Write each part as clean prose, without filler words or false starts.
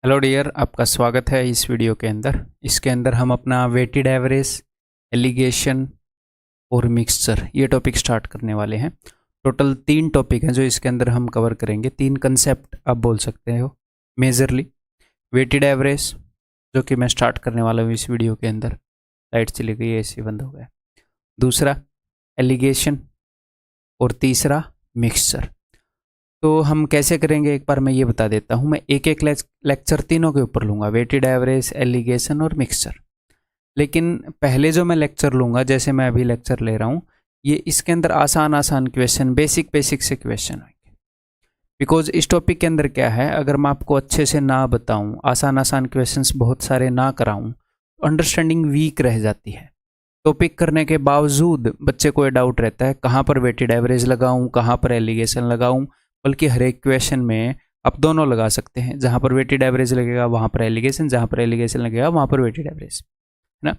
Hello dear, आपका स्वागत है इस वीडियो के अंदर। इसके अंदर हम अपना वेटेड एवरेज, एलिगेशन और मिक्सचर ये टॉपिक स्टार्ट करने वाले हैं। टोटल 3 टॉपिक हैं जो इसके अंदर हम कवर करेंगे। 3 कंसेप्ट आप बोल सकते हो मेजरली। वेटेड एवरेज जो कि मैं स्टार्ट करने वाला हूँ इस वीडियो के अंदर। लाइट चली गई, एसी बंद हो गया। दूसरा एलिगेशन और तीसरा मिक्सचर। तो हम कैसे करेंगे एक बार मैं ये बता देता हूँ। मैं एक एक लेक्चर तीनों के ऊपर लूँगा, वेटेड एवरेज, एलिगेशन और मिक्सचर। लेकिन पहले जो मैं लेक्चर लूँगा, जैसे मैं अभी लेक्चर ले रहा हूँ, ये इसके अंदर आसान आसान क्वेश्चन, बेसिक से क्वेश्चन होंगे। बिकॉज इस टॉपिक के अंदर क्या है, अगर मैं आपको अच्छे से ना बताऊँ, आसान आसान क्वेश्चंस बहुत सारे ना कराऊँ, तो अंडरस्टैंडिंग वीक रह जाती है। टॉपिक करने के बावजूद बच्चे को ये डाउट रहता है कहाँ पर वेटेड एवरेज लगाऊँ, कहाँ पर एलिगेशन लगाऊँ। बल्कि हर एक क्वेश्चन में आप दोनों लगा सकते हैं। जहाँ पर वेटेड एवरेज लगेगा वहाँ पर एलिगेशन, जहाँ पर एलिगेशन लगेगा वहाँ पर वेटेड एवरेज, है ना।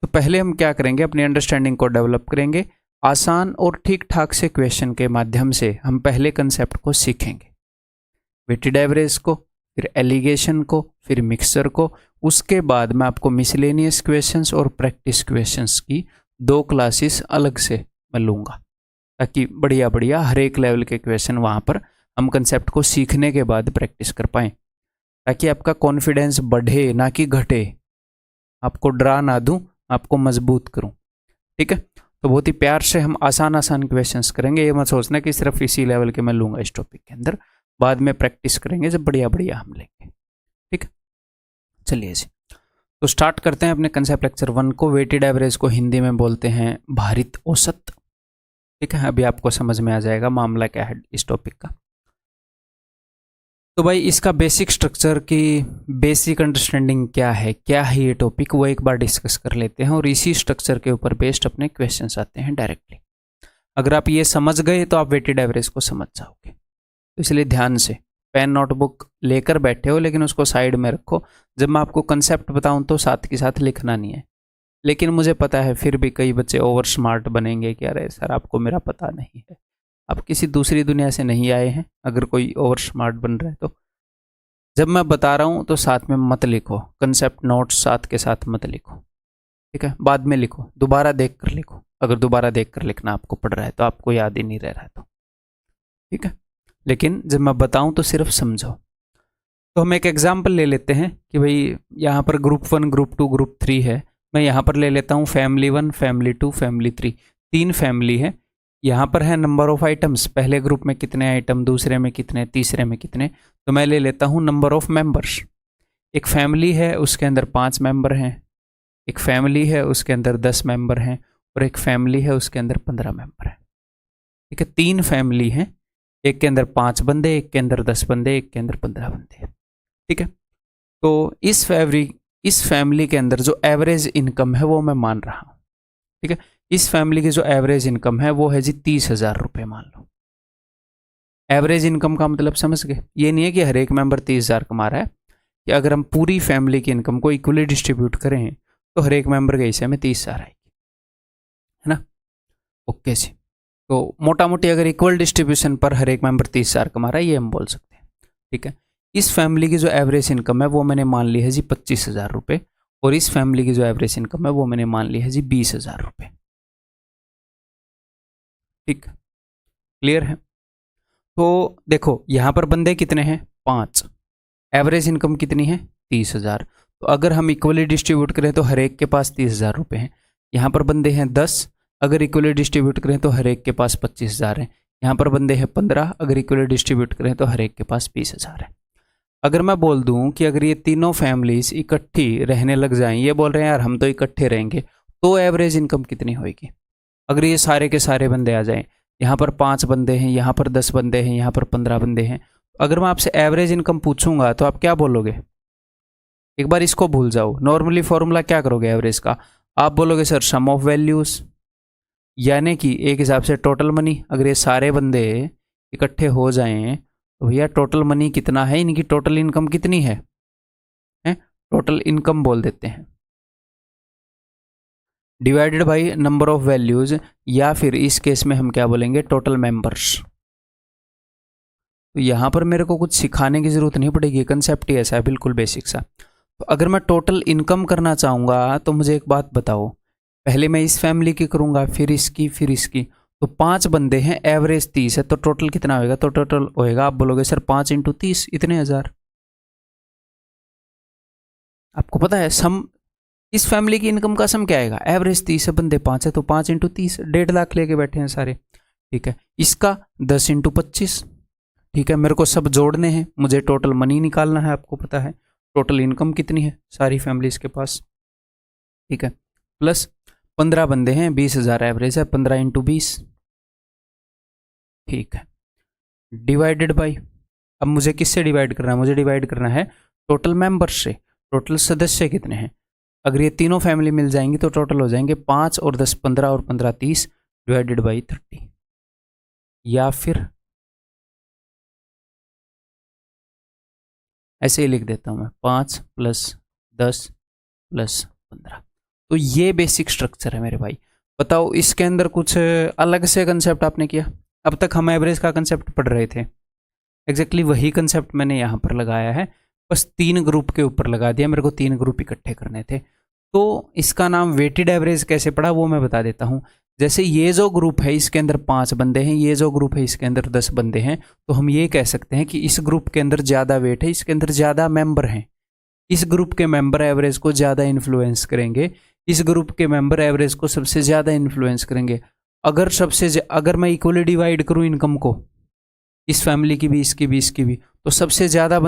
तो पहले हम क्या करेंगे, अपनी अंडरस्टैंडिंग को डेवलप करेंगे। आसान और ठीक ठाक से क्वेश्चन के माध्यम से हम पहले कंसेप्ट को सीखेंगे, वेटेड एवरेज को, फिर एलिगेशन को, फिर मिक्सचर को। उसके बाद मैं आपको मिसलेनियस क्वेश्चंस और प्रैक्टिस क्वेश्चंस की 2 क्लासेस अलग से मैं लूँगा, ताकि बढ़िया बढ़िया हर एक लेवल के क्वेश्चन वहाँ पर हम कंसेप्ट को सीखने के बाद प्रैक्टिस कर पाएँ, ताकि आपका कॉन्फिडेंस बढ़े ना कि घटे। आपको डरा ना दूँ, आपको मजबूत करूँ, ठीक है। तो बहुत ही प्यार से हम आसान आसान क्वेश्चंस करेंगे। ये मत सोचना कि सिर्फ इसी लेवल के मैं लूँगा इस टॉपिक के अंदर, बाद में प्रैक्टिस करेंगे जब बढ़िया बढ़िया हम लेंगे, ठीक है। चलिए जी, तो स्टार्ट करते हैं अपने कंसेप्ट लेक्चर 1 को। वेटेड एवरेज को हिंदी में बोलते हैं भारित औसत, ठीक है। अभी आपको समझ में आ जाएगा मामला क्या है इस टॉपिक का। तो भाई इसका बेसिक स्ट्रक्चर की बेसिक अंडरस्टैंडिंग क्या है ये टॉपिक, वो एक बार डिस्कस कर लेते हैं और इसी स्ट्रक्चर के ऊपर बेस्ड अपने क्वेश्चंस आते हैं डायरेक्टली। अगर आप ये समझ गए तो आप वेटेड एवरेज को समझ जाओगे। तो इसलिए ध्यान से पेन नोटबुक लेकर बैठे हो, लेकिन उसको साइड में रखो। जब मैं आपको कंसेप्ट बताऊं तो साथ के साथ लिखना नहीं है। लेकिन मुझे पता है फिर भी कई बच्चे ओवर स्मार्ट बनेंगे कि अरे सर आपको मेरा पता नहीं है। आप किसी दूसरी दुनिया से नहीं आए हैं अगर कोई ओवर स्मार्ट बन रहा है तो। जब मैं बता रहा हूँ तो साथ में मत लिखो, कंसेप्ट नोट्स साथ के साथ मत लिखो, ठीक है। बाद में लिखो, दोबारा देख कर लिखो। अगर दोबारा देख कर लिखना आपको पड़ रहा है तो आपको याद ही नहीं रह रहा है तो, ठीक है। लेकिन जब मैं बताऊँ तो सिर्फ समझो। तो हम एक एग्जाम्पल ले लेते हैं कि भाई यहाँ पर ग्रुप 1, ग्रुप 2, ग्रुप 3 है। मैं यहाँ पर ले लेता हूँ फैमिली 1, फैमिली 2, फैमिली 3। 3 फैमिली है। यहाँ पर है नंबर ऑफ आइटम्स, पहले ग्रुप में कितने आइटम, दूसरे में कितने, तीसरे में कितने। तो मैं ले लेता हूँ नंबर ऑफ मेंबर्स। एक फैमिली है उसके अंदर 5 मेंबर हैं, एक फैमिली है उसके अंदर 10 मेंबर हैं, और एक फैमिली है उसके अंदर 15 मेंबर हैं, ठीक है। 3 फैमिली हैं, एक के अंदर 5 बंदे, एक के अंदर 10 बंदे, एक के अंदर 15 बंदे, ठीक है। तो इस फैमिली के अंदर जो एवरेज इनकम है वो मैं मान रहा हूँ, ठीक है। इस फैमिली की जो एवरेज इनकम है वो है जी 30,000 रुपये मान लो। एवरेज इनकम का मतलब समझ गए, ये नहीं है कि हर एक मेंबर 30,000 कमा रहा है। कि अगर हम पूरी फैमिली की इनकम को इक्वली डिस्ट्रीब्यूट करें तो हर एक मेंबर के हिस्से में 30,000 आएगी, है ना। ओके जी। तो मोटा मोटी अगर इक्वल डिस्ट्रीब्यूशन पर हर एक मेंबर 30,000 कमा रहा है, ये हम बोल सकते हैं, ठीक है। इस फैमिली की जो एवरेज इनकम है वो मैंने मान ली है जी 25,000 रुपये, और इस फैमिली की जो एवरेज इनकम है वो मैंने मान ली है जी 20,000 रुपये, ठीक। क्लियर है। तो देखो यहाँ पर बंदे कितने हैं, 5। एवरेज इनकम कितनी है, 30,000। तो अगर हम इक्वली डिस्ट्रीब्यूट करें तो हर एक के पास 30,000 रुपये हैं। यहाँ पर बंदे हैं 10, अगर इक्वली डिस्ट्रीब्यूट करें तो हर एक के पास 25,000 है। यहाँ पर बंदे हैं 15, अगर इक्वली डिस्ट्रीब्यूट करें तो हर एक के पास 20,000 है। अगर मैं बोल दूं कि अगर ये तीनों फैमिलीज इकट्ठी रहने लग जाएं, ये बोल रहे हैं यार हम तो इकट्ठे रहेंगे, तो एवरेज इनकम कितनी होगी। अगर ये सारे के सारे बंदे आ जाएं, यहाँ पर 5 बंदे हैं, यहाँ पर 10 बंदे हैं, यहाँ पर 15 बंदे हैं, अगर मैं आपसे एवरेज इनकम पूछूंगा तो आप क्या बोलोगे। एक बार इसको भूल जाओ। नॉर्मली फॉर्मूला क्या करोगे एवरेज का, आप बोलोगे सर सम ऑफ वैल्यूज, यानी कि एक हिसाब से टोटल मनी। अगर ये सारे बंदे इकट्ठे हो जाएं तो भैया टोटल मनी कितना है, इनकी टोटल इनकम कितनी है, टोटल इनकम बोल देते हैं, divided by number of values, या फिर इस केस में हम क्या बोलेंगे, टोटल मेंबर्स। तो यहाँ पर मेरे को कुछ सिखाने की ज़रूरत नहीं पड़ेगी, कंसेप्ट ही ऐसा है बिल्कुल बेसिक सा। तो अगर मैं टोटल इनकम करना चाहूँगा तो मुझे एक बात बताओ, पहले मैं इस फैमिली की करूँगा, फिर इसकी, फिर इसकी। तो 5 बंदे हैं, एवरेज 30 है, तो टोटल कितना होएगा? तो टोटल होएगा, आप बोलोगे सर 5 × 30 इतने हज़ार। आपको पता है सम, इस फैमिली की इनकम का सम क्या आएगा? एवरेज 30 है, बंदे 5 है, तो 5 × 30 1.5 लाख लेके बैठे हैं सारे। ठीक है, इसका 10 × 25। ठीक है, मेरे को सब जोड़ने हैं, मुझे टोटल मनी निकालना है। आपको पता है टोटल इनकम कितनी है सारी फैमिलीज के पास। ठीक है, प्लस 15 बंदे हैं, 20,000 एवरेज है, 15 × 20। ठीक है, डिवाइडेड बाई, अब मुझे किससे डिवाइड करना है? मुझे डिवाइड करना है टोटल मेंबर्स से। टोटल सदस्य कितने हैं? अगर ये तीनों फैमिली मिल जाएंगी तो टोटल हो जाएंगे 5 और 10 15 और 15 30 डिवाइडेड बाई 30। या फिर ऐसे ही लिख देता हूं मैं, 5 + 10 + 15। तो ये बेसिक स्ट्रक्चर है मेरे भाई। बताओ इसके अंदर कुछ अलग से कंसेप्ट आपने किया? अब तक हम एवरेज का कंसेप्ट पढ़ रहे थे, एग्जैक्टली वही कंसेप्ट मैंने यहाँ पर लगाया है, बस 3 ग्रुप के ऊपर लगा दिया। मेरे को 3 ग्रुप इकट्ठे करने थे। तो इसका नाम वेटेड एवरेज कैसे पड़ा वो मैं बता देता हूँ। जैसे ये जो ग्रुप है इसके अंदर 5 बंदे हैं, ये जो ग्रुप है इसके अंदर 10 बंदे हैं, तो हम ये कह सकते हैं कि इस ग्रुप के अंदर ज़्यादा वेट है, इसके अंदर ज़्यादा मेंबर हैं, इस ग्रुप के मेंबर एवरेज को ज़्यादा इन्फ्लुएंस करेंगे, इस ग्रुप के मेंबर एवरेज को सबसे ज़्यादा इन्फ्लुएंस करेंगे। अगर मैं इक्वली डिवाइड करूँ इनकम को, इस फैमिली की भी, इसकी भी, इसकी भी, तो सबसे ज़्यादा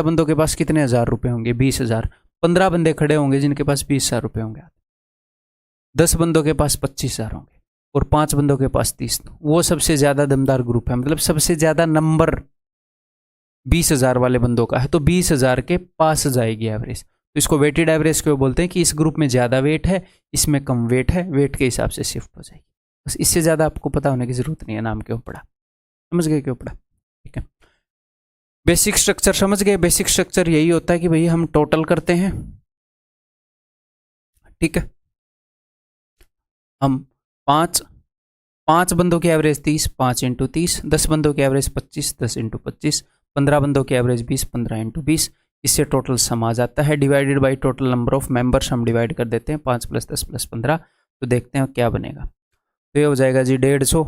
बंदों के पास कितने हज़ार रुपये होंगे? 20,000। 15 बंदे खड़े होंगे जिनके पास 20,000 रुपये होंगे, 10 बंदों के पास 25,000 होंगे और 5 बंदों के पास 30। वो सबसे ज़्यादा दमदार ग्रुप है, मतलब सबसे ज़्यादा नंबर 20,000 वाले बंदों का है, तो 20,000 के पास जाएगी एवरेज। तो इसको वेटेड एवरेज क्यों बोलते हैं? कि इस ग्रुप में ज़्यादा वेट है, इसमें कम वेट है, वेट के हिसाब से शिफ्ट हो जाएगी। बस इससे ज़्यादा आपको पता होने की ज़रूरत नहीं है नाम क्यों पड़ा। समझ गए क्यों पड़ा? ठीक है, बेसिक स्ट्रक्चर समझ गए। बेसिक स्ट्रक्चर यही होता है कि भाई हम टोटल करते हैं। ठीक है, हम 5 बंदों की एवरेज 30, 5 × 30, 10 बंदों की एवरेज 25, 10 × 25, 15 बंदों की एवरेज 20, 15 × 20। इससे टोटल सम आ जाता है। Divided by total number of members हम डिवाइड कर देते हैं, 5 + 10 + 15। तो देखते हैं क्या बनेगा। तो ये हो जाएगा जी 150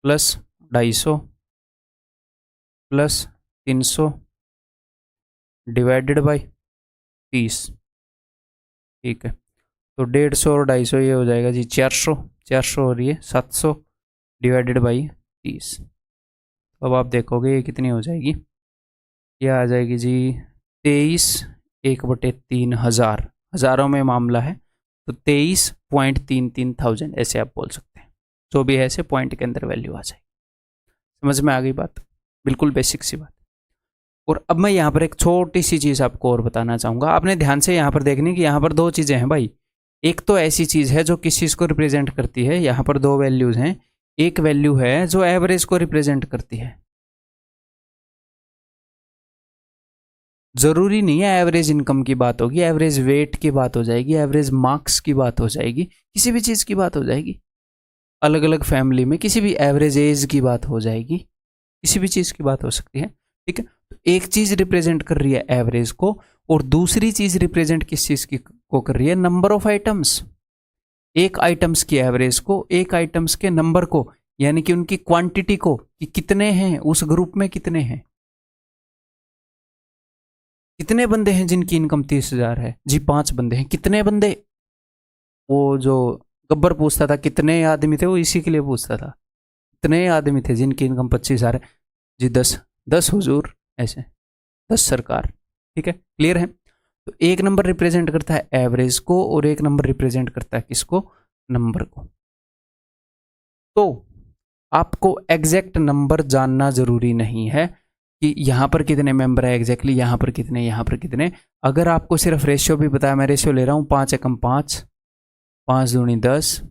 + 250 + 300 डिवाइडेड बाई 30। ठीक है, तो 150 और 250 ये हो जाएगा जी 400 और ये 700 डिवाइडेड बाई 30। अब आप देखोगे ये कितनी हो जाएगी, ये आ जाएगी जी 23 हज़ार, हज़ारों में मामला है तो 23.33 थाउजेंड ऐसे आप बोल सकते हैं। जो भी है ऐसे पॉइंट के अंदर वैल्यू आ जाएगी। समझ में आ गई बात? बिल्कुल बेसिक सी बात। और अब मैं यहाँ पर एक छोटी सी चीज़ आपको और बताना चाहूँगा। आपने ध्यान से यहाँ पर देखनी कि यहाँ पर 2 चीज़ें हैं भाई। एक तो ऐसी चीज़ है जो किस चीज़ को रिप्रेजेंट करती है, यहाँ पर 2 वैल्यूज़ हैं। एक वैल्यू है जो एवरेज को रिप्रेजेंट करती है। ज़रूरी नहीं है एवरेज इनकम की बात होगी, एवरेज वेट की बात हो जाएगी, एवरेज मार्क्स की बात हो जाएगी, किसी भी चीज़ की बात हो जाएगी। अलग अलग फैमिली में किसी भी एवरेज एज की बात हो जाएगी, किसी भी चीज़ की बात हो सकती है। ठीक है, तो एक चीज़ रिप्रेजेंट कर रही है एवरेज को और दूसरी चीज़ रिप्रेजेंट किस चीज़ की को कर रही है? Number of items. एक आइटम्स की एवरेज को, एक आइटम्स के नंबर को, यानी कि उनकी क्वांटिटी को, कि कितने हैं उस ग्रुप में, कितने हैं। कितने बंदे हैं जिनकी इनकम 30,000 है? जी 5 बंदे हैं। कितने बंदे? वो जो गब्बर पूछता था कितने आदमी थे, वो इसी के लिए पूछता था, कितने आदमी थे जिनकी इनकम 25,000 है? जी 10 हुजूर, ऐसे 10 सरकार। ठीक है, क्लियर है? तो एक नंबर रिप्रेजेंट करता है एवरेज को और एक नंबर रिप्रेजेंट करता है किसको? नंबर को। तो आपको एग्जैक्ट नंबर जानना जरूरी नहीं है कि यहाँ पर कितने मेंबर है एग्जैक्टली, यहाँ पर कितने, यहाँ पर कितने। अगर आपको सिर्फ रेशियो भी पता है, मैं रेशियो ले रहा हूँ 5 एकम 5, 5 दूनी 10,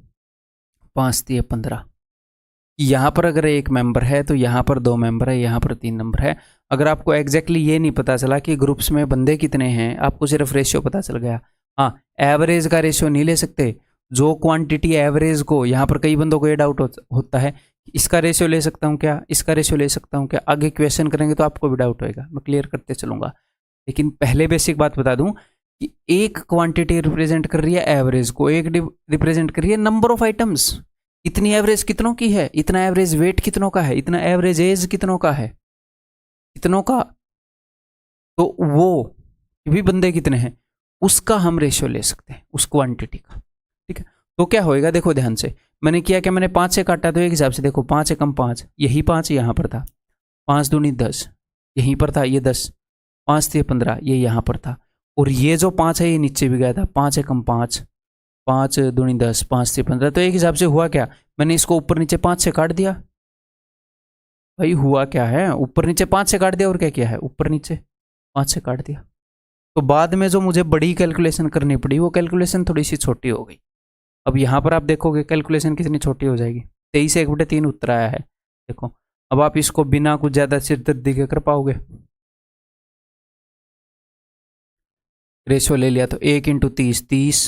5 तिये 15। यहाँ पर अगर एक मेंबर है तो यहाँ पर 2 मेंबर है, यहाँ पर 3 नंबर है। अगर आपको एग्जैक्टली ये नहीं पता चला कि ग्रुप्स में बंदे कितने हैं, आपको सिर्फ रेशियो पता चल गया, हाँ एवरेज का रेशियो नहीं ले सकते। जो क्वांटिटी एवरेज को, यहाँ पर कई बंदों को ये डाउट होता है इसका रेशियो ले सकता हूँ क्या, इसका रेशियो ले सकता हूँ क्या, आगे क्वेश्चन करेंगे तो आपको भी डाउट होएगा, मैं क्लियर करते चलूंगा। लेकिन पहले बेसिक बात बता दूं कि एक क्वांटिटी रिप्रेजेंट कर रही है एवरेज को, एक रिप्रेजेंट कर रही है नंबर ऑफ आइटम्स। इतनी एवरेज कितनों की है, इतना एवरेज वेट कितनों का है, इतना एवरेज एज कितनों का है, कितनों का, तो वो भी बंदे कितने हैं उसका हम रेशियो ले सकते हैं, उस क्वांटिटी का। ठीक है, तो क्या होएगा देखो ध्यान से, मैंने किया क्या, मैंने 5 से काटा तो एक हिसाब से देखो 5 एकम 5, यही 5 यहाँ पर था, 5 दूनी 10 यहीं पर था, ये 10, 5 से 15 ये यहाँ पर था, और ये जो 5 है ये नीचे भी गया था, 5 एकम 5, 5 दूनी 10, 5 से 15, तो एक हिसाब से हुआ क्या, मैंने इसको ऊपर नीचे 5 से काट दिया। भाई हुआ क्या है, ऊपर नीचे 5 से काट दिया, और क्या किया है, ऊपर नीचे 5 से काट दिया। तो बाद में जो मुझे बड़ी कैलकुलेशन करनी पड़ी वो कैलकुलेशन थोड़ी सी छोटी हो गई। अब यहाँ पर आप देखोगे कैलकुलेशन कितनी छोटी हो जाएगी, 23/1/3 उत्तर आया है। देखो अब आप इसको बिना कुछ ज़्यादा सिरदर्दी के कर पाओगे। रेशियो ले लिया तो 1 × 30 30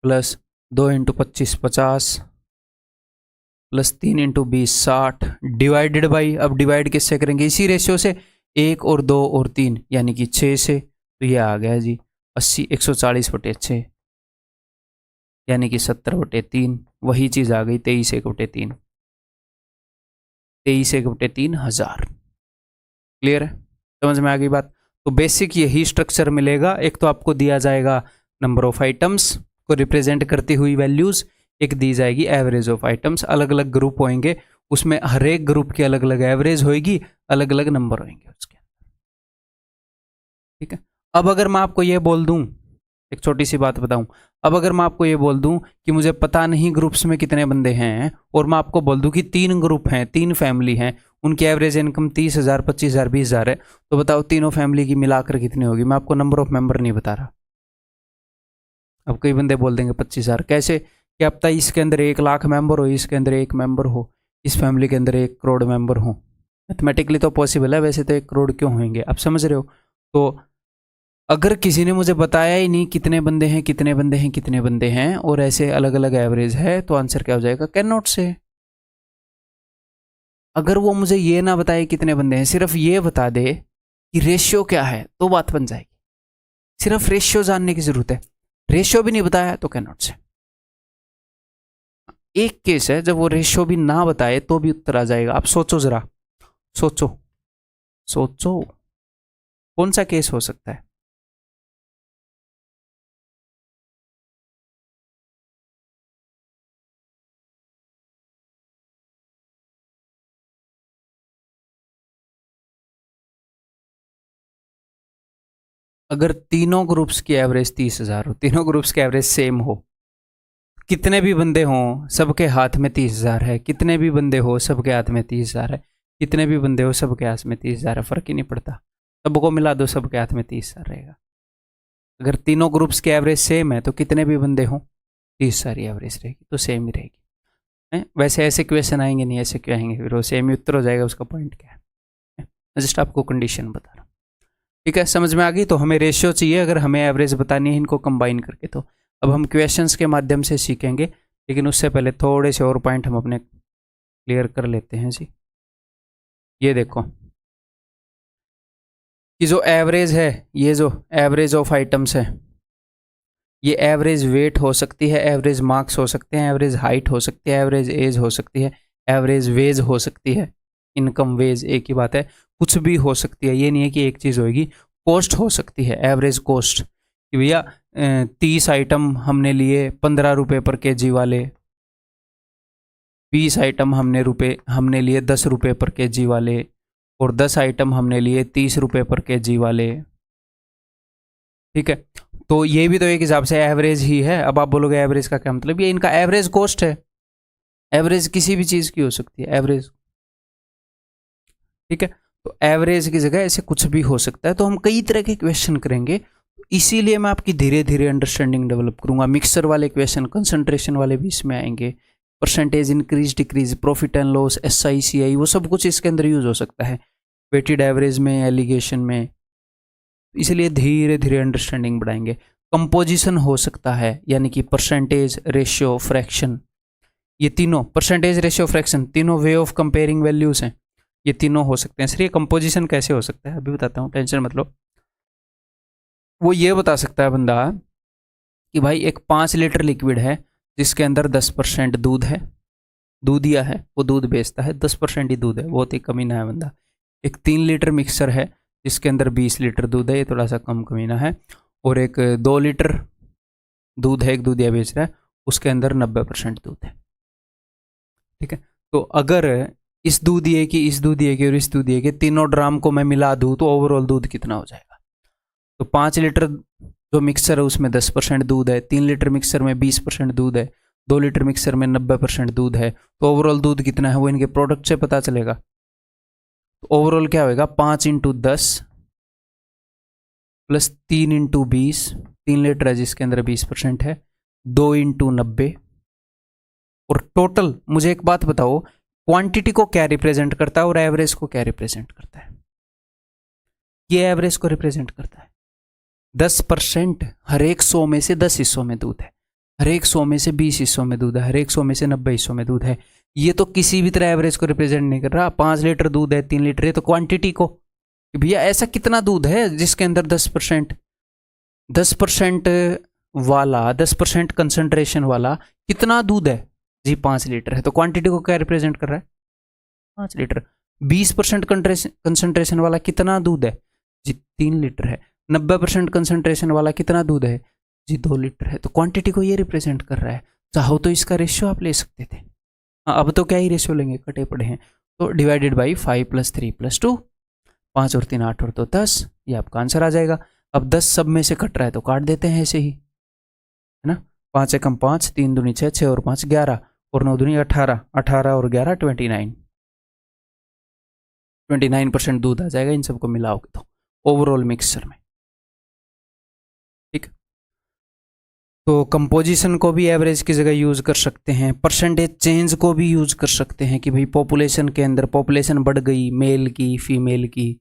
प्लस 2 × 25 50 प्लस 3 × 20 60 डिवाइडेड बाई, अब डिवाइड किससे करेंगे, इसी रेशियो से, 1 और 2 और 3 यानी कि 6 से, तो ये आ गया जी 80 140/6 यानी कि 70/3, वही चीज़ आ गई 23/1/3, 23/1/3 हज़ार। क्लियर है, समझ में आ गई बात। तो बेसिक यही स्ट्रक्चर मिलेगा, एक तो आपको दिया जाएगा नंबर ऑफ आइटम्स को रिप्रेजेंट करती हुई वैल्यूज, एक दी जाएगी एवरेज ऑफ आइटम्स, अलग अलग ग्रुप होंगे, उसमें हर एक ग्रुप की अलग अलग एवरेज होगी, अलग अलग नंबर होंगे उसके। ठीक है, अब अगर मैं आपको ये बोल दूं, एक छोटी सी बात बताऊं, अब अगर मैं आपको ये बोल दूं कि मुझे पता नहीं ग्रुप्स में कितने बंदे हैं, और मैं आपको बोल दूं कि 3 ग्रुप हैं, 3 फैमिली हैं, उनकी एवरेज इनकम 30,000 25,000 20,000 है, तो बताओ तीनों फैमिली की मिलाकर कितनी होगी, मैं आपको नंबर ऑफ मेंबर नहीं बता रहा। अब कई बंदे बोल देंगे 25,000, कैसे, क्या पता इसके अंदर 1,00,000 मेंबर हो, इसके अंदर 1 मेंबर हो, इस फैमिली के अंदर 1 करोड़ मेंबर हो, मैथमेटिकली तो पॉसिबल है, वैसे तो 1 करोड़ क्यों होंगे, आप समझ रहे हो। तो अगर किसी ने मुझे बताया ही नहीं कितने बंदे हैं कितने बंदे हैं कितने बंदे हैं, और ऐसे अलग अलग एवरेज है, तो आंसर क्या हो जाएगा, कैन नॉट से। अगर वो मुझे ये ना बताए कितने बंदे हैं, सिर्फ ये बता दे कि रेशियो क्या है, तो बात बन जाएगी। सिर्फ रेशियो जानने की जरूरत है, रेशियो भी नहीं बताया तो कैन नॉट से। एक केस है जब वो रेशियो भी ना बताए तो भी उत्तर आ जाएगा। आप सोचो जरा, सोचो सोचो कौन सा केस हो सकता है। अगर तीनों ग्रुप्स की एवरेज 30,000 हो, तीनों ग्रुप्स की एवरेज सेम हो, कितने भी बंदे हों सबके हाथ में 30,000 है, कितने भी बंदे हो सबके हाथ में 30,000 है, कितने भी बंदे हो सबके हाथ में 30,000 है, फर्क ही नहीं पड़ता, सबको मिला दो सबके हाथ में 30,000 रहेगा। अगर तीनों ग्रुप्स की एवरेज सेम है तो कितने भी बंदे हों 30,000 एवरेज रहेगी, तो सेम ही रहेगी। वैसे ऐसे क्वेश्चन आएंगे नहीं, ऐसे क्यों आएंगे, फिर वो सेम ही उत्तर हो जाएगा, उसका पॉइंट क्या है। मैं जस्ट आपको कंडीशन बता रहा हूँ। ठीक है, समझ में आ गई। तो हमें रेशियो चाहिए अगर हमें एवरेज बतानी है इनको कंबाइन करके। तो अब हम क्वेश्चंस के माध्यम से सीखेंगे, लेकिन उससे पहले थोड़े से और पॉइंट हम अपने क्लियर कर लेते हैं जी। ये देखो कि जो एवरेज है, ये जो एवरेज ऑफ आइटम्स है, ये एवरेज वेट हो सकती है, एवरेज मार्क्स हो सकते हैं, एवरेज हाइट हो सकती है, एवरेज एज हो सकती है, एवरेज वेज हो सकती है, इनकम वेज एक ही बात है, कुछ भी हो सकती है, ये नहीं है कि एक चीज़ होगी। कॉस्ट हो सकती है, एवरेज कॉस्ट, कि भैया 30 आइटम हमने लिए 15 रुपये पर केजी वाले, 20 आइटम हमने लिए 10 रुपये पर केजी वाले, और 10 आइटम हमने लिए 30 रुपये पर केजी वाले। ठीक है, तो ये भी तो एक हिसाब से एवरेज ही है। अब आप बोलोगे एवरेज का क्या मतलब, ये इनका एवरेज कॉस्ट है। एवरेज किसी भी चीज़ की हो सकती है, एवरेज। ठीक है, तो एवरेज की जगह ऐसे कुछ भी हो सकता है। तो हम कई तरह के क्वेश्चन करेंगे, इसीलिए मैं आपकी धीरे धीरे अंडरस्टैंडिंग डेवलप करूंगा। मिक्सर वाले क्वेश्चन, कंसंट्रेशन वाले भी इसमें आएंगे, percentage increase decrease, profit and loss, SICI, वो सब कुछ इसके अंदर यूज हो सकता है, वेटेड एवरेज में, एलिगेशन में। इसलिए धीरे धीरे अंडरस्टैंडिंग बढ़ाएंगे। कंपोजिशन हो सकता है, यानी कि परसेंटेज, रेशियो, फ्रैक्शन, ये तीनों परसेंटेज रेशियो फ्रैक्शन, तीनों वे ऑफ कंपेयरिंग वैल्यूज हैं, ये तीनों हो सकते हैं। सर ये कंपोजिशन कैसे हो सकता है, अभी बताता हूँ, टेंशन मत लो। वो ये बता सकता है बंदा कि भाई एक 5 लीटर लिक्विड है जिसके अंदर 10% दूध है, दूधिया है, वो दूध बेचता है, 10% ही दूध है, बहुत ही कमीना है बंदा। एक 3 लीटर मिक्सर है जिसके अंदर 20 लीटर दूध है, ये थोड़ा सा कम कमीना है। और एक 2 लीटर दूध है, एक दूधिया बेच रहा है, उसके अंदर 90% दूध है। ठीक है, तो अगर इस दूधिये की, इस दूधिये की और इस दूधिये के तीनों ड्राम को मैं मिला दूँ तो ओवरऑल दूध कितना हो जाएगा? तो 5 लीटर जो मिक्सर है उसमें 10% दूध है, 3 लीटर मिक्सर में 20% दूध है, 2 लीटर मिक्सर में 90% दूध है, तो ओवरऑल दूध कितना है वो इनके प्रोडक्ट से पता चलेगा। तो ओवरऑल क्या होगा? 5 × 10 प्लस 3 × 20, 3 लीटर है जिसके अंदर 20% है, 2 × 90। और टोटल, मुझे एक बात बताओ, क्वांटिटी को क्या रिप्रेजेंट करता है और एवरेज को क्या रिप्रेजेंट करता है? ये एवरेज को रिप्रेजेंट करता है। 10% हर एक 100 में से 10 हिस्सों में दूध है, हर एक 100 में से 20 हिस्सों में दूध है, हर एक 100 में से 90 हिस्सों में दूध है। ये तो किसी भी तरह एवरेज को रिप्रेजेंट नहीं कर रहा। 5 लीटर दूध है, 3 लीटर, ये तो क्वांटिटी को, भैया ऐसा कितना दूध है जिसके अंदर 10% वाला, 10% कंसंट्रेशन वाला कितना दूध है जी? 5 लीटर है, तो क्वांटिटी को क्या रिप्रेजेंट कर रहा है? 5 लीटर। 20% कंसंट्रेशन वाला कितना दूध है जी? 3 लीटर है। 90% कंसंट्रेशन वाला कितना दूध है जी? 2 लीटर है। तो क्वांटिटी को ये रिप्रेजेंट कर रहा है। चाहो तो इसका रेशियो आप ले सकते थे। हाँ, अब तो क्या ही रेशियो लेंगे, कटे पड़े हैं। तो डिवाइडेड बाई 5 + 3 + 2, 5 और 3 8 और 2 10, ये आपका आंसर आ जाएगा। अब 10 सब में से कट रहा है तो काट देते हैं ऐसे ही, है ना। 5 × 5, 3 दूनी 6, 6 और 5 11, और 9 दूनी 18, 18 और 11 29% दूध आ जाएगा इन सबको मिलाओगे तो ओवरऑल मिक्सचर में। ठीक, तो कंपोजिशन को भी एवरेज की जगह यूज कर सकते हैं, परसेंटेज चेंज को भी यूज कर सकते हैं कि भाई पॉपुलेशन के अंदर पॉपुलेशन बढ़ गई, मेल की, फीमेल की,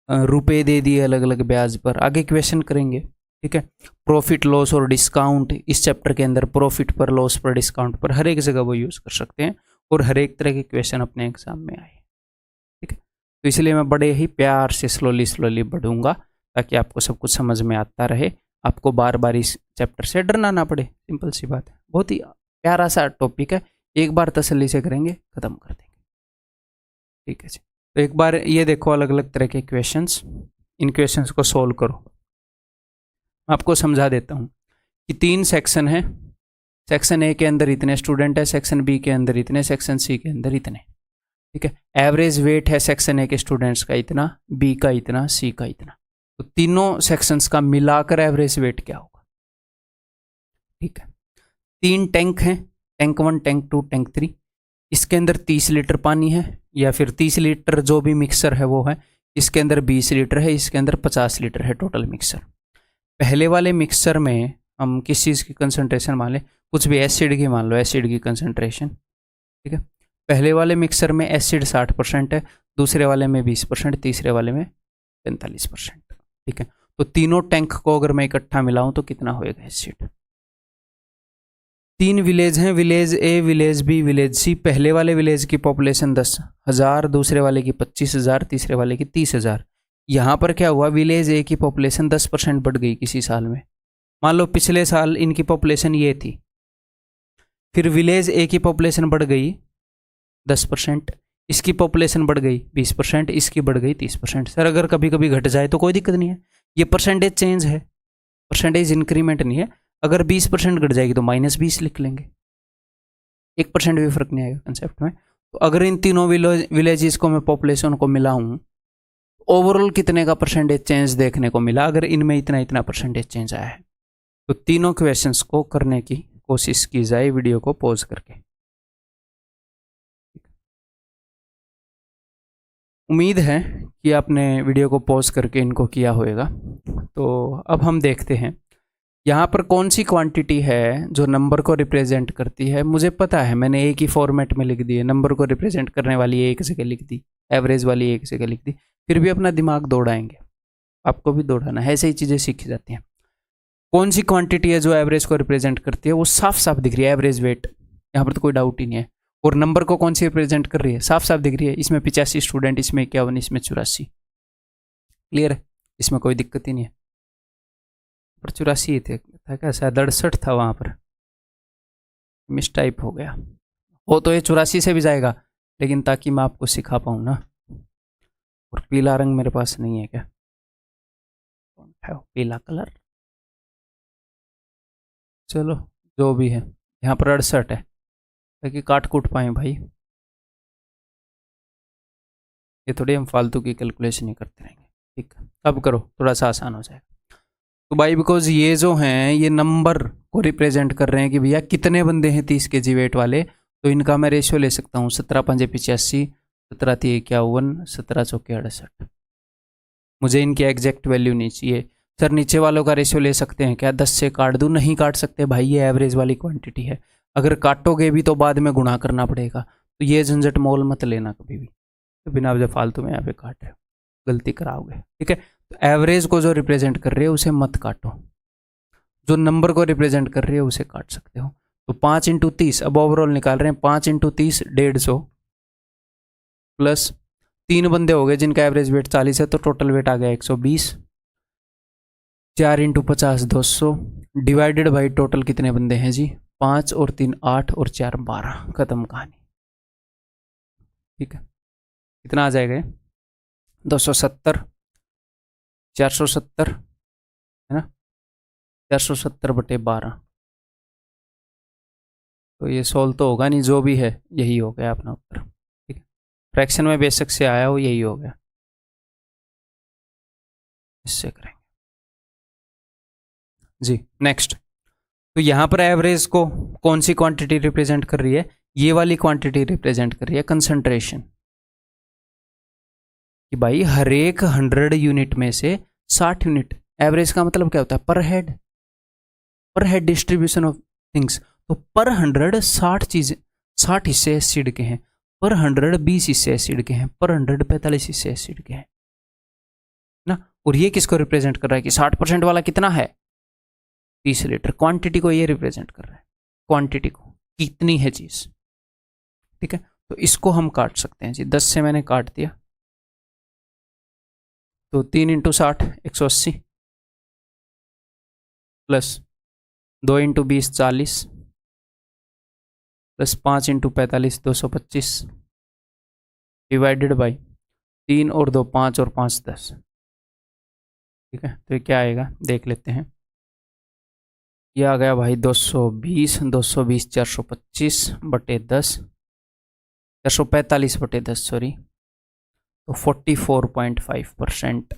रुपए दे दिए अलग अलग ब्याज पर, आगे क्वेश्चन करेंगे। ठीक है, प्रॉफिट लॉस और डिस्काउंट, इस चैप्टर के अंदर प्रॉफिट पर, लॉस पर, डिस्काउंट पर, हर एक जगह वो यूज कर सकते हैं और हर एक तरह के क्वेश्चन अपने एग्जाम में आए। ठीक है, तो इसलिए मैं बड़े ही प्यार से स्लोली बढ़ूंगा ताकि आपको सब कुछ समझ में आता रहे, आपको बार बार इस चैप्टर से डरना ना पड़े। सिंपल सी बात है, बहुत ही प्यारा सा टॉपिक है, एक बार तसल्ली से करेंगे खत्म कर देंगे। ठीक है जी, तो एक बार ये देखो अलग अलग तरह के क्वेश्चंस, इन क्वेश्चंस को सोल्व करो। आपको समझा देता हूँ कि 3 सेक्शन है, सेक्शन ए के अंदर इतने स्टूडेंट है, सेक्शन बी के अंदर इतने, सेक्शन सी के अंदर इतने। ठीक है, एवरेज वेट है सेक्शन ए के स्टूडेंट्स का इतना, बी का इतना, सी का इतना, तो तीनों सेक्शंस का मिलाकर एवरेज वेट क्या होगा? ठीक है, 3 टैंक हैं, टैंक 1, टैंक 2, टैंक 3, इसके अंदर 30 लीटर पानी है, या फिर 30 लीटर जो भी मिक्सर है वो है, इसके अंदर 20 लीटर है, इसके अंदर 50 लीटर है टोटल मिक्सर। पहले वाले मिक्सर में हम किस चीज़ की कंसंट्रेशन मान लें, कुछ भी एसिड की मान लो, एसिड की कंसंट्रेशन। ठीक है, पहले वाले मिक्सर में एसिड 60% है, दूसरे वाले में 20%, तीसरे वाले में 45%। ठीक है, तो तीनों टैंक को अगर मैं इकट्ठा मिलाऊं तो कितना होएगा एसिड? 3 विलेज हैं, विलेज ए, विलेज बी, विलेज सी। पहले वाले विलेज की पॉपुलेशन 10,000, दूसरे वाले की 25,000, तीसरे वाले की 30,000। यहाँ पर क्या हुआ, विलेज ए की पॉपुलेशन 10% बढ़ गई किसी साल में। मान लो पिछले साल इनकी पॉपुलेशन ये थी, फिर विलेज ए की पॉपुलेशन बढ़ गई 10%, इसकी पॉपुलेशन बढ़ गई 20%, इसकी बढ़ गई 30%। सर अगर कभी कभी घट जाए तो कोई दिक्कत नहीं है, ये परसेंटेज चेंज है, परसेंटेज इंक्रीमेंट नहीं है। अगर 20% घट जाएगी तो -20 लिख लेंगे, 1% भी फर्क नहीं आएगा कंसेप्ट में। तो अगर इन तीनों विलेजेस को मैं पॉपुलेशन को मिलाऊं, ओवरऑल कितने का परसेंटेज चेंज देखने को मिला? अगर इनमें इतना इतना परसेंटेज चेंज आया है। तो तीनों क्वेश्चंस को करने की कोशिश की जाए वीडियो को पॉज करके। उम्मीद है कि आपने वीडियो को पॉज करके इनको किया होगा। तो अब हम देखते हैं यहाँ पर कौन सी क्वांटिटी है जो नंबर को रिप्रेजेंट करती है। मुझे पता है, मैंने एक ही फॉर्मेट में लिख दी है, नंबर को रिप्रेजेंट करने वाली एक जगह लिख दी, एवरेज वाली एक जगह लिख दी, फिर भी अपना दिमाग दौड़ाएंगे, आपको भी दौड़ाना है, ऐसे ही चीज़ें सीखी जाती हैं। कौन सी क्वांटिटी है जो एवरेज को रिप्रेजेंट करती है? वो साफ साफ दिख रही है, एवरेज वेट, यहाँ पर तो कोई डाउट ही नहीं है। और नंबर को कौन सी रिप्रेजेंट कर रही है, साफ साफ दिख रही है, इसमें 85 स्टूडेंट, इसमें 51, इसमें 84। क्लियर है, इसमें कोई दिक्कत ही नहीं है। पर 84 थे था क्या, शायद 68 था वहाँ पर, मिस टाइप हो गया हो, तो ये 84 से भी जाएगा, लेकिन ताकि मैं आपको सिखा पाऊँ ना। और पीला रंग मेरे पास नहीं है क्या, कौन है पीला कलर, चलो जो भी है, यहाँ पर 68 है, ताकि काट कूट पाए भाई। ये थोड़ी हम फालतू की कैलकुलेशन ही करते रहेंगे, ठीक है। अब करो, थोड़ा सा आसान हो जाएगा। तो भाई बिकॉज ये जो हैं ये नंबर को रिप्रेजेंट कर रहे हैं कि भैया कितने बंदे हैं 30 kg वेट वाले, तो इनका मैं रेशियो ले सकता हूँ 17 पंजे 85, 17 3 51, 17 चौके 68। मुझे इनकी एग्जैक्ट वैल्यू नहीं चाहिए। सर नीचे वालों का रेशियो ले सकते हैं क्या, 10 से काट दूँ, नहीं काट सकते भाई, ये एवरेज वाली क्वांटिटी है, अगर काटोगे भी तो बाद में गुणा करना पड़ेगा, तो ये झंझट मोल मत लेना कभी भी, तो बिना वजह फालतू में यहाँ पे काट रहे हो, गलती कराओगे, ठीक है। तो एवरेज को जो रिप्रेजेंट कर रही है उसे मत काटो, जो नंबर को रिप्रेजेंट कर रही है उसे काट सकते हो। तो 5 × 30, अब ओवरऑल निकाल रहे हैं, 5 × 30 150 प्लस 3 बंदे हो गए जिनका एवरेज वेट 40 है, तो टोटल वेट आ गया 120। 4 × 50 200 डिवाइडेड बाई टोटल कितने बंदे हैं जी, 5 और 3 8 और 4 12, खत्म कहानी, ठीक है। कितना आ जाएगा, 270, 470 है ना, 470/12, तो ये सोल्व तो होगा नहीं, जो भी है यही हो गया अपना उत्तर, ठीक है। फ्रैक्शन में बेसिक से आया हो, यही हो गया, इससे करेंगे जी। नेक्स्ट, तो यहाँ पर एवरेज को कौन सी क्वांटिटी रिप्रेजेंट कर रही है, ये वाली क्वांटिटी रिप्रेजेंट कर रही है कंसंट्रेशन, कि भाई हर एक 100 यूनिट में से 60 यूनिट, एवरेज का मतलब क्या होता है, पर हेड डिस्ट्रीब्यूशन ऑफ थिंग्स, तो पर 100 60 चीजें, 60 हिस्से एसिड के हैं, पर 100 20 हिस्से एसिड के हैं, पर 100 45 हिस्से एसिड के हैं ना। और ये किसको रिप्रेजेंट कर रहा है कि 60% वाला कितना है, 30 लीटर, क्वांटिटी को ये रिप्रेजेंट कर रहा है, क्वांटिटी को कितनी है चीज, ठीक है। तो इसको हम काट सकते हैं जी, 10 से मैंने काट दिया, तो 3 × 60 180 प्लस 2 × 20 40 प्लस 5 × 45 225 डिवाइडेड बाई 3 और 2 5 और 5 10, ठीक है। तो ये क्या आएगा देख लेते हैं, ये आ गया भाई 220 425/10 445/10 सॉरी, तो 44.5%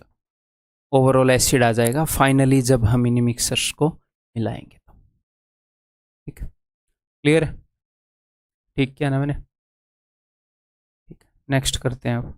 ओवरऑल एसिड आ जाएगा फाइनली जब हम इन मिक्सर्स को मिलाएंगे तो, ठीक है। क्लियर है, ठीक किया ना मैंने, ठीक है। नेक्स्ट करते हैं अब,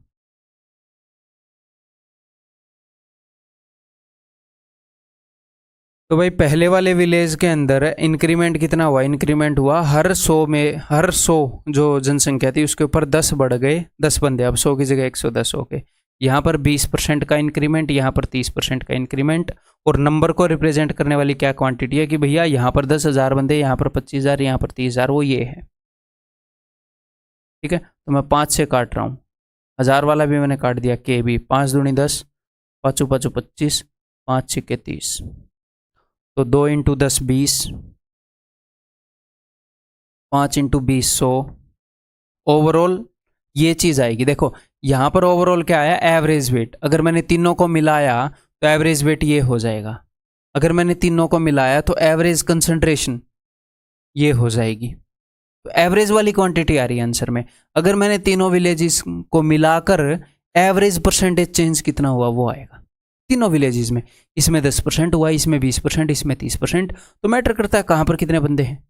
तो भाई पहले वाले विलेज के अंदर इंक्रीमेंट कितना हुआ, इंक्रीमेंट हुआ हर 100 जो जनसंख्या थी उसके ऊपर 10 बढ़ गए, 10 बंदे, अब 100 की जगह 110 हो गए। यहाँ पर 20% का इंक्रीमेंट, यहाँ पर 30% का इंक्रीमेंट, और नंबर को रिप्रेजेंट करने वाली क्या क्वांटिटी है कि भैया यहाँ पर 10,000 बंदे, यहाँ पर 25,000, यहाँ पर 30,000, वो ये है, ठीक है। तो मैं 5 से काट रहा हूँ, 1000 वाला भी मैंने काट दिया, के भी 5 दूनी 10, 5 5 25, 5 6 30, तो 2 × 10 20, 5 × 20 100, ओवरऑल ये चीज आएगी। देखो यहां पर ओवरऑल क्या आया, एवरेज वेट, अगर मैंने तीनों को मिलाया तो एवरेज वेट ये हो जाएगा, अगर मैंने तीनों को मिलाया तो एवरेज कंसंट्रेशन ये हो जाएगी, तो एवरेज वाली क्वांटिटी आ रही है आंसर में। अगर मैंने तीनों विलेजेस को मिलाकर एवरेज परसेंटेज चेंज कितना हुआ वो आएगा तीनों विलेजेस में, इसमें 10% हुआ, इसमें 20%, इसमें 30%, तो मैटर करता है कहाँ पर कितने बंदे हैं।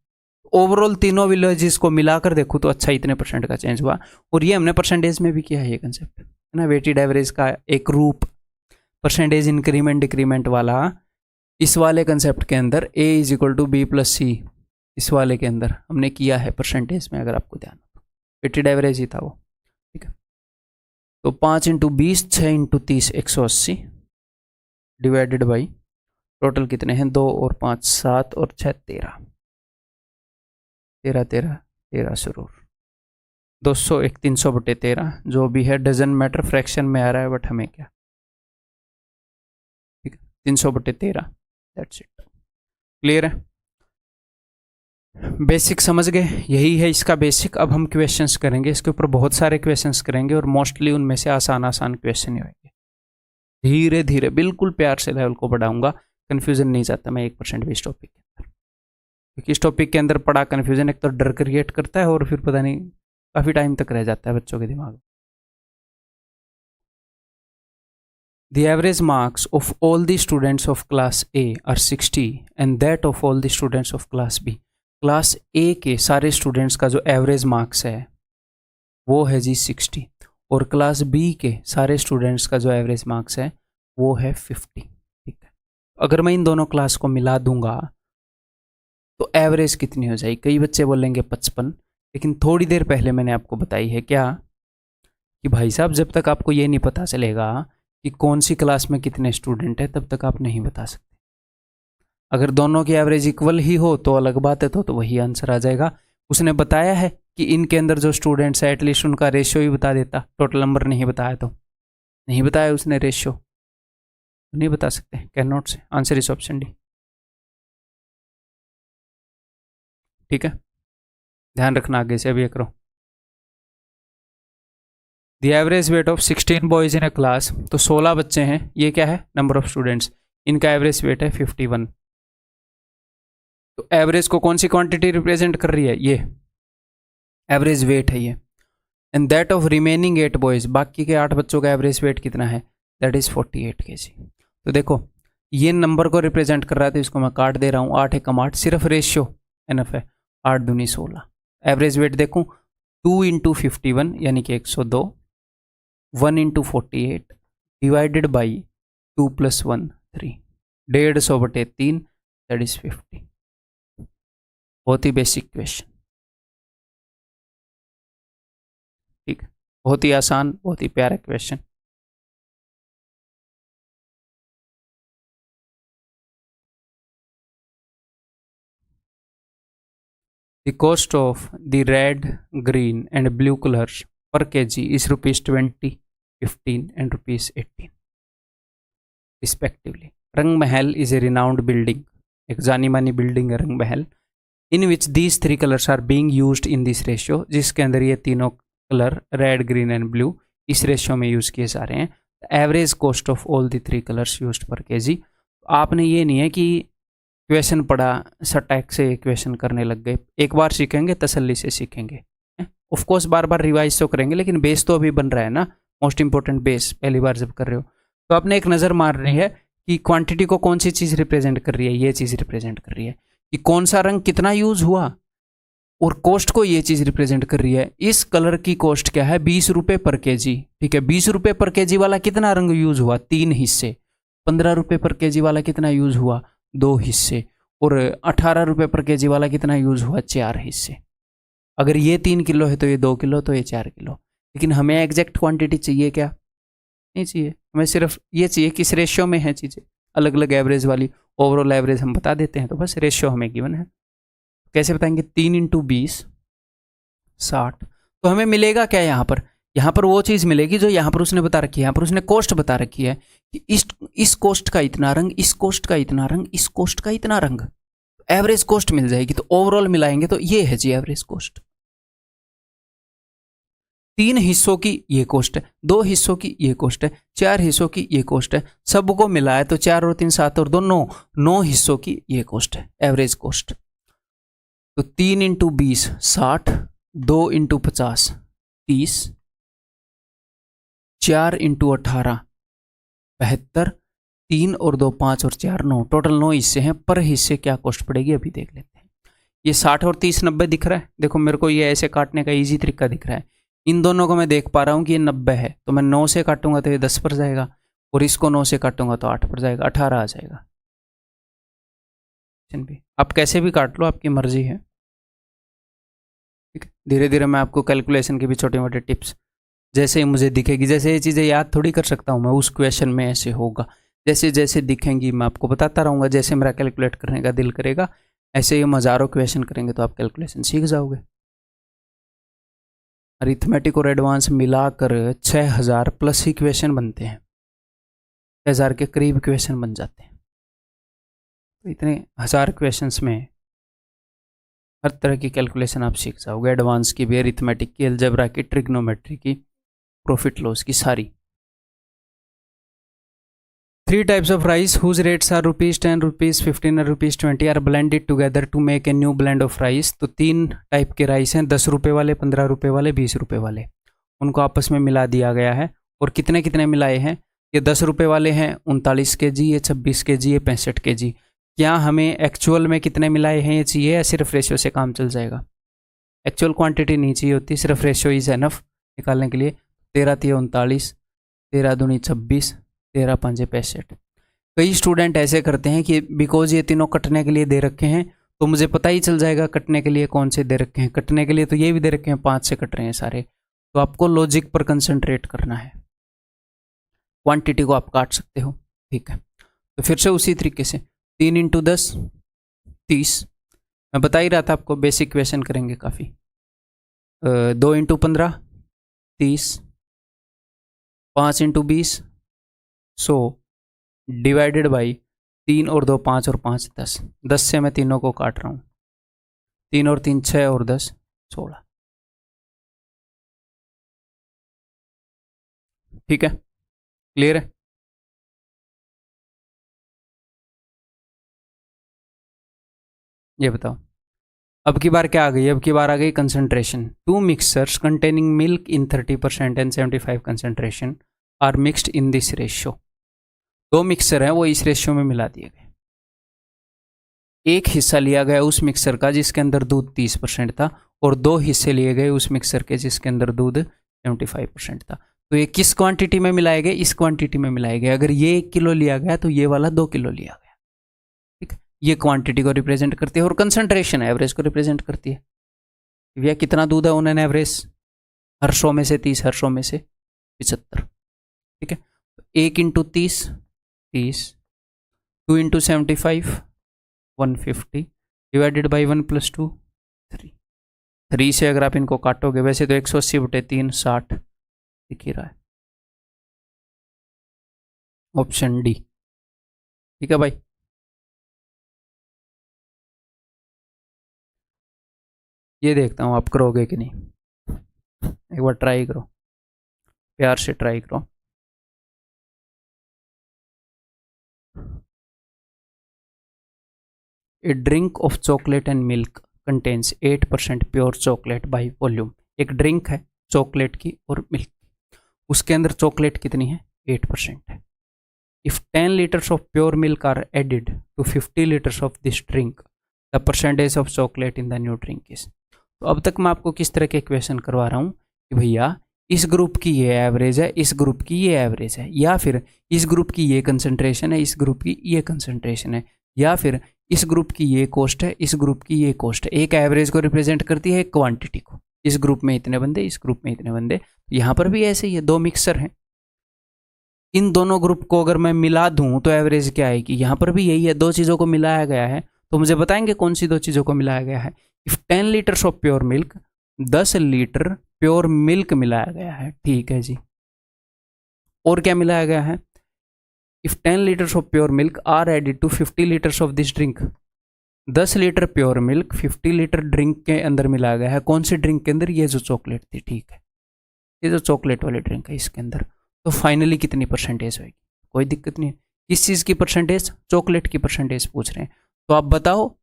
ओवरऑल तीनों विलेजेस को मिलाकर देखो तो अच्छा इतने % का चेंज हुआ, और ये हमने परसेंटेज में भी किया है ये कंसेप्ट, है ना, वेटेड एवरेज का एक रूप, परसेंटेज इंक्रीमेंट डिक्रीमेंट वाला। इस वाले कंसेप्ट के अंदर A = B + C, इस वाले के अंदर हमने किया है परसेंटेज में, अगर आपको ध्यान हो, वेटेड एवरेज ही था वो, ठीक है। तो 5 × 20 6 × 30 180 डिवाइडेड बाई टोटल कितने हैं, 2 और 5 7 और 6 13 13 13 13 जरूर, 201 300/13 जो भी है, डजन मैटर, फ्रैक्शन में आ रहा है बट हमें क्या, ठीक है, 300/13, दैट्स इट। क्लियर है, बेसिक समझ गए, यही है इसका बेसिक। अब हम क्वेश्चंस करेंगे, इसके ऊपर बहुत सारे क्वेश्चंस करेंगे और मोस्टली उनमें से आसान आसान क्वेश्चन ही होंगे। धीरे धीरे बिल्कुल प्यार से लेवल को बढ़ाऊंगा, कन्फ्यूजन नहीं चाहता मैं 1% भी इस टॉपिक के अंदर, क्योंकि इस टॉपिक के अंदर पड़ा कन्फ्यूजन एक तो डर क्रिएट करता है और फिर पता नहीं काफ़ी टाइम तक रह जाता है बच्चों के दिमाग में। The average marks of all the students of class A are 60 and that of all the students of class B. Class A के सारे स्टूडेंट्स का जो एवरेज मार्क्स है वो है जी 60 और क्लास B के सारे स्टूडेंट्स का जो एवरेज मार्क्स है वो है 50। ठीक है, अगर मैं इन दोनों क्लास को मिला दूंगा तो एवरेज कितनी हो जाएगी? कई बच्चे बोलेंगे 55, लेकिन थोड़ी देर पहले मैंने आपको बताई है क्या कि भाई साहब जब तक आपको ये नहीं पता चलेगा कि कौन सी क्लास में कितने स्टूडेंट है तब तक आप नहीं बता सकते। अगर दोनों की एवरेज इक्वल ही हो तो अलग बात है, तो वही आंसर आ जाएगा। उसने बताया है कि इनके अंदर जो स्टूडेंट्स है एटलीस्ट उनका रेशियो ही बता देता, टोटल नंबर नहीं बताया तो नहीं बताया उसने रेशियो, नहीं बता सकते, कैन नॉट से, आंसर इज ऑप्शन डी। ठीक है, ध्यान रखना आगे से, अब ये करो। The average weight of 16 boys in a class, तो 16 बच्चे हैं, ये क्या है नंबर ऑफ स्टूडेंट्स, इनका एवरेज वेट है 51। तो एवरेज को कौन सी क्वांटिटी रिप्रेजेंट कर रही है? ये एवरेज वेट है ये। And that of remaining 8 boys, बाकी के 8 बच्चों का एवरेज वेट कितना है? That is 48 kg। तो देखो ये नंबर को रिप्रेजेंट कर रहा है तो इसको मैं काट दे रहा हूँ, 8 एकम 8, सिर्फ रेशियो एनफ है, 8 दूनी 16। एवरेज वेट देखूँ 2 × 51 यानी कि 102, 1 × 48 डिवाइडेड बाई 2 + 1 3, 150/3 दैट इज 50। बहुत ही बेसिक क्वेश्चन, ठीक, बहुत ही आसान, बहुत ही प्यारा question. The cost of the red, green and blue colors per kg is ₹20, 15 and ₹18 respectively. Rang Mahal is a renowned building, एक जानी मानी बिल्डिंग है रंग महल, in which these 3 colors are being used in this ratio, जिसके अंदर ये तीनों colour red, green and blue इस रेशियो में यूज किए जा रहे हैं। Average cost of all the 3 colours used पर केजी। आपने ये नहीं है कि क्वेश्चन पढ़ा सटैक से क्वेश्चन करने लग गए, एक बार सीखेंगे तसल्ली से सीखेंगे, of course bar bar revise तो करेंगे लेकिन बेस तो अभी बन रहा है ना, मोस्ट इंपॉर्टेंट बेस पहली बार जब कर रहे हो तो आपने एक नज़र मार रही है कि क्वांटिटी को कौन सी चीज़ रिप्रेजेंट कर रही है, ये चीज़ रिप्रेजेंट कर रही है कि कौन सा रंग कितना यूज हुआ, और कॉस्ट को ये चीज़ रिप्रेजेंट कर रही है। इस कलर की कॉस्ट क्या है? 20 रुपये पर केजी। ठीक है, 20 रुपये पर केजी वाला कितना रंग यूज हुआ? 3 हिस्से। 15 रुपये पर केजी वाला कितना यूज हुआ? 2 हिस्से। और 18 रुपये पर केजी वाला कितना यूज हुआ? 4 हिस्से। अगर ये 3 किलो है तो ये 2 किलो, तो ये 4 किलो। लेकिन हमें एग्जैक्ट क्वांटिटी चाहिए क्या? नहीं चाहिए, हमें सिर्फ ये चाहिए किस रेशियो में है चीज़ें, अलग अलग एवरेज वाली, ओवरऑल एवरेज हम बता देते हैं, तो बस रेशियो हमें गिवन है। कैसे बताएंगे? 3 × 20 60। तो हमें मिलेगा क्या यहाँ पर? यहाँ पर वो चीज़ मिलेगी जो यहाँ पर उसने बता रखी है, यहाँ पर उसने कॉस्ट बता रखी है कि इस कॉस्ट का इतना रंग, इस कॉस्ट का इतना रंग, इस कॉस्ट का इतना रंग, एवरेज कॉस्ट मिल जाएगी। तो ओवरऑल मिलाएंगे तो ये है जी एवरेज कॉस्ट। 3 हिस्सों की ये कॉस्ट है, 2 हिस्सों की ये कॉस्ट है, 4 हिस्सों की ये कॉस्ट है, सबको मिलाए तो 4 और 3 7 और 2 9, 9 हिस्सों की ये कॉस्ट है, एवरेज कॉस्ट। तो 3 × 20 60, 2 × 50 30, 4 × 18 72, 3 और 2 5 और 4 9, टोटल 9 हिस्से हैं। पर हिस्से क्या कॉस्ट पड़ेगी अभी देख लेते हैं। ये 60 और 30 90 दिख रहा है, देखो मेरे को ये ऐसे काटने का इजी तरीका दिख रहा है। इन दोनों को मैं देख पा रहा हूँ कि ये 90 है, तो मैं 9 से काटूंगा तो ये 10 पर जाएगा, और इसको 9 से काटूंगा तो 8 पर जाएगा, 18 आ जाएगा। आप कैसे भी काट लो, आपकी मर्जी है। ठीक है, धीरे धीरे मैं आपको कैलकुलेशन की भी छोटे मोटे टिप्स जैसे ही मुझे दिखेगी, जैसे ये चीज़ें याद थोड़ी कर सकता हूँ मैं, उस क्वेश्चन में ऐसे होगा, जैसे जैसे दिखेंगी मैं आपको बताता रहूँगा, जैसे मेरा कैलकुलेट करने का दिल करेगा ऐसे ही हम हज़ारों क्वेश्चन करेंगे तो आप कैलकुलेशन सीख जाओगे। अरिथमेटिक और एडवांस मिलाकर 6000 प्लस इक्वेशन बनते हैं, 6000 के करीब इक्वेशन बन जाते हैं। तो इतने 1000 क्वेश्चंस में हर तरह की कैलकुलेशन आप सीख जाओगे, एडवांस की भी, अरिथमेटिक की, अलजेब्रा की, ट्रिग्नोमेट्री की, प्रॉफिट लॉस की, सारी। 3 types of rice whose rates are ₹10, ₹15 और ₹20 are blended together to make a new blend of rice। तो 3 टाइप के राइस हैं, 10 रुपये वाले, 15 रुपये वाले, 20 रुपये वाले, उनको आपस में मिला दिया गया है। और कितने कितने मिलाए हैं? ये 10 रुपये वाले हैं 39 kg, ये 26 kg, ये 65 kg। क्या हमें एक्चुअल में कितने मिलाए हैं ये चाहिए या सिर्फ रेशियो से काम चल जाएगा? एक्चुअल क्वांटिटी नहीं चाहिए होती, सिर्फ रेशियो इज एनफ निकालने के लिए। 13 × 39, 13 दूनी 26, 13 × 5 = 65। कई स्टूडेंट ऐसे करते हैं कि बिकॉज ये तीनों कटने के लिए दे रखे हैं तो मुझे पता ही चल जाएगा कटने के लिए कौन से दे रखे हैं, कटने के लिए तो ये भी दे रखे हैं, 5 से कट रहे हैं सारे। तो आपको लॉजिक पर कंसंट्रेट करना है, क्वांटिटी को आप काट सकते हो, ठीक है। तो फिर से उसी तरीके से 3 × 10 30, मैं बता ही रहा था आपको, बेसिक क्वेश्चन करेंगे काफ़ी। 2 × 15 30, 5 × 20 100, डिवाइडेड बाई 3 और 2 5 और 5 10, 10 से मैं तीनों को काट रहा हूँ, 3 और 3 6 और 10 16, ठीक है, क्लियर है। ये बताओ अब की बार क्या आ गई? अब की बार आ गई concentration. 2 mixers containing milk in 30% and 75 concentration are mixed in this ratio. 2 mixer हैं वो इस रेशियो में मिला दिए गए। एक हिस्सा लिया गया उस मिक्सर का जिसके अंदर दूध 30% था और 2 हिस्से लिए गए उस मिक्सर के जिसके अंदर दूध 75% था। तो ये किस क्वांटिटी में मिलाए गए? इस क्वांटिटी में मिलाए गए। अगर ये 1 किलो लिया गया तो ये वाला 2 किलो लिया गया, ठीक है। ये क्वांटिटी को रिप्रेजेंट करती है और कंसंट्रेशन एवरेज को रिप्रेजेंट करती है। भैया कितना दूध है उन्होंने एवरेज? हर 100 में से 30, हर 100 में से 75, ठीक है। 1 × 30 30, 2 × 75 150, डिवाइडेड बाई 1 + 2 3। 3 से अगर आप इनको काटोगे, वैसे तो 180/3 60 दिख ही रहा है, ऑप्शन डी, ठीक है भाई। ये देखता हूँ आप करोगे कि नहीं, एक बार ट्राई करो, प्यार से ट्राई करो। A drink of chocolate and milk contains 8% pure chocolate by volume. एक ड्रिंक है चॉकलेट की और मिल्क की, उसके अंदर चॉकलेट कितनी है? 8% है। If 10 litres of pure milk are added to 50 litres of this drink, the percentage of chocolate in the new drink is. तो अब तक मैं आपको किस तरह के क्वेश्चन करवा रहा हूँ कि भैया इस ग्रुप की ये एवरेज है, इस ग्रुप की ये एवरेज है, या फिर इस ग्रुप की ये कंसंट्रेशन है, इस ग्रुप की ये कंसंट्रेशन है, या फिर इस ग्रुप की ये कॉस्ट है, इस ग्रुप की ये कॉस्ट है। एक एवरेज को रिप्रेजेंट करती है, एक क्वांटिटी को। इस ग्रुप में इतने बंदे, इस ग्रुप में इतने बंदे। यहाँ पर भी ऐसे ही है, 2 मिक्सर हैं, इन दोनों ग्रुप को अगर मैं मिला दूं तो एवरेज क्या आएगी? यहाँ पर भी यही है, 2 चीज़ों को मिलाया गया है। तो मुझे बताएंगे कौन सी 2 चीज़ों को मिलाया गया है? If 10 litres of pure milk, 10 litre pure milk मिलाया गया है, ठीक है जी। और क्या मिलाया गया है? If 10 litres of pure milk are added to 50 litres of this drink, 10 litre pure milk 50 litre drink के अंदर मिलाया गया है। कौन सी ड्रिंक के अंदर? ये जो चॉकलेट थी, ठीक है, ये जो चॉकलेट वाली ड्रिंक है इसके अंदर। तो फाइनली कितनी परसेंटेज होगी? कोई दिक्कत नहीं है। किस चीज़ की परसेंटेज? चॉकलेट की परसेंटेज पूछ रहे हैं। तो आप बताओ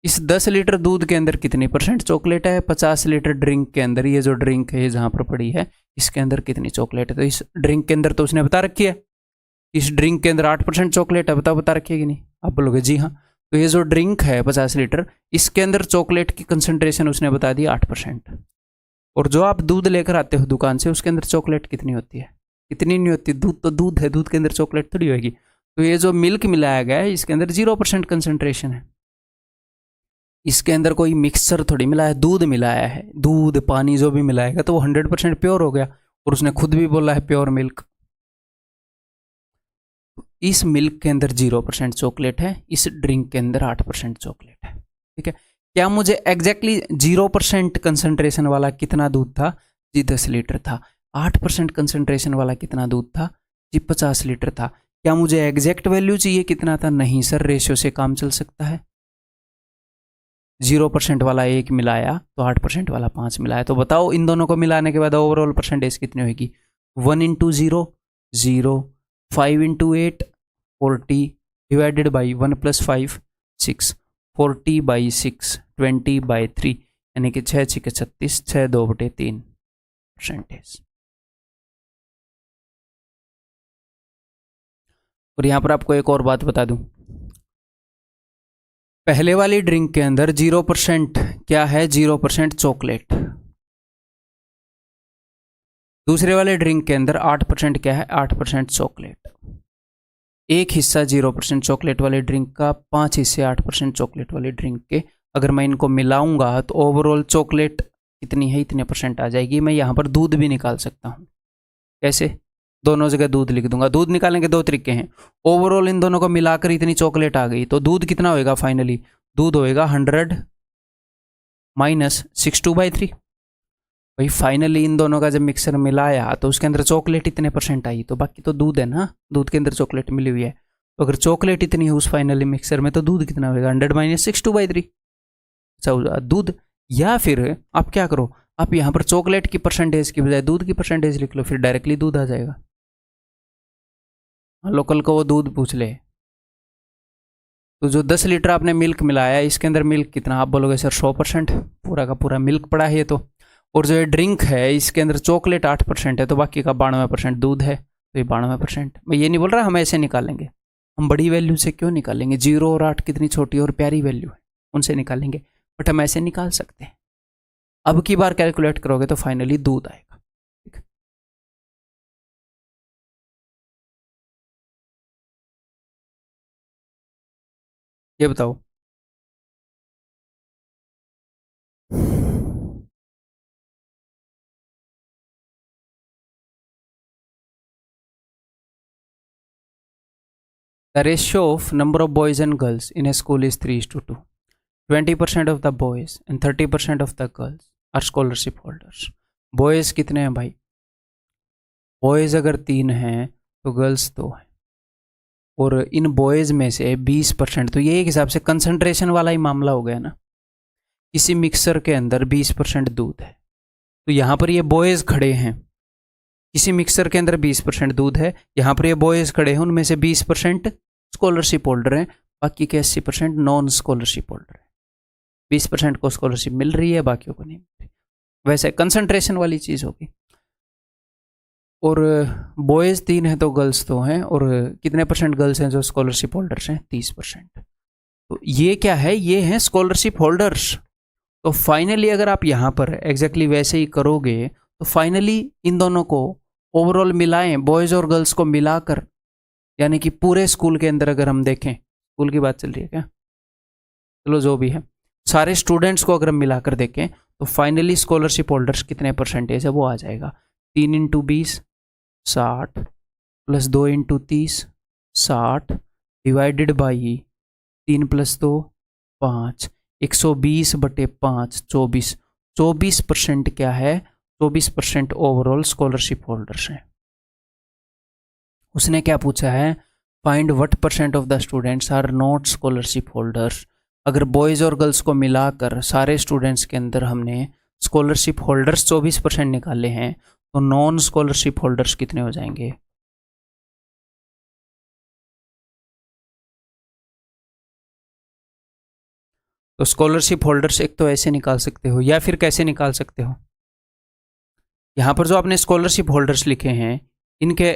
इस 10 लीटर दूध के अंदर कितनी % चॉकलेट है? 50 लीटर ड्रिंक के अंदर, ये जो ड्रिंक है जहाँ पर पड़ी है, इसके अंदर कितनी चॉकलेट है? तो इस ड्रिंक के अंदर तो उसने बता रखी है, इस ड्रिंक के अंदर 8% चॉकलेट है। बताओ बता रखी है कि नहीं? आप बोलोगे जी हाँ। तो ये जो ड्रिंक है 50 लीटर, इसके अंदर चॉकलेट की कंसंट्रेशन उसने बता दी 8%। और जो आप दूध लेकर आते हो दुकान से, उसके अंदर चॉकलेट कितनी होती है? इतनी नहीं होती। दूध तो दूध है, दूध के अंदर चॉकलेट थोड़ी होगी। तो ये जो मिल्क मिलाया गया है इसके अंदर 0% कंसंट्रेशन है। इसके अंदर कोई मिक्सचर थोड़ी मिलाया है, दूध मिलाया है। दूध पानी जो भी मिलाएगा तो वो 100% प्योर हो गया। और उसने खुद भी बोला है प्योर मिल्क। इस मिल्क के अंदर 0% चॉकलेट है, इस ड्रिंक के अंदर 8% चॉकलेट है, ठीक है। क्या मुझे एग्जैक्टली 0% कंसंट्रेशन वाला कितना दूध था जी 10 लीटर था। 8% कंसंट्रेशन वाला कितना दूध था जी 50 लीटर था। क्या मुझे एग्जैक्ट वैल्यू चाहिए कितना था? नहीं सर, रेशियो से काम चल सकता है। 0% वाला 1 मिलाया तो 8% वाला 5 मिलाया, तो बताओ इन दोनों को मिलाने के बाद ओवरऑल परसेंटेज कितनी होगी? 1 into 0 0, 5 into 8 40 divided by 1 plus 5 6, 40 by 6 20 by 3, यानी कि 6 6 36, 6 2/3 परसेंटेज। और यहां पर आपको एक और बात बता दूं, पहले वाली ड्रिंक के अंदर 0% क्या है? 0% चॉकलेट। दूसरे वाले ड्रिंक के अंदर 8% क्या है? 8% चॉकलेट। एक हिस्सा 0% चॉकलेट वाले ड्रिंक का, 5 हिस्से 8% चॉकलेट वाली ड्रिंक के। अगर मैं इनको मिलाऊंगा तो ओवरऑल चॉकलेट कितनी है? इतने परसेंट आ जाएगी। मैं यहाँ पर दूध भी निकाल सकता हूँ। कैसे? दोनों जगह दूध लिख दूंगा। दूध निकालने के दो तरीके हैं। ओवरऑल इन दोनों को मिलाकर इतनी चॉकलेट आ गई, तो दूध कितना होएगा फाइनली? दूध होएगा 100 माइनस 62/3। भाई फाइनली इन दोनों का जब मिक्सर मिलाया तो उसके अंदर चॉकलेट इतने परसेंट आई, तो बाकी तो दूध है ना, दूध के अंदर चॉकलेट मिली हुई है। तो अगर चॉकलेट इतनी है उस फाइनली मिक्सर में, तो दूध कितना होगा? 100 माइनस 62/3। अच्छा, दूध। या फिर आप क्या करो, आप यहाँ पर चॉकलेट की परसेंटेज की बजाय दूध की परसेंटेज लिख लो, फिर डायरेक्टली दूध आ जाएगा। लोकल को वो दूध पूछ ले, तो जो 10 लीटर आपने मिल्क मिलाया, इसके अंदर मिल्क कितना? आप बोलोगे सर 100%, पूरा का पूरा मिल्क पड़ा है ये तो। और जो ये ड्रिंक है इसके अंदर चॉकलेट 8% है, तो बाकी का 92% दूध है, तो ये 92%। मैं ये नहीं बोल रहा हम ऐसे निकालेंगे, हम बड़ी वैल्यू से क्यों निकालेंगे? 0 और 8 कितनी छोटी और प्यारी वैल्यू है, उनसे निकालेंगे, बट हम ऐसे निकाल सकते हैं। अब की बार कैलकुलेट करोगे तो फाइनली दूध आएगा। ठीक, ये बताओ। The ratio of number of boys and girls in a school is 3:2. 20% of the boys and 30% of the girls are scholarship holders. Boys कितने हैं भाई? बॉयज़ अगर 3 हैं तो गर्ल्स 2 हैं, और इन बॉयज़ में से 20%, तो ये एक हिसाब से कंसंट्रेशन वाला ही मामला हो गया ना। किसी मिक्सर के अंदर 20% दूध है, तो यहाँ पर ये बॉयज़ खड़े हैं, किसी मिक्सर के अंदर 20% दूध है, यहाँ पर ये बॉयज़ खड़े हैं, उनमें से 20% स्कॉलरशिप होल्डर हैं, बाकी के 80% नॉन स्कॉलरशिप होल्डर हैं। 20% को स्कॉलरशिप मिल रही है, बाकियों को नहीं मिल रही। वैसे कंसंट्रेशन वाली चीज़ होगी। और बॉयज़ 3 हैं तो गर्ल्स 2 हैं, और कितने परसेंट गर्ल्स हैं जो स्कॉलरशिप होल्डर्स हैं? 30%। तो ये क्या है? ये हैं स्कॉलरशिप होल्डर्स। तो फाइनली अगर आप यहाँ पर एग्जैक्टली वैसे ही करोगे तो फाइनली इन दोनों को ओवरऑल मिलाएं, बॉयज़ और गर्ल्स को मिलाकर, यानी कि पूरे स्कूल के अंदर अगर हम देखें, स्कूल की बात चल रही है क्या? चलो जो भी है, सारे स्टूडेंट्स को अगर हम मिलाकर देखें तो फाइनली स्कॉलरशिप होल्डर्स कितने परसेंटेज है वो आ जाएगा। 3 into 20 60 plus 2 into 30 60 divided by 3 plus 2 5, 120/5 24। 24% क्या है? 24% ओवरऑल स्कॉलरशिप होल्डर्स हैं। उसने क्या पूछा है? Find what percent of the students are not scholarship holders. अगर बॉयज़ और गर्ल्स को मिलाकर सारे स्टूडेंट्स के अंदर हमने स्कॉलरशिप होल्डर्स 24% निकाले हैं, तो नॉन स्कॉलरशिप होल्डर्स कितने हो जाएंगे? तो स्कॉलरशिप होल्डर्स एक तो ऐसे निकाल सकते हो, या फिर कैसे निकाल सकते हो? यहाँ पर जो आपने स्कॉलरशिप होल्डर्स लिखे हैं, इनके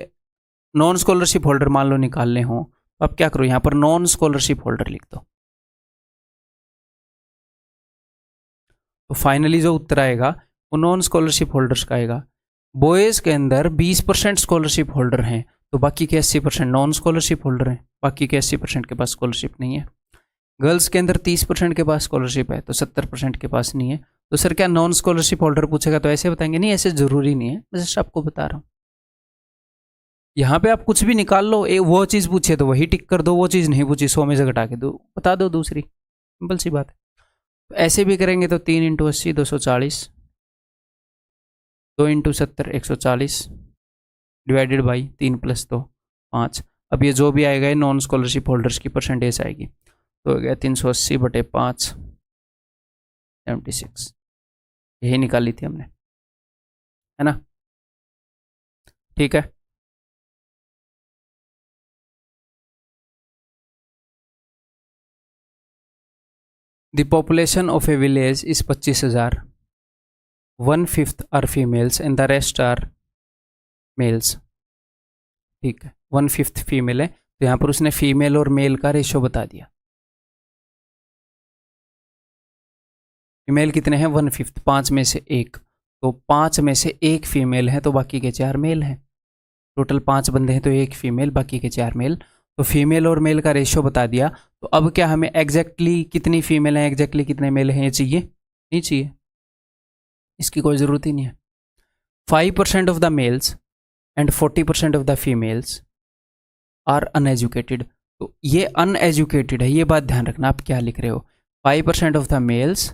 नॉन स्कॉलरशिप होल्डर मान लो निकालने हो, तो आप क्या करो, यहाँ पर नॉन स्कॉलरशिप होल्डर लिख दो। तो फाइनली जो उत्तर आएगा वो नॉन स्कॉलरशिप होल्डर्स का आएगा। बॉयज़ के अंदर 20% स्कॉलरशिप होल्डर हैं, तो बाकी के 80% नॉन स्कॉलरशिप होल्डर हैं, बाकी के 80% के पास स्कॉलरशिप नहीं है। गर्ल्स के अंदर 30% के पास स्कॉलरशिप है, तो 70% के पास नहीं है। तो सर क्या नॉन स्कॉलरशिप होल्डर पूछेगा तो ऐसे बताएंगे? नहीं, ऐसे ज़रूरी नहीं है, मैं जस्ट आपको बता रहा हूँ। यहाँ पे आप कुछ भी निकाल लो, वो चीज़ पूछे तो वही टिक कर दो, वो चीज़ नहीं पूछी 100 में से घटा के दो, बता दो दूसरी, सिंपल सी बात है। तो ऐसे भी करेंगे तो 3 into 80 240, 2 into 70 140 divided by 3 plus 2 5। अब ये जो भी आएगा ये नॉन स्कॉलरशिप होल्डर्स की परसेंटेज आएगी, तो हो गया 380 बटे 5 76। यही निकाली थी हमने, है ना? ठीक है। The population of a village is 25,000, 1/5 are females and the rest are males. ठीक है, 1/5 फीमेल है, तो यहाँ पर उसने फीमेल और मेल का रेशो बता दिया। फीमेल कितने हैं? 1/5, 5 में से एक, तो 5 में से एक फीमेल है तो बाकी के 4 मेल हैं। टोटल 5 बंदे हैं तो एक फीमेल, बाकी के 4 मेल। तो फीमेल और मेल का रेशो बता दिया। तो अब क्या हमें एग्जैक्टली कितनी फीमेल है, एग्जैक्टली कितने मेल हैं ये चाहिए? नहीं चाहिए, इसकी कोई ज़रूरत ही नहीं है। 5% of the males and 40% of the females are uneducated. तो ये अनएजुकेटेड है, ये बात ध्यान रखना आप क्या लिख रहे हो। 5% of the males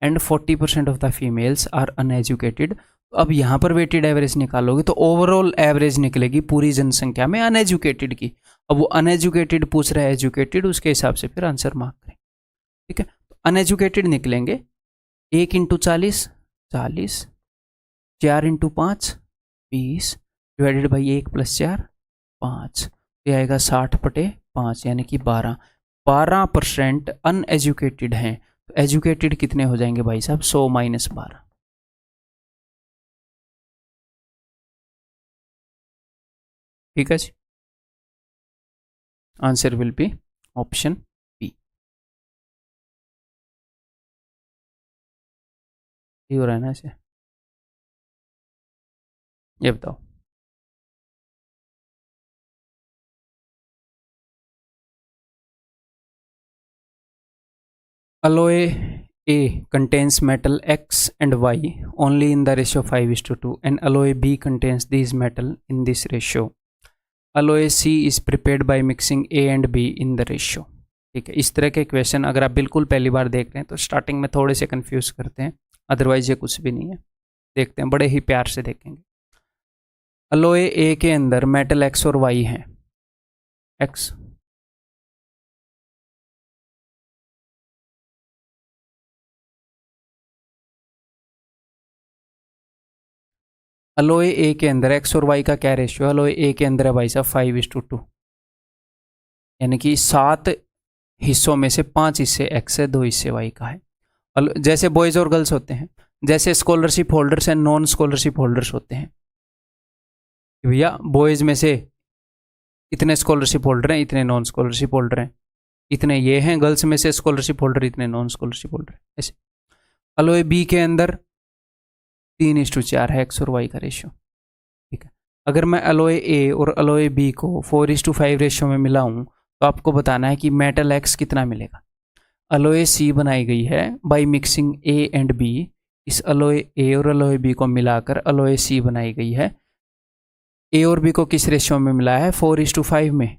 and 40% of the females are uneducated. तो अब यहाँ पर वेटेड एवरेज निकालोगे तो ओवरऑल एवरेज निकलेगी पूरी जनसंख्या में अनएजुकेटेड की। अब वो अनएजुकेटेड पूछ रहा है एजुकेटेड, उसके हिसाब से फिर आंसर मार्क करें। ठीक है, तो अनएजुकेटेड निकलेंगे 1 into 40 40, 4 into 5 20 divided by 1 plus 4 5, ये आएगा 60 बटे 5 यानी कि 12% अनएजुकेटेड हैं। तो एजुकेटेड कितने हो जाएंगे भाई साहब? 100 माइनस 12। ठीक है जी, answer will be option B. ये हो रहा है ना ऐसे? ये बताओ। Alloy A contains metal X and Y only in the ratio 5:2 and alloy B contains these metal in this ratio. Alloy C is prepared by mixing A and B in the ratio. ठीक है, इस तरह के question अगर आप बिल्कुल पहली बार देख रहे हैं तो स्टार्टिंग में थोड़े से कंफ्यूज करते हैं, अदरवाइज ये कुछ भी नहीं है। देखते हैं, बड़े ही प्यार से देखेंगे। अलॉय ए के अंदर मेटल X और Y हैं। X अलॉय ए के अंदर X और Y का क्या रेशियो है? अलॉय ए के अंदर है भाई साहब 5:2, यानी कि 7 हिस्सों में से 5 हिस्से X है, 2 हिस्से Y का है। जैसे बॉयज़ और गर्ल्स होते हैं, जैसे scholarship holders and non scholarship holders होते हैं। भैया बॉयज़ में से इतने स्कॉलरशिप होल्डर हैं, इतने नॉन स्कॉलरशिप होल्डर हैं, इतने ये हैं। गर्ल्स में से स्कॉलरशिप होल्डर, इतने नॉन स्कॉलरशिप होल्डर हैं, ऐसे। अलॉय बी के अंदर 3:4 है X और Y का रेशियो। ठीक है, अगर मैं अलॉय ए और अलॉय बी को 4:5 रेशियो में मिलाऊं तो आपको बताना है कि मेटल X कितना मिलेगा। अलॉय सी बनाई गई है by mixing A and B। इस अलॉय ए और अलॉय बी को मिलाकर अलॉय सी बनाई गई है। ए और बी को किस रेशियो में मिलाया है? 4:5 में।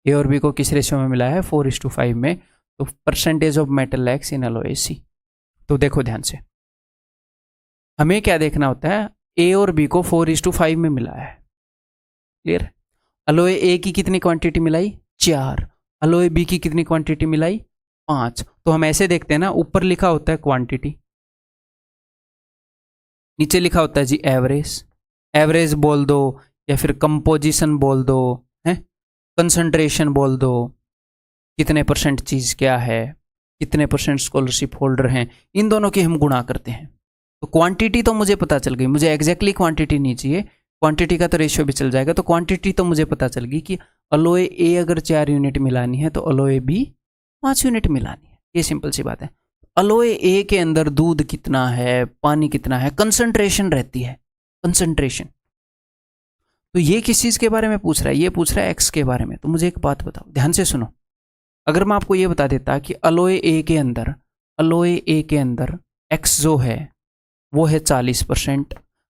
ए और बी को किस रेशियो में मिलाया है? 4:5 में। तो percentage of metal X in alloy C. तो देखो ध्यान से, हमें क्या देखना होता है? ए और बी को 4:5 में मिलाया है, क्लियर? अलॉय ए की कितनी क्वांटिटी मिलाई? 4। अलॉय बी की कितनी क्वांटिटी मिलाई? 5। तो हम ऐसे देखते हैं ना, ऊपर लिखा होता है क्वांटिटी, नीचे लिखा होता है जी एवरेज। एवरेज बोल दो या फिर कंपोजिशन बोल दो, है कंसंट्रेशन बोल दो, कितने परसेंट चीज़ क्या है, कितने परसेंट स्कॉलरशिप होल्डर हैं, इन दोनों की हम गुणा करते हैं। तो क्वांटिटी तो मुझे पता चल गई, मुझे एग्जैक्टली क्वांटिटी नहीं चाहिए, क्वांटिटी का तो रेशियो भी चल जाएगा। तो क्वांटिटी तो मुझे पता चल गई कि अलॉय ए अगर 4 यूनिट मिलानी है तो अलॉय बी 5 यूनिट मिलानी है। ये सिंपल सी बात है। अलॉय ए के अंदर दूध कितना है, पानी कितना है, कंसंट्रेशन रहती है, कंसंट्रेशन। तो ये किस चीज़ के बारे में पूछ रहा है? ये पूछ रहा है X के बारे में। तो मुझे एक बात बताओ, ध्यान से सुनो। अगर मैं आपको ये बता देता कि अलॉय ए के अंदर X जो है वो है 40%,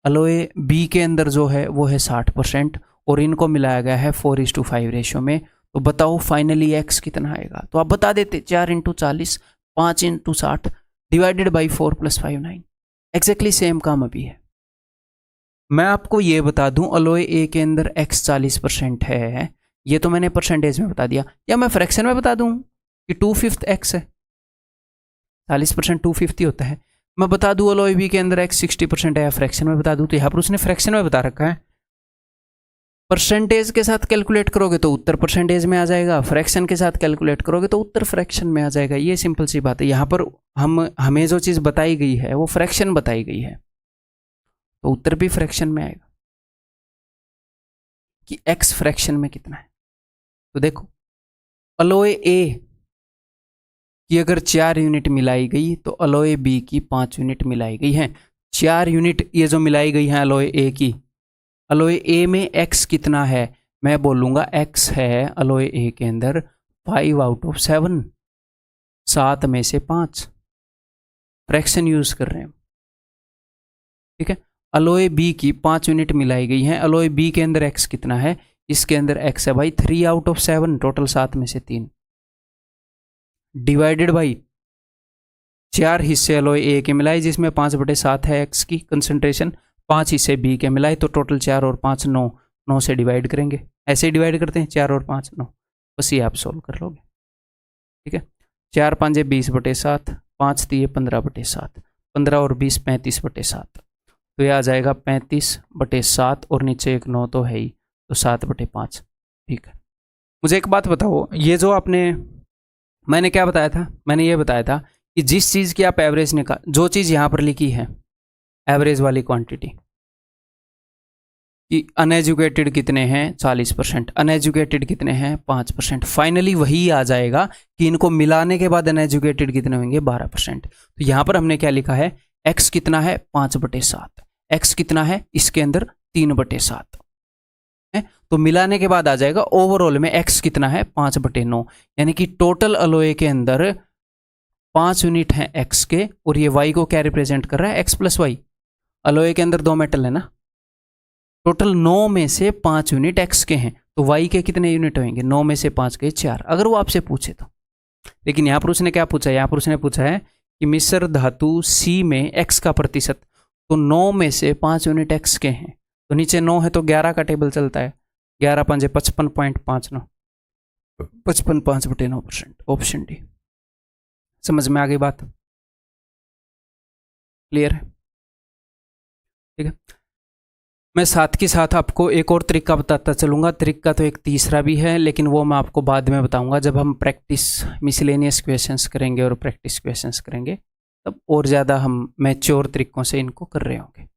अलॉय बी के अंदर जो है वो है 60%, और इनको मिलाया गया है 4:5 रेशियो में, तो बताओ फाइनली X कितना आएगा? तो आप बता देते 4 × 40 5 × 60 डिवाइडेड बाई 4 + 5 9। एग्जैक्टली सेम काम अभी है। मैं आपको ये बता दूं अलॉय ए के अंदर x 40% है, ये तो मैंने परसेंटेज में बता दिया, या मैं फ्रैक्शन में बता दूं कि 2/5 x है, 40% 2/5 होता है। मैं बता दूं अलॉय बी के अंदर x 60% है, या फ्रैक्शन में बता दूं, तो यहाँ पर उसने फ्रैक्शन में बता रखा है। परसेंटेज के साथ कैलकुलेट करोगे तो उत्तर परसेंटेज में आ जाएगा, फ्रैक्शन के साथ कैलकुलेट करोगे तो उत्तर फ्रैक्शन में आ जाएगा। ये सिंपल सी बात है। यहाँ पर हमें जो चीज़ बताई गई है वो फ्रैक्शन बताई गई है, तो उत्तर भी फ्रैक्शन में आएगा कि x फ्रैक्शन में कितना है। तो देखो अलॉय ए की अगर 4 यूनिट मिलाई गई तो अलॉय बी की 5 यूनिट मिलाई गई है। 4 यूनिट ये जो मिलाई गई है अलॉय ए की, अलॉय ए में x कितना है, मैं बोलूँगा x है अलॉय ए के अंदर 5/7, 7 में से 5। फ्रैक्शन यूज कर रहे हैं, ठीक है। अलॉय बी की 5 यूनिट मिलाई गई हैं। अलॉय बी के अंदर x कितना है, इसके अंदर x है भाई 3/7, टोटल 7 में से 3, डिवाइडेड बाई 4 हिस्से अलॉय ए के मिलाए जिसमें 5/7 है x की कंसंट्रेशन, 5 हिस्से बी के मिलाए तो टोटल 4 और 5 9, 9 से डिवाइड करेंगे, ऐसे ही डिवाइड करते हैं 4 और 5 9, बस ये आप सोल्व कर लोगे, ठीक है। 4 5 20/7, 5 3 15/7, 15 और 20 35/7, तो ये आ जाएगा 35/7 और नीचे एक 9 तो है ही, तो 7/5, ठीक है। मुझे एक बात बताओ, ये जो मैंने क्या बताया था, मैंने ये बताया था कि जिस चीज़ की आप एवरेज निकाल, जो चीज़ यहाँ पर लिखी है एवरेज वाली क्वांटिटी कि अनएजुकेटेड कितने हैं 40%, अनएजुकेटेड कितने हैं 5%, फाइनली वही आ जाएगा कि इनको मिलाने के बाद अनएजुकेटेड कितने होंगे 12%। तो यहाँ पर हमने क्या लिखा है, x कितना है 5/7, x कितना है इसके अंदर 3/7 है, तो मिलाने के बाद आ जाएगा ओवरऑल में x कितना है 5/9, यानी कि टोटल अलॉय के अंदर 5 यूनिट हैं x के, और ये y को क्या रिप्रेजेंट कर रहा है x + y। अलॉय के अंदर 2 मेटल है ना, टोटल 9 में से 5 यूनिट x के हैं, तो y के कितने यूनिट होंगे, 9 में से 5 के 4, अगर वो आपसे पूछे तो। लेकिन यहाँ पर उसने क्या पूछा है, यहाँ पर उसने पूछा है कि मिश्र धातु C में x का प्रतिशत, तो 9 में से 5 यूनिट x के हैं, तो नीचे 9 है तो 11 का टेबल चलता है, 11 5 55.59, 55.5/9%, ऑप्शन डी। समझ में आ गई बात, क्लियर है, ठीक है। मैं साथ के साथ आपको एक और तरीका बताता चलूँगा, तरीका तो एक तीसरा भी है लेकिन वो मैं आपको बाद में बताऊंगा जब हम प्रैक्टिस मिसलेनियस क्वेश्चंस करेंगे और प्रैक्टिस क्वेश्चंस करेंगे, तब और ज़्यादा हम मैच्योर तरीक़ों से इनको कर रहे होंगे,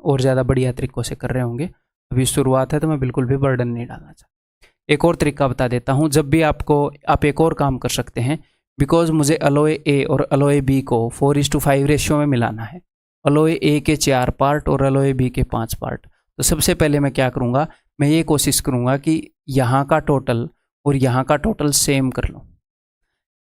और ज़्यादा बढ़िया तरीक़ों से कर रहे होंगे। अभी शुरुआत है तो मैं बिल्कुल भी बर्डन नहीं डालना चाहता। एक और तरीका बता देता हूँ, जब भी आप एक और काम कर सकते हैं, बिकॉज मुझे अलॉय ए और अलॉय बी को 4:5 रेशियो में मिलाना है, अलॉय ए के 4 पार्ट और अलॉय बी के 5 पार्ट। तो सबसे पहले मैं क्या करूँगा, मैं ये कोशिश करूँगा कि यहाँ का टोटल और यहाँ का टोटल सेम कर लूँ।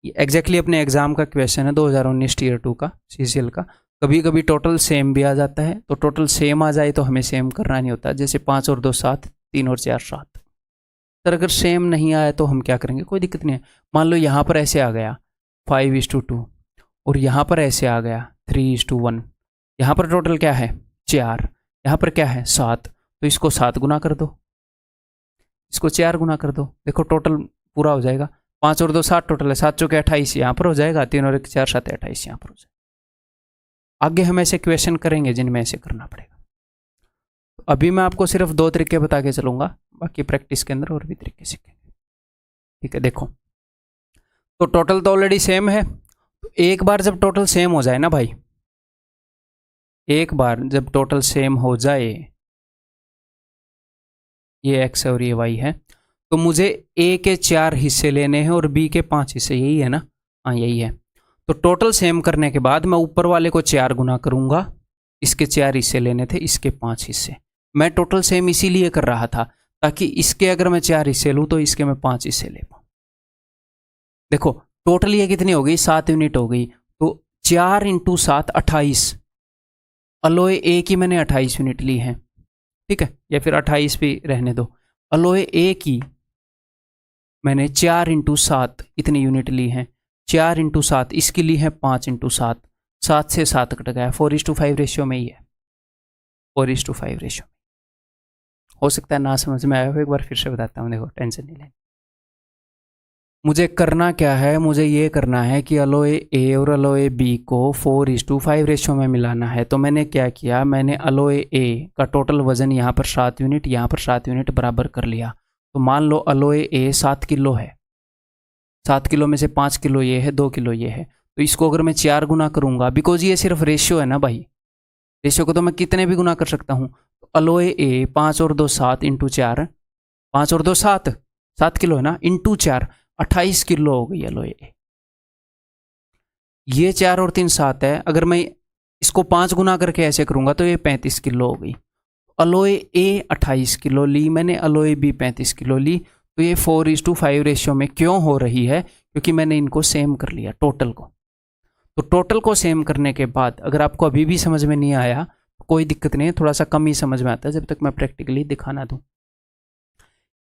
एग्जैक्टली अपने एग्जाम का क्वेश्चन है 2019 टियर 2 का CCL का। कभी कभी टोटल सेम भी आ जाता है, तो टोटल सेम आ जाए तो हमें सेम करना नहीं होता, जैसे 5 और 2 7, 3 और 4 7। सर अगर सेम नहीं आया तो हम क्या करेंगे, कोई दिक्कत नहीं है। मान लो यहाँ पर ऐसे आ गया 5:2 और यहाँ पर ऐसे आ गया 3:1, यहाँ पर टोटल क्या है 4, यहाँ पर क्या है 7, तो इसको 7 गुना कर दो, इसको 4 गुना कर दो, देखो टोटल पूरा हो जाएगा। 5 और 2 7 टोटल है, 7 चौके 28 यहाँ पर हो जाएगा, 3 और 1 4 7 28 यहाँ पर हो जाएगा। आगे हम ऐसे क्वेश्चन करेंगे जिनमें ऐसे करना पड़ेगा। अभी मैं आपको सिर्फ 2 तरीके बता के चलूँगा, बाकी प्रैक्टिस के अंदर और भी तरीके सीखेंगे, ठीक है। देखो तो टोटल तो ऑलरेडी सेम है, तो एक बार जब टोटल सेम हो जाए ना भाई, एक बार जब टोटल सेम हो जाए, ये x है और ये y है, तो मुझे a के 4 हिस्से लेने हैं और b के 5 हिस्से, यही है ना, हाँ यही है। तो टोटल सेम करने के बाद मैं ऊपर वाले को 4 गुना करूंगा, इसके 4 हिस्से लेने थे, इसके 5 हिस्से। मैं टोटल सेम इसीलिए कर रहा था ताकि इसके अगर मैं 4 हिस्से लूँ तो इसके मैं 5 हिस्से ले पाऊँ। देखो टोटल ये कितनी हो गई 7 यूनिट हो गई, तो 4 × 7 28, अलॉय ए की मैंने 28 यूनिट ली है, ठीक है, या फिर 28 भी रहने दो। अलॉय ए की मैंने 4 × 7 इतनी यूनिट ली हैं, 4 इंटू 7, इसके लिए है 5 इंटू 7, 7 से 7 कट गया, 4:5 रेशियो में ही है, 4:5 रेशियो। हो सकता है ना समझ में आया हो, एक बार फिर से बताता हूँ, देखो टेंशन नहीं लेनी। मुझे करना क्या है, मुझे ये करना है कि अलॉय ए और अलॉय बी को 4:5 रेशियो में मिलाना है। तो मैंने क्या किया, मैंने अलॉय ए का टोटल वजन यहाँ पर 7 यूनिट, यहाँ पर 7 यूनिट बराबर कर लिया। तो मान लो अलॉय ए 7 किलो है, 7 किलो में से 5 किलो ये है, 2 किलो ये है, तो इसको अगर मैं 4 गुना करूँगा, बिकॉज ये सिर्फ रेशियो है ना भाई, रेशियो को तो मैं कितने भी गुना कर सकता हूँ। तो अलॉय ए 5 और 2 7 इंटू 4, 5 और 2 7, 7 किलो है ना, इंटू 4 28 किलो हो गई अलॉय ए। ये 4 और 3 7 है, अगर मैं इसको 5 गुना करके ऐसे करूंगा तो ये 35 किलो हो गई। अलॉय ए 28 किलो ली मैंने, अलॉय बी 35 किलो ली। तो ये 4:5 रेशियो में क्यों हो रही है, क्योंकि मैंने इनको सेम कर लिया टोटल को। तो टोटल को सेम करने के बाद अगर आपको अभी भी समझ में नहीं आया कोई दिक्कत नहीं है, थोड़ा सा कम ही समझ में आता है जब तक मैं प्रैक्टिकली दिखाना दूं।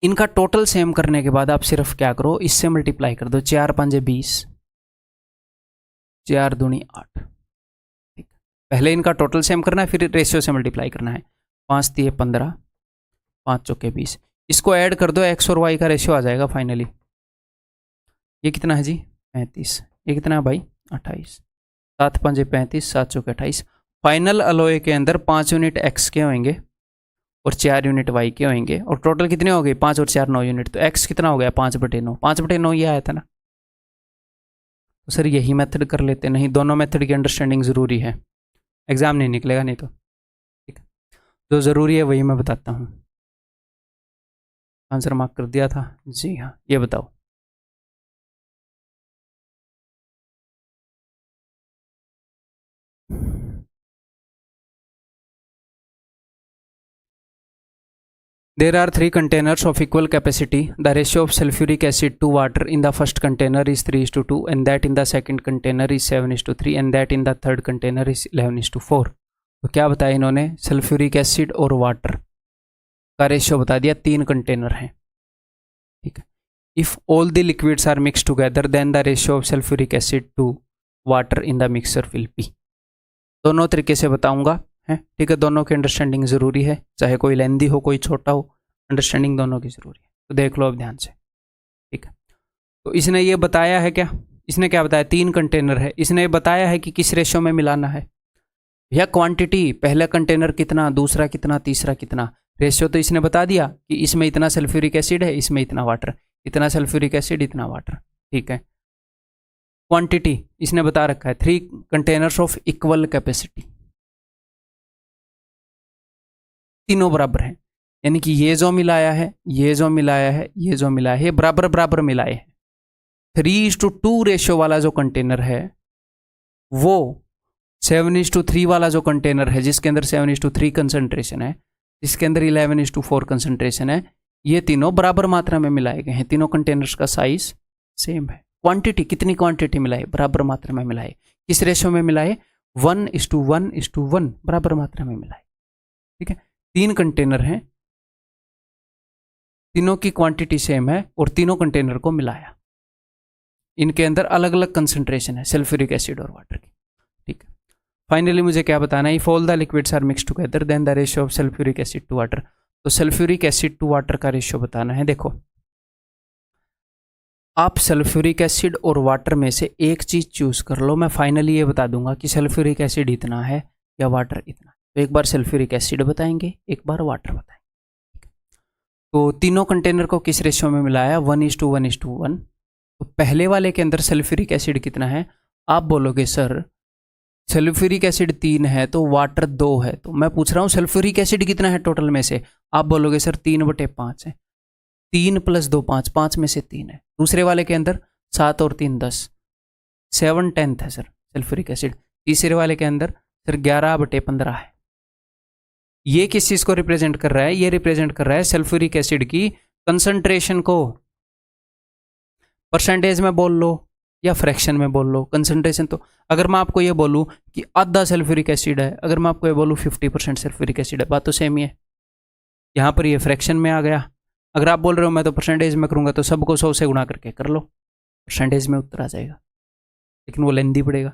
इनका टोटल सेम करने के बाद आप सिर्फ क्या करो, इससे मल्टीप्लाई कर दो, 4 5 20, 4 दूनी 8। ठीक, पहले इनका टोटल सेम करना है, फिर रेशियो से मल्टीप्लाई करना है। 5 3 15, 5 चौके 20, इसको ऐड कर दो, एक्स और वाई का रेशियो आ जाएगा फाइनली। ये कितना है जी, 35। ये कितना है भाई, 28। 7 5 35, 7 चौके 28। फाइनल अलॉय के अंदर 5 यूनिट एक्स के होंगे और 4 यूनिट वाई के होंगे, और टोटल कितने हो गए, 5 और 4 9 यूनिट। तो एक्स कितना हो गया, 5/9, 5/9 ये आया था ना। तो सर यही मेथड कर लेते, नहीं दोनों मेथड की अंडरस्टैंडिंग ज़रूरी है, एग्जाम नहीं निकलेगा नहीं तो। ठीक है, जो ज़रूरी है वही मैं बताता हूँ। आंसर मार्क कर दिया था जी हाँ, ये बताओ। There are 3 containers of equal capacity. The ratio of sulfuric acid to water in the first container is 3:2, and that in the second container is 7:3, and that in the third container is 11:4. तो क्या बताया इन्होंने, sulphuric acid और water का ratio बता दिया, 3 container हैं। ठीक है, if all the liquids are mix together then the ratio of sulphuric acid to water in the mixer will be. दोनों तरीके से बताऊंगा है, ठीक है, दोनों की अंडरस्टैंडिंग ज़रूरी है, चाहे कोई लेंदी हो कोई छोटा हो, अंडरस्टैंडिंग दोनों की ज़रूरी है। तो देख लो अब ध्यान से। ठीक है, तो इसने ये बताया है क्या, इसने क्या बताया, 3 कंटेनर है, इसने बताया है कि किस रेशियो में मिलाना है, या क्वांटिटी, पहला कंटेनर कितना, दूसरा कितना, तीसरा कितना। रेशियो तो इसने बता दिया कि इसमें इतना सल्फ्यूरिक एसिड है, इसमें इतना वाटर, इतना सल्फ्यूरिक एसिड इतना वाटर। ठीक है, क्वांटिटी इसने बता रखा है 3 कंटेनर्स ऑफ इक्वल कैपेसिटी, तीनों बराबर हैं, यानी कि ये जो मिलाया है, ये जो मिलाया है, ये जो मिलाया है, बराबर बराबर मिलाए हैं। 3:2 रेशियो वाला जो कंटेनर है वो 7:3 वाला जो कंटेनर है जिसके अंदर 7:3 कंसंट्रेशन है, जिसके अंदर 11:4 कंसंट्रेशन है, ये तीनों बराबर मात्रा में मिलाए गए हैं। तीनों कंटेनर्स का साइज सेम है। क्वांटिटी, कितनी क्वांटिटी मिलाए, बराबर मात्रा में मिलाए। किस रेशियो में मिलाए, 1:1:1 बराबर मात्रा में मिलाए। ठीक है, 3 कंटेनर हैं, तीनों की क्वांटिटी सेम है और तीनों कंटेनर को मिलाया। इनके अंदर अलग अलग कंसंट्रेशन है सल्फ्यूरिक एसिड और वाटर की। ठीक है, फाइनली मुझे क्या बताना है, if all the liquids are mix together then the ratio of sulphuric acid to water. तो सल्फ्यूरिक एसिड टू वाटर का रेशियो बताना है। देखो, आप सल्फ्यूरिक एसिड और वाटर में से एक चीज चूज कर लो, मैं फाइनली ये बता दूंगा कि सल्फ्यूरिक एसिड इतना है या वाटर इतना। तो एक बार सल्फ्यूरिक एसिड बताएंगे, एक बार वाटर बताएंगे। तो तीनों कंटेनर को किस रेशियो में मिलाया, 1:1:1। तो पहले वाले के अंदर सल्फ्यूरिक एसिड कितना है, आप बोलोगे सर सल्फ्यूरिक एसिड 3 है तो वाटर 2 है, तो मैं पूछ रहा हूँ सल्फ्यूरिक एसिड कितना है टोटल में से, आप बोलोगे सर 3/5 है। 3 + 2 5, 5 में से 3 है। दूसरे वाले के अंदर 7 और 3 10, 7/10 है सर सल्फ्यूरिक एसिड। तीसरे वाले के अंदर सर 11/15 है। ये किस चीज को रिप्रेजेंट कर रहा है, ये रिप्रेजेंट कर रहा है सल्फ्यूरिक एसिड की कंसंट्रेशन को। परसेंटेज में बोल लो या फ्रैक्शन में बोल लो, कंसंट्रेशन। तो अगर मैं आपको ये बोलूं कि आधा सल्फ्यूरिक एसिड है, अगर मैं आपको ये बोलूं 50% सल्फ्यूरिक एसिड है, बात तो सेम ही है। यहां पर ये फ्रैक्शन में आ गया। अगर आप बोल रहे हो मैं तो परसेंटेज में करूंगा, तो सबको 100 से गुणा करके कर लो, परसेंटेज में उत्तर आ जाएगा। लेकिन वो लेंदी पड़ेगा।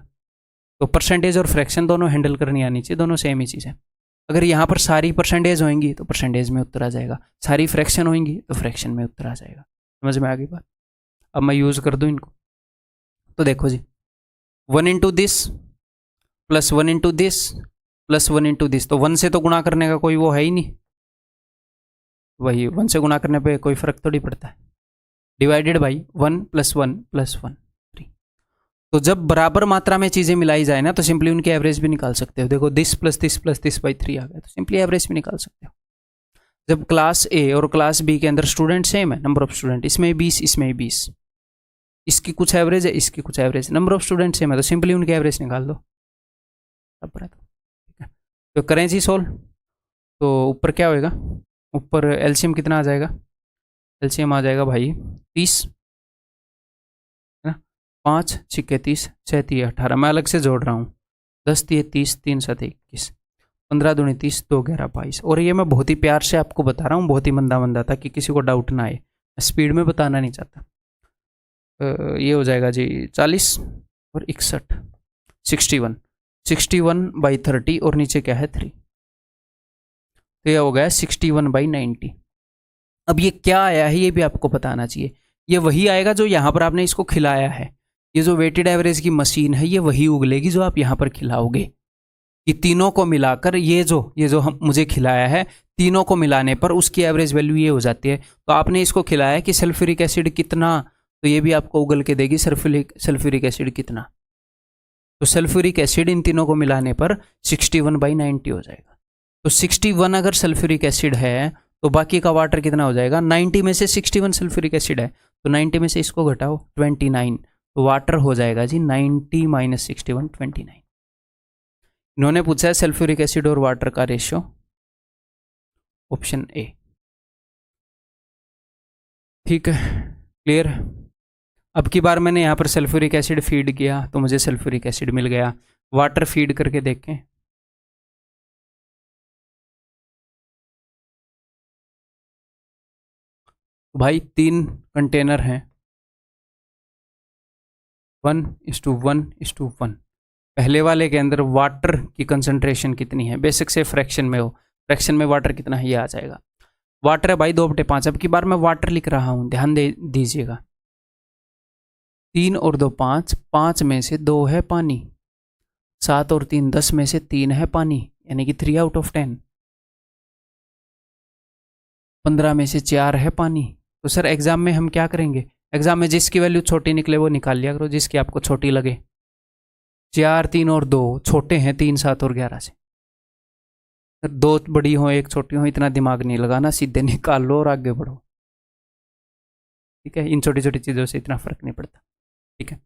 तो परसेंटेज और फ्रैक्शन दोनों हैंडल करनी आनी चाहिए, दोनों सेम ही चीज़ है। अगर यहाँ पर सारी परसेंटेज होंगी तो परसेंटेज में उत्तर आ जाएगा, सारी फ्रैक्शन होंगी तो फ्रैक्शन में उत्तर आ जाएगा। समझ में आ गई बात? अब मैं यूज़ कर दूँ इनको, तो देखो जी 1 into this plus 1 into this plus 1 into this, तो 1 से तो गुणा करने का कोई वो है ही नहीं, वही 1 से गुणा करने पे कोई फर्क थोड़ी पड़ता है। Divided by 1 plus 1 plus 1 3। तो जब बराबर मात्रा में चीज़ें मिलाई जाए ना तो सिंपली उनकी एवरेज भी निकाल सकते हो। देखो this plus this plus this by 3 आ गया, तो सिंपली एवरेज भी निकाल सकते हो। जब क्लास ए और क्लास बी के अंदर स्टूडेंट सेम है, नंबर ऑफ स्टूडेंट, इसमें 20 इसमें 20, इसकी कुछ एवरेज है इसकी कुछ average, number of student same है, तो सिंपली उनकी एवरेज निकाल दो। ठीक है, तो करें जी सोल्व। तो ऊपर क्या होएगा, ऊपर एलसीएम कितना आ जाएगा, एलसीएम आ जाएगा भाई 30 है ना, 5 छिक्के 30, 6 3 18, मैं अलग से जोड़ रहा हूँ, 10 3 30, 3 7 21, 15 दूनी 30, 2 11 22। और ये मैं बहुत ही प्यार से आपको बता रहा हूँ, बहुत ही मंदा मंदा, ताकि किसी को डाउट ना आए, मैं स्पीड में बताना नहीं चाहता। ये हो जाएगा जी 40 और 61, 61, 61 बाई 30 और नीचे क्या है 3, तो यह हो गया 61 बाई 90। अब ये क्या आया है ये भी आपको बताना चाहिए, ये वही आएगा जो यहाँ पर आपने इसको खिलाया है। ये जो वेटेड एवरेज की मशीन है ये वही उगलेगी जो आप यहाँ पर खिलाओगे। कि तीनों को मिलाकर ये जो हम मुझे खिलाया है, तीनों को मिलाने पर उसकी एवरेज वैल्यू ये हो जाती है। तो आपने इसको खिलाया कि सल्फ्यूरिक एसिड कितना, तो ये भी आपको उगल के देगी सल्फ्यूरिक एसिड कितना। तो सल्फ्यूरिक एसिड इन तीनों को मिलाने पर 61 बाई 90 हो जाएगा। तो 61 अगर सल्फ्यूरिक एसिड है तो बाकी का वाटर कितना हो जाएगा, 90 में से 61 सल्फ्यूरिक एसिड है तो 90 में से इसको घटाओ 29, तो वाटर हो जाएगा जी 90 माइनस 61 29। इन्होंने पूछा है सल्फ्यूरिक एसिड और वाटर का रेशियो, ऑप्शन ए। ठीक है, क्लियर। अब की बार मैंने यहाँ पर सल्फ्यूरिक एसिड फीड किया तो मुझे सल्फ्यूरिक एसिड मिल गया, वाटर फीड करके देखें। भाई 3 कंटेनर हैं, 1:1:1। पहले वाले के अंदर वाटर की कंसंट्रेशन कितनी है, बेसिक से फ्रैक्शन में हो, फ्रैक्शन में वाटर कितना है ये आ जाएगा। वाटर है भाई 2/5। अब की बार मैं वाटर लिख रहा हूँ, ध्यान दे दीजिएगा। 3 और 2 5, 5 में से 2 है पानी, 7 और 3 10 में से 3 है पानी, यानी कि 3 आउट ऑफ 10। 15 में से 4 है पानी। तो सर एग्जाम में हम क्या करेंगे, एग्जाम में जिसकी वैल्यू छोटी निकले वो निकाल लिया करो, जिसकी आपको छोटी लगे। 4 3 और 2 छोटे हैं 3 7 और 11 से, 2 बड़ी हो 1 छोटी हो, इतना दिमाग नहीं लगाना, सीधे निकाल लो और आगे बढ़ो। ठीक है, इन छोटी छोटी चीज़ों से इतना फर्क नहीं पड़ता। ठीक है,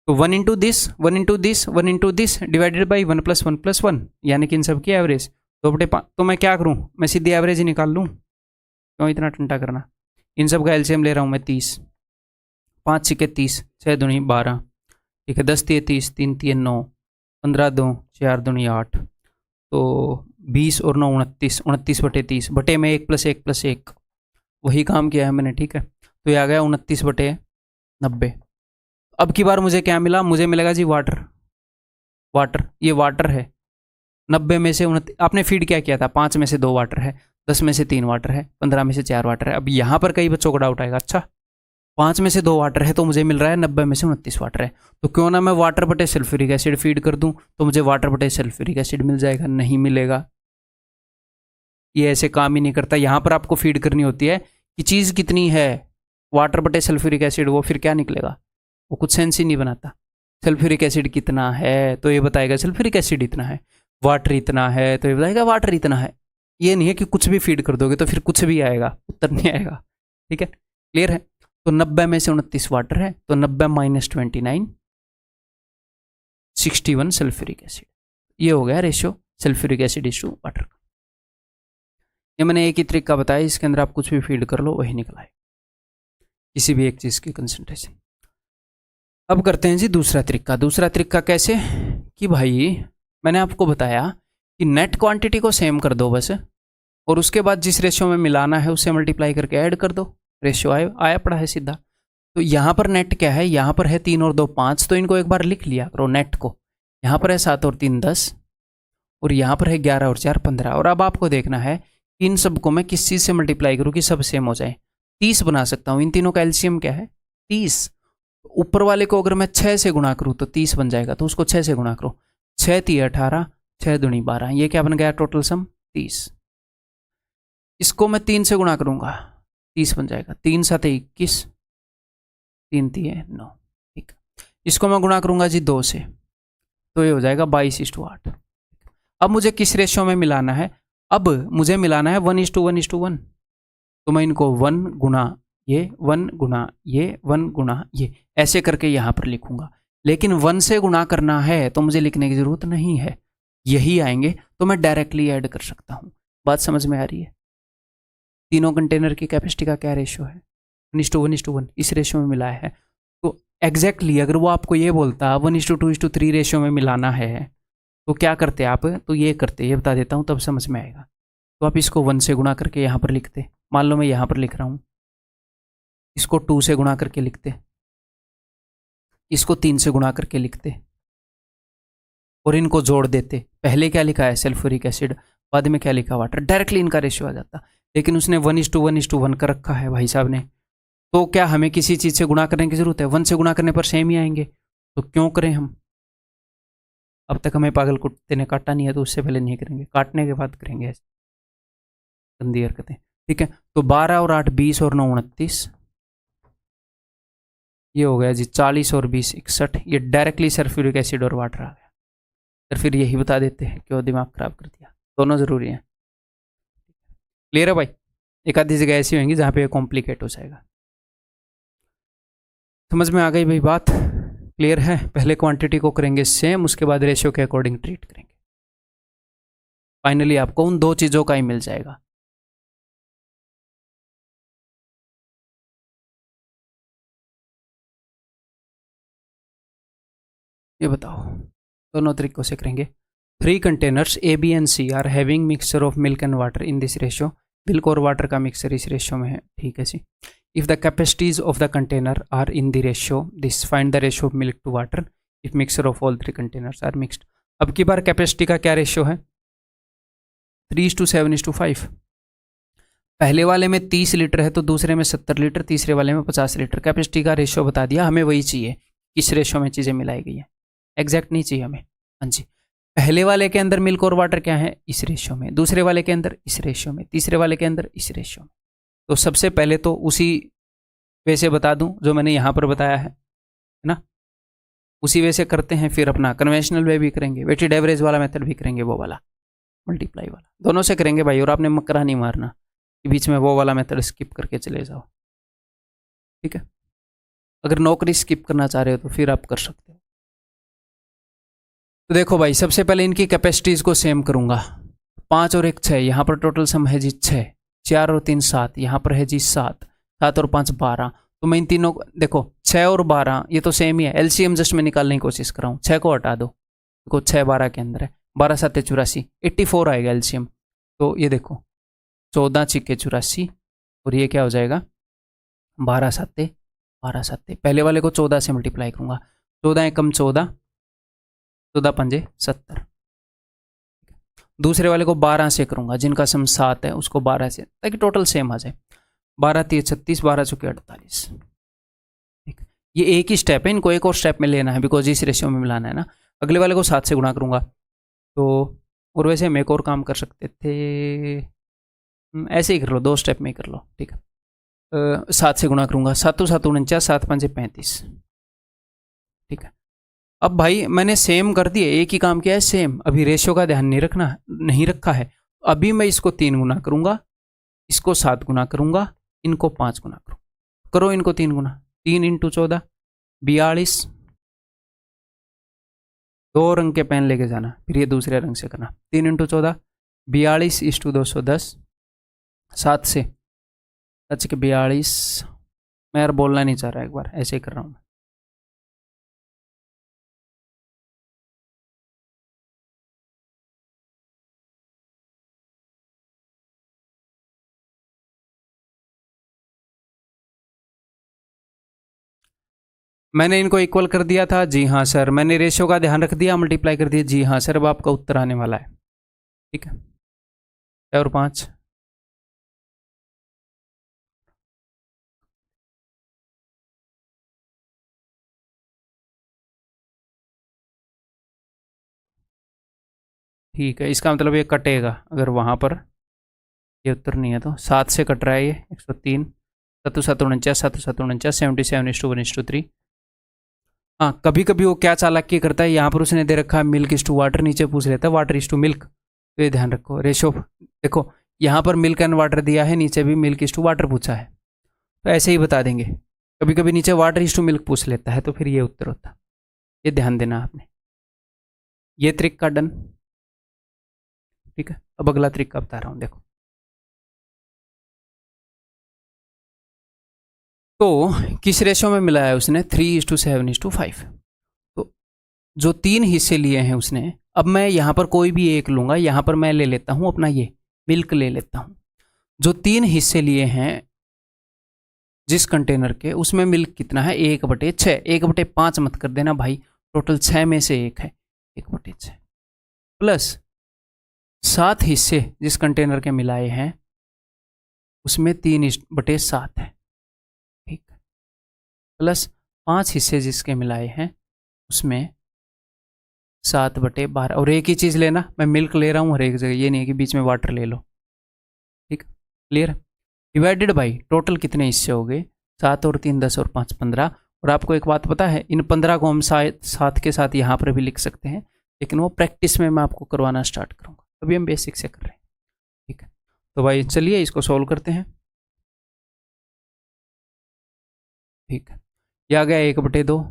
तो 1 into this 1 into this 1 into this divided by 1 + 1 + 1, यानी कि इन सब की एवरेज 2/5। तो मैं क्या करूँ, मैं सीधी एवरेज ही निकाल लूँ, क्यों इतना टंटा करना। इन सब का एलसीएम ले रहा हूँ मैं 30, 5 छिके 30, 6 दूनी 12, ठीक है, 10 3 30, 3 3 9, 15 2 4 दूनी 8, तो 20 और 9 29, 29/30 बटे में 1 + 1 + 1, वही काम किया है मैंने। ठीक है, तो ये आ गया 29/90। अब की बार मुझे क्या मिला, मुझे मिलेगा जी वाटर, वाटर ये वाटर है। 90 में से 29, आपने फीड क्या किया था, 5 में से 2 वाटर है, 10 में से 3 वाटर है, 15 में से 4 वाटर है। अब यहाँ पर कई बच्चों को डाउट आएगा, अच्छा 5 में से 2 वाटर है तो मुझे मिल रहा है 90 में से 29 वाटर है, तो क्यों ना मैं वाटर बटे सल्फ्यूरिक एसिड फीड कर दूं, तो मुझे वाटर बटे सल्फ्यूरिक एसिड मिल जाएगा। नहीं मिलेगा, ये ऐसे काम ही नहीं करता। यहाँ पर आपको फीड करनी होती है कि चीज़ कितनी है, वाटर बटे सल्फ्यूरिक एसिड, वो फिर क्या निकलेगा, वो कुछ सेंस ही नहीं बनाता। सल्फ्यूरिक एसिड कितना है तो ये बताएगा सल्फ्यूरिक एसिड इतना है, वाटर इतना है तो ये बताएगा वाटर इतना है। ये नहीं है कि कुछ भी फीड कर दोगे तो फिर कुछ भी आएगा, उत्तर नहीं आएगा। ठीक है, क्लियर है। तो 90 में से 29 वाटर है, तो 90 - 29 61 सल्फ्यूरिक एसिड। ये हो गया ratio sulphuric acid is to water का। ये मैंने एक ही तरीका बताया, इसके अंदर आप कुछ भी फीड कर लो वही निकला है, किसी भी एक चीज़ की कंसंट्रेशन। अब करते हैं जी दूसरा तरीका। दूसरा तरीका कैसे कि भाई मैंने आपको बताया कि नेट क्वांटिटी को सेम कर दो बस, और उसके बाद जिस रेशियो में मिलाना है उससे मल्टीप्लाई करके ऐड कर दो, रेशियो आया पड़ा है सीधा। तो यहाँ पर नेट क्या है, यहाँ पर है 3 और 2 5, तो इनको एक बार लिख लिया करो नेट को। यहाँ पर है 7 और 3 10, और यहाँ पर है 11 और 4 15। और अब आपको देखना है इन सबको मैं किस चीज़ से मल्टीप्लाई करूँ कि सब सेम हो जाए। 30 बना सकता हूँ, इन तीनों का एलसीएम क्या है 30। ऊपर वाले को अगर मैं 6 से गुणा करूँ तो 30 बन जाएगा, तो उसको 6 से गुणा करो। 6 3 18, 6 दूनी 12, ये क्या बन गया टोटल सम 30। इसको मैं 3 से गुणा करूंगा, 30 बन जाएगा। 3 7 21, 3 3 9, ठीक। इसको मैं गुणा करूंगा जी 2 से, तो ये हो जाएगा 22:8। अब मुझे किस रेशियो में मिलाना है, अब मुझे मिलाना है 1:1:1। तो मैं इनको 1 गुणा ये, 1 गुणा ये, 1 गुणा ये, ऐसे करके यहाँ पर लिखूंगा। लेकिन 1 से गुणा करना है तो मुझे लिखने की जरूरत नहीं है, यही आएंगे तो मैं डायरेक्टली ऐड कर सकता हूँ। बात समझ में आ रही है? तीनों कंटेनर की कैपेसिटी का क्या रेशियो है, 1:1:1, इस रेशियो में मिलाया है। तो एग्जैक्टली अगर वो आपको ये बोलता 1:2:3 रेशियो में मिलाना है तो क्या करते आप, तो ये करते, ये बता देता हूँ तब समझ में आएगा। तो आप इसको 1 से गुणा करके यहाँ पर लिखते, मान लो मैं यहाँ पर लिख रहा हूँ, इसको 2 से गुणा करके लिखते, इसको 3 से गुणा करके लिखते, और इनको जोड़ देते। पहले क्या लिखा है सल्फ्यूरिक एसिड, बाद में क्या लिखा वाटर, डायरेक्टली इनका रेशियो आ जाता। लेकिन उसने 1:1:1 कर रखा है भाई साहब ने, तो क्या हमें किसी चीज़ से गुणा करने की जरूरत है? 1 से गुणा करने पर सेम ही आएंगे, तो क्यों करें हम? अब तक हमें पागल कुत्ते ने काटा नहीं है तो उससे पहले नहीं करेंगे, काटने के बाद करेंगे ऐसे गंदी हरकतें। ठीक है, तो 12 और 8 20 और 9 29, ये हो गया जी 40 और 20 61। ये डायरेक्टली सल्फ्यूरिक एसिड और वाटर आ गया। तो फिर यही बता देते हैं, क्यों दिमाग खराब कर दिया, दोनों जरूरी हैं। क्लियर है भाई? एक आधी जगह ऐसी होंगी जहाँ पे कॉम्प्लिकेट हो जाएगा। समझ में आ गई भाई बात? क्लियर है? पहले क्वांटिटी को करेंगे सेम, उसके बाद रेशियो के अकॉर्डिंग ट्रीट करेंगे। फाइनली आपको उन दो चीज़ों का ही मिल जाएगा। ये बताओ, दोनों तरीकों से करेंगे। 3 containers A B and C are having mixture of milk and water in this ratio. Milk और वाटर का मिक्सचर इस रेशियो में है, ठीक है जी। If the capacities of the container are in the ratio this, find the ratio of milk to water if mixture of all 3 containers are mixed. अब की बार कैपेसिटी का क्या रेशियो है, 3:7:5। पहले वाले में 30 लीटर है तो दूसरे में 70 लीटर, तीसरे वाले में 50 लीटर। कैपेसिटी का रेशियो बता दिया, हमें वही चाहिए, किस रेशियो में चीज़ें मिलाई गई हैं, एग्जैक्ट नहीं चाहिए हमें। हाँ जी, पहले वाले के अंदर मिल्क और वाटर क्या है, इस रेशियो में, दूसरे वाले के अंदर इस रेशियो में, तीसरे वाले के अंदर इस रेशियो में। तो सबसे पहले तो उसी वे से बता दूं जो मैंने यहाँ पर बताया है ना, उसी वे से करते हैं। फिर अपना कन्वेंशनल वे भी करेंगे, वेटेड एवरेज वाला मेथड भी करेंगे, वो वाला मल्टीप्लाई वाला, दोनों से करेंगे भाई। और आपने मकरा नहीं मारना कि बीच में वो वाला मेथड स्किप करके चले जाओ, ठीक है? अगर नौकरी स्किप करना चाह रहे हो तो फिर आप कर सकते हो। तो देखो भाई, सबसे पहले इनकी कैपेसिटीज को सेम करूंगा। 5 और 1 6, यहाँ पर टोटल सम है जी 6, 4 और 3 7, यहाँ पर है जी 7, 7 और 5 12। तो मैं इन तीनों को देखो, 6 और 12 ये तो सेम ही है, एलसीएम जस्ट मैं निकालने की कोशिश कर रहा हूँ। 6 को हटा दो, देखो 6 12 के अंदर है, 12 7 84, 84 आएगा एलसीएम। तो ये देखो 14 6 84, और ये क्या हो जाएगा 12 7 12 7। पहले वाले को 14 से मल्टीप्लाई करूंगा, 14 एकम 14, 14 पंजे 70। दूसरे वाले को 12 से करूंगा, जिनका सम 7 है उसको 12 से, ताकि टोटल सेम आ जाए। 12 3 36, 12 चुके 48। ठीक, ये एक ही स्टेप है, इनको एक और स्टेप में लेना है बिकॉज इस रेशियो में मिलाना है ना। अगले वाले को 7 से गुणा करूंगा तो, और वैसे हम एक और काम कर सकते थे, ऐसे ही कर लो, 2 स्टेप में ही कर लो, ठीक है। 7 से गुणा करूंगा, 7 7 49, 7 5 35, ठीक है। अब भाई मैंने सेम कर दिए, एक ही काम किया है सेम। अभी रेशियो का ध्यान नहीं रखना, नहीं रखा है। अभी मैं इसको 3 गुना करूंगा, इसको 7 गुना करूंगा, इनको 5 गुना करूंगा। करो इनको 3 गुना, 3 इंटू 14 42। 2 रंग के पेन लेके जाना, फिर ये दूसरे रंग से करना। 3 इंटू 14 42 इस टू 210, 7 से सच के 42। मैं यार बोलना नहीं चाह रहा, एक बार ऐसे ही कर रहा हूँ। मैंने इनको इक्वल कर दिया था, जी हाँ सर। मैंने रेशियो का ध्यान रख दिया, मल्टीप्लाई कर दिया, जी हाँ सर। अब आपका उत्तर आने वाला है, ठीक है। 6 और 5, ठीक है। इसका मतलब ये कटेगा अगर वहाँ पर ये उत्तर नहीं है तो। 7 से कट रहा है ये, 103, 7 7 49, 7 7 49, 77:1:3। हाँ, कभी कभी वो क्या चालाकी करता है, यहाँ पर उसने दे रखा है मिल्क इज टू वाटर, नीचे पूछ लेता है वाटर इज टू मिल्क। तो ये ध्यान रखो, रेशो देखो, यहाँ पर मिल्क एंड वाटर दिया है, नीचे भी मिल्क इज टू वाटर पूछा है, तो ऐसे ही बता देंगे। कभी कभी नीचे वाटर इज टू मिल्क पूछ लेता है, तो फिर ये उत्तर होता। ये ध्यान देना आपने। ये ट्रिक का डन, ठीक है। अब अगला ट्रिक का बता रहा हूँ, देखो। तो किस रेशो में मिला है उसने, 3:7:5। तो जो 3 हिस्से लिए हैं उसने, अब मैं यहाँ पर कोई भी एक लूंगा, यहाँ पर मैं ले लेता हूँ अपना ये मिल्क ले लेता हूँ। जो 3 हिस्से लिए हैं जिस कंटेनर के, उसमें मिल्क कितना है, 1/6। 1/5 मत कर देना भाई, टोटल 6 में से 1 है, 1/6 प्लस 7 हिस्से जिस कंटेनर के मिलाए हैं उसमें 3/7 है, ठीक। प्लस 5 हिस्से जिसके मिलाए हैं उसमें 7/12। और एक ही चीज़ लेना, मैं मिल्क ले रहा हूँ हर एक जगह, ये नहीं है कि बीच में वाटर ले लो, ठीक। क्लियर। डिवाइडेड बाई टोटल कितने हिस्से हो गए, 7 और 3 10 और 5 15। और आपको एक बात पता है, इन 15 को हम साथ के साथ यहाँ पर भी लिख सकते हैं, लेकिन वो प्रैक्टिस में मैं आपको करवाना स्टार्ट करूँगा, अभी हम बेसिक से कर रहे हैं, ठीक है। तो भाई चलिए इसको सॉल्व करते हैं, ठीक है। यह आ गया 1/2,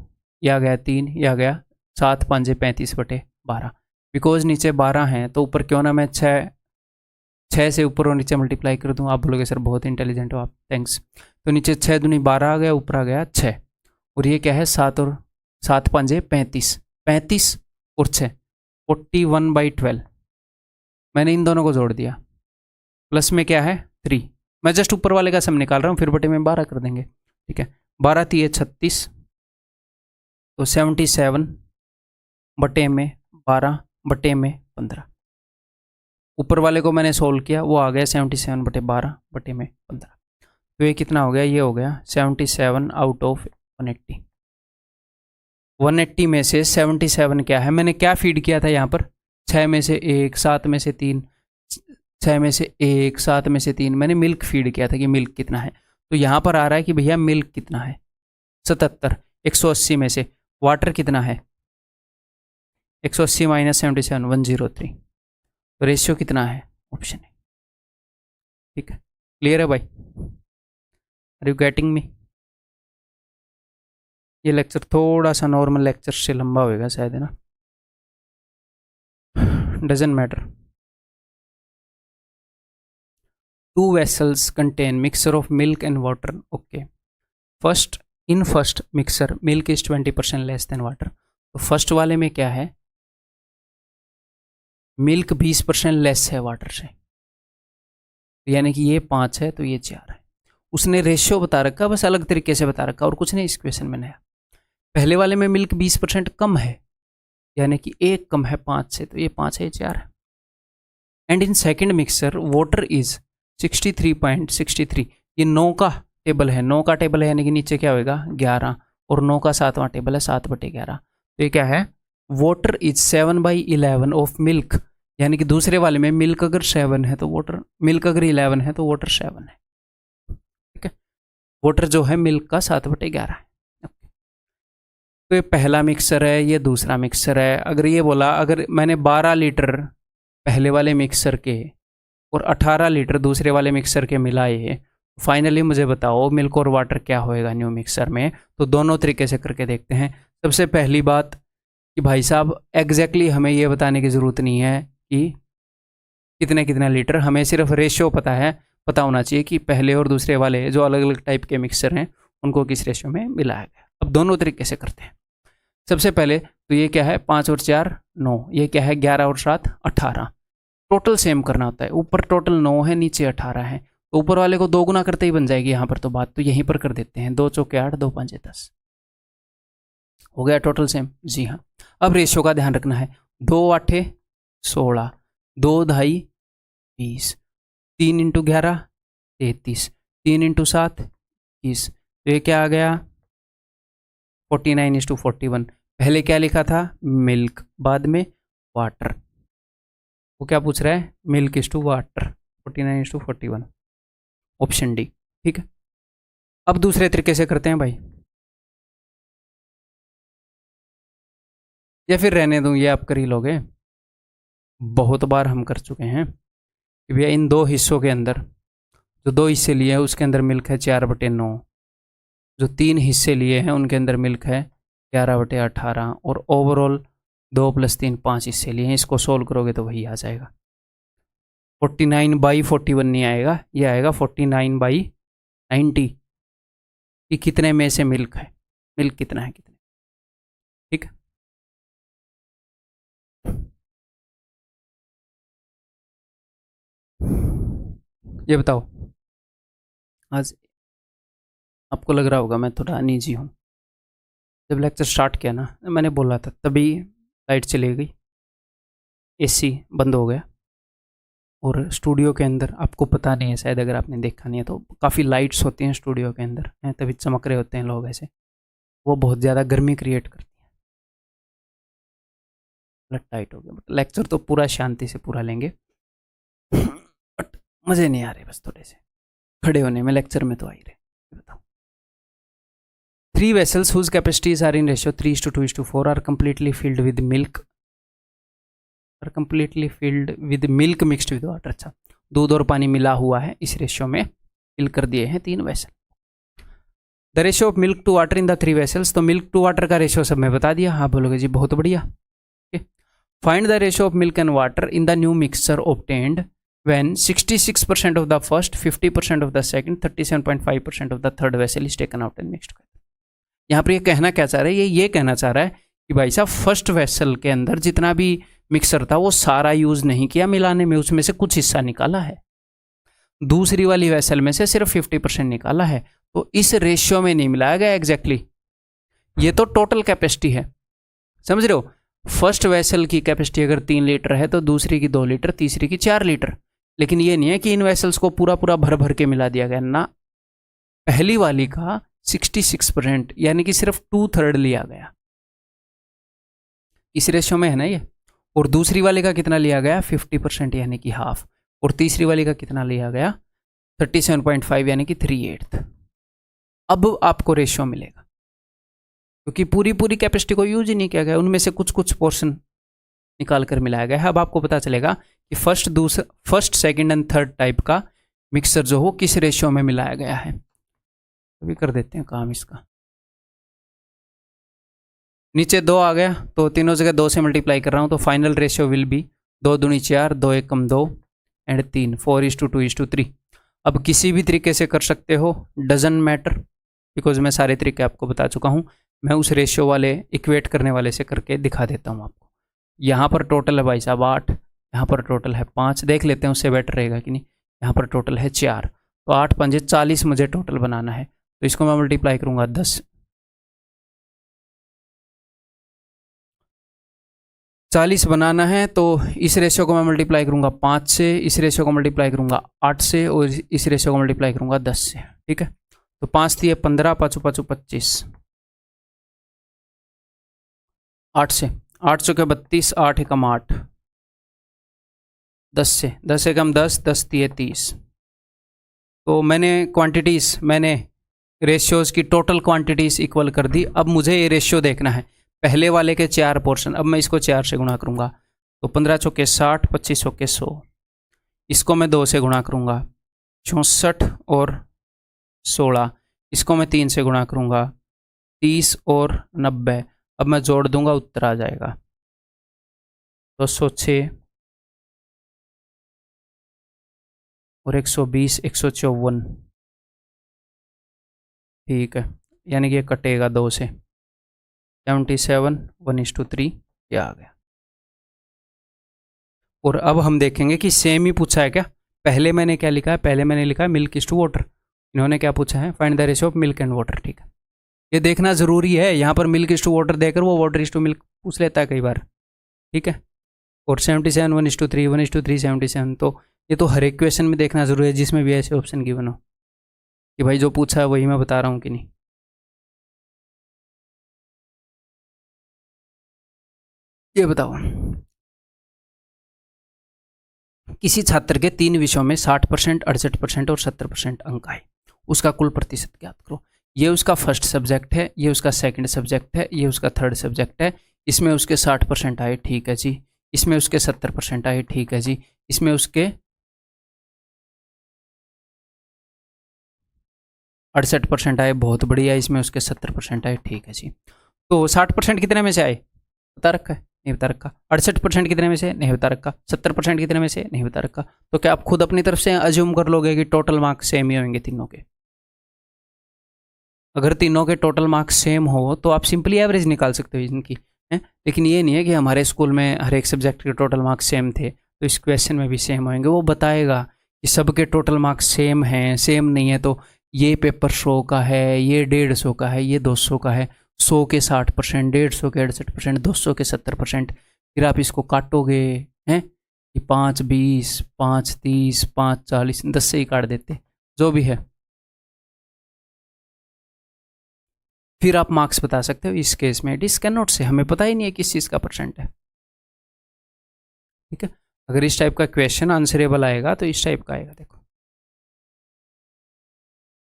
यह आ गया 3, यह आ गया 7 5 35/12। बिकॉज नीचे 12 हैं तो ऊपर क्यों ना मैं 6 से ऊपर और नीचे मल्टीप्लाई कर दूँ। आप बोलोगे सर बहुत इंटेलिजेंट हो आप, थैंक्स। तो नीचे 6 दूनी 12 आ गया, ऊपर आ गया 6। और ये क्या है, 7 और 7 5 35, 35 और 6 41/12। मैंने इन दोनों को जोड़ दिया, प्लस में क्या है 3। मैं जस्ट ऊपर वाले का सम निकाल रहा हूँ, फिर बटे में 12 कर देंगे, ठीक है। 12 3 36, तो 77 बटे में 12 बटे में 15। ऊपर वाले को मैंने सोल्व किया, वो आ गया 77/12 बटे में 15। तो ये कितना हो गया, ये हो गया 77 आउट ऑफ 180। 180 में से 77 क्या है, मैंने क्या फीड किया था यहाँ पर, 6 में से 1 7 में से 3, 6 में से 1 7 में से 3, मैंने मिल्क फीड किया था कि मिल्क कितना है। तो यहाँ पर आ रहा है कि भैया मिल्क कितना है 77, 180 में से वाटर कितना है 180 माइनस 77 103। तो रेशियो कितना है, ऑप्शन है, ठीक है। क्लियर है भाई, आर यू गेटिंग मी। ये लेक्चर थोड़ा सा नॉर्मल लेक्चर से लंबा होएगा शायद, है ना, doesn't matter. 2 vessels contain mixture of milk and water, okay। First mixer milk is 20% less than water. तो फर्स्ट वाले में क्या है, मिल्क 20% लेस है वाटर से, यानी कि ये 5 है तो ये 4 है। उसने रेशियो बता रखा, बस अलग तरीके से बता रखा और कुछ नहीं इस क्वेश्चन में नया। पहले वाले में मिल्क 20% कम है, यानी कि 1 कम है 5 से, तो ये 5 है ये 4 है। And in second mixer water is 63.63। ये 9 का टेबल है, 9 का टेबल है यानी कि नीचे क्या होगा 11, और 9 का 7वां टेबल है 7/11। तो ये क्या है, वाटर इज 7/11 ऑफ मिल्क, यानी कि दूसरे वाले में मिल्क अगर 7 है तो वाटर, मिल्क अगर 11 है तो वाटर 7 है, ठीक है। वाटर जो है मिल्क का 7/11 है। तो ये पहला मिक्सर है, ये दूसरा मिक्सर है। अगर ये बोला, अगर मैंने 12 लीटर पहले वाले मिक्सर के और 18 लीटर दूसरे वाले मिक्सर के मिलाए, फाइनली मुझे बताओ मिल्क और वाटर क्या होएगा न्यू मिक्सर में। तो दोनों तरीके से करके देखते हैं। सबसे पहली बात कि भाई साहब एग्जैक्टली हमें ये बताने की ज़रूरत नहीं है कि कितने कितने लीटर, हमें सिर्फ रेशियो पता है, पता होना चाहिए कि पहले और दूसरे वाले जो अलग अलग टाइप के मिक्सर हैं उनको किस रेशियो में मिलाया गया। अब दोनों तरीके से करते हैं। सबसे पहले तो ये क्या है 5 और 4 9, ये क्या है 11 और 7 18। टोटल सेम करना होता है, ऊपर टोटल 9 है नीचे 18 है, तो ऊपर वाले को 2 गुना करते ही बन जाएगी यहाँ पर। तो बात तो यहीं पर कर देते हैं, 2 चौके 8 2 5 10। हो गया टोटल सेम, जी हाँ। अब रेशियो का ध्यान रखना है, 2 आठे 16, 2 ढाई 20, 3 इंटू 11 33, 3 इंटू 7 21। तो ये क्या आ गया 49:41। पहले क्या लिखा था मिल्क, बाद में वाटर। वो क्या पूछ रहा है milk is to water, 49:41, option D. ठीक है, अब दूसरे तरीके से करते हैं भाई, या फिर रहने दूं, ये आप कर ही लोगे, बहुत बार हम कर चुके हैं कि भैया इन दो हिस्सों के अंदर, जो 2 हिस्से लिए हैं उसके अंदर मिल्क है 4/9, जो 3 हिस्से लिए हैं उनके अंदर मिल्क है 11/18, और ओवरऑल 2 + 3 5 हिस्से लिए हैं। इसको सोल्व करोगे तो वही आ जाएगा, 49/41 नहीं आएगा, ये आएगा 49/90 कि कितने में से मिल्क है, मिल्क कितना है कितने। ठीक है, ये बताओ, आज आपको लग रहा होगा मैं थोड़ा अनईजी हूँ। जब लेक्चर स्टार्ट किया ना, मैंने बोला था तभी लाइट चली गई, एसी बंद हो गया, और स्टूडियो के अंदर आपको पता नहीं है शायद, अगर आपने देखा नहीं है तो काफ़ी लाइट्स होती हैं स्टूडियो के अंदर, हैं तभी चमक रहे होते हैं लोग ऐसे, वो बहुत ज़्यादा गर्मी क्रिएट करती है। ब्लड टाइट हो गया, बट लेक्चर तो पूरा शांति से पूरा लेंगे बट मज़े नहीं आ रहे बस थोड़े से खड़े होने में, लेक्चर में तो आ ही रहे। बताओ, 3 vessels whose capacities are in ratio 3:2:4 are completely filled with milk, mixed with water। अच्छा, दूध और पानी मिला हुआ है, इस रेशियो में फिल कर दिए हैं 3 vessel. The ratio of milk to water in the 3 vessels, तो मिल्क टू वाटर का रेशियो सब में बता दिया। हाँ बोलोगे जी बहुत बढ़िया। Find the ratio of milk and water in the new mixture obtained when 66% of the first, 50% of the second, 37.5% of the third vessel is taken out and mixed। यहाँ पर ये कहना क्या चाह रहा है, ये कहना चाह रहा है कि भाई साहब फर्स्ट वेसल के अंदर जितना भी मिक्सर था वो सारा यूज नहीं किया मिलाने में, उसमें से कुछ हिस्सा निकाला है, दूसरी वाली वेसल में से सिर्फ 50% निकाला है, तो इस रेशियो में नहीं मिलाया गया एग्जैक्टली। ये तो टोटल कैपेसिटी है, समझ रहे हो। फर्स्ट वेसल की कैपेसिटी अगर 3 लीटर है तो दूसरी की 2 लीटर, तीसरी की 4 लीटर, लेकिन ये नहीं है कि इन वेसल्स को पूरा पूरा भर भर के मिला दिया गया ना, पहली वाली का 66% यानी कि सिर्फ 2/3 लिया गया, इस रेशियो में है ना ये, और दूसरी वाले का कितना लिया गया 50% यानी कि हाफ, और तीसरी वाली का कितना लिया गया 37.5 यानी कि 3/8। अब आपको रेशियो मिलेगा क्योंकि पूरी कैपेसिटी को यूज ही नहीं किया गया, उनमें से कुछ पोर्शन निकाल कर मिलाया गया है। अब आपको पता चलेगा कि first second and third type का मिक्सर जो हो किस रेशियो में मिलाया गया है। अभी कर देते हैं काम इसका, नीचे 2 आ गया तो तीनों जगह 2 से मल्टीप्लाई कर रहा हूं, तो फाइनल रेशियो विल बी 2 दूनी 4, 2 एकम 2 एंड 3, 4:2:3। अब किसी भी तरीके से कर सकते हो, डजंट मैटर, बिकॉज मैं सारे तरीके आपको बता चुका हूं। मैं उस रेशियो वाले इक्वेट करने वाले से करके दिखा देता हूं आपको। यहाँ पर टोटल है भाई साहब 8, यहाँ पर टोटल है 5, देख लेते हैं उससे बेटर रहेगा कि नहीं। यहाँ पर टोटल है 4, तो 8 5 40 मुझे टोटल बनाना है, तो इसको मैं मल्टीप्लाई करूँगा 10, 40 बनाना है, तो इस रेशियो को मैं मल्टीप्लाई करूँगा 5 से, इस रेशियो को मल्टीप्लाई करूँगा 8 से, और इस रेशियो को मल्टीप्लाई करूँगा 10 से। ठीक है, तो 5 थी 15, 5 5 25, 8 से 8 चौके 32, 8 एकम 8, 10 से 10 एकम 10, 10 दिए 30। तो मैंने रेशियोज़ की टोटल क्वांटिटीज़ इक्वल कर दी। अब मुझे ये रेशियो देखना है, पहले वाले के 4 पोर्शन, अब मैं इसको 4 से गुणा करूँगा, तो 15 चौके 60, 25 चौके 100, इसको मैं 2 से गुणा करूँगा 64 और 16, इसको मैं 3 से गुणा करूँगा 30 और 90, अब मैं जोड़ दूंगा उत्तर आ जाएगा 206 और 120, 154। ठीक है, यानी कि ये कटेगा 2 से, 77, 1:3, ये आ गया। और अब हम देखेंगे कि सेम ही पूछा है क्या। पहले मैंने क्या लिखा है, पहले मैंने लिखा है मिल्क इज टू वाटर, इन्होंने क्या पूछा है, find the ratio of milk and water. ठीक है, ये देखना ज़रूरी है। यहाँ पर मिल्क इज टू वाटर देकर वो वाटर इज टू मिल्क पूछ लेता है कई बार, ठीक है। और 77 1:3 1:3 77, तो ये तो हर एक क्वेश्चन में देखना ज़रूरी है जिसमें भी ऐसे ऑप्शन गिवन हो कि भाई जो पूछा है वही मैं बता रहा हूँ कि नहीं। ये बताओ, किसी छात्र के 3 विषयों में 60%, 68% और 70% अंक आए, उसका कुल प्रतिशत ज्ञात करो। ये उसका फर्स्ट सब्जेक्ट है, ये उसका सेकंड सब्जेक्ट है, ये उसका थर्ड सब्जेक्ट है। इसमें उसके 60% आए, ठीक है जी। इसमें उसके 70% आए, ठीक है जी। इसमें उसके 68% आए, बहुत बढ़िया। इसमें उसके 70% आए, ठीक है जी। तो 60% कितने में से आए बता रखा है, नहीं बता रखा। 68% कितने में से, नहीं बता रखा। 70% कितने में से, नहीं बता रखा। तो क्या आप खुद अपनी तरफ से अज्यूम कर लोगे कि टोटल मार्क्स सेम ही होंगे तीनों के? अगर तीनों के टोटल मार्क्स सेम हो तो आप सिंपली एवरेज निकाल सकते हो इनकी, हैं। लेकिन ये नहीं है कि हमारे स्कूल में हर एक सब्जेक्ट के टोटल मार्क्स सेम थे तो इस क्वेश्चन में भी सेम होंगे। वो बताएगा कि सबके टोटल मार्क्स सेम हैं, सेम नहीं है तो ये पेपर 100 का है, ये 150 का है, ये 200 का है। 100 के 60%, 150 के 68%, 200 के 70%। फिर आप इसको काटोगे, हैं, कि 5 20, 5 30, 5 40, 10 से ही काट देते, जो भी है। फिर आप मार्क्स बता सकते हो। इस केस में डिस कैन नॉट से हमें पता ही नहीं है किस चीज़ का परसेंट है, ठीक है। अगर इस टाइप का क्वेश्चन आंसरेबल आएगा तो इस टाइप का आएगा। देखो,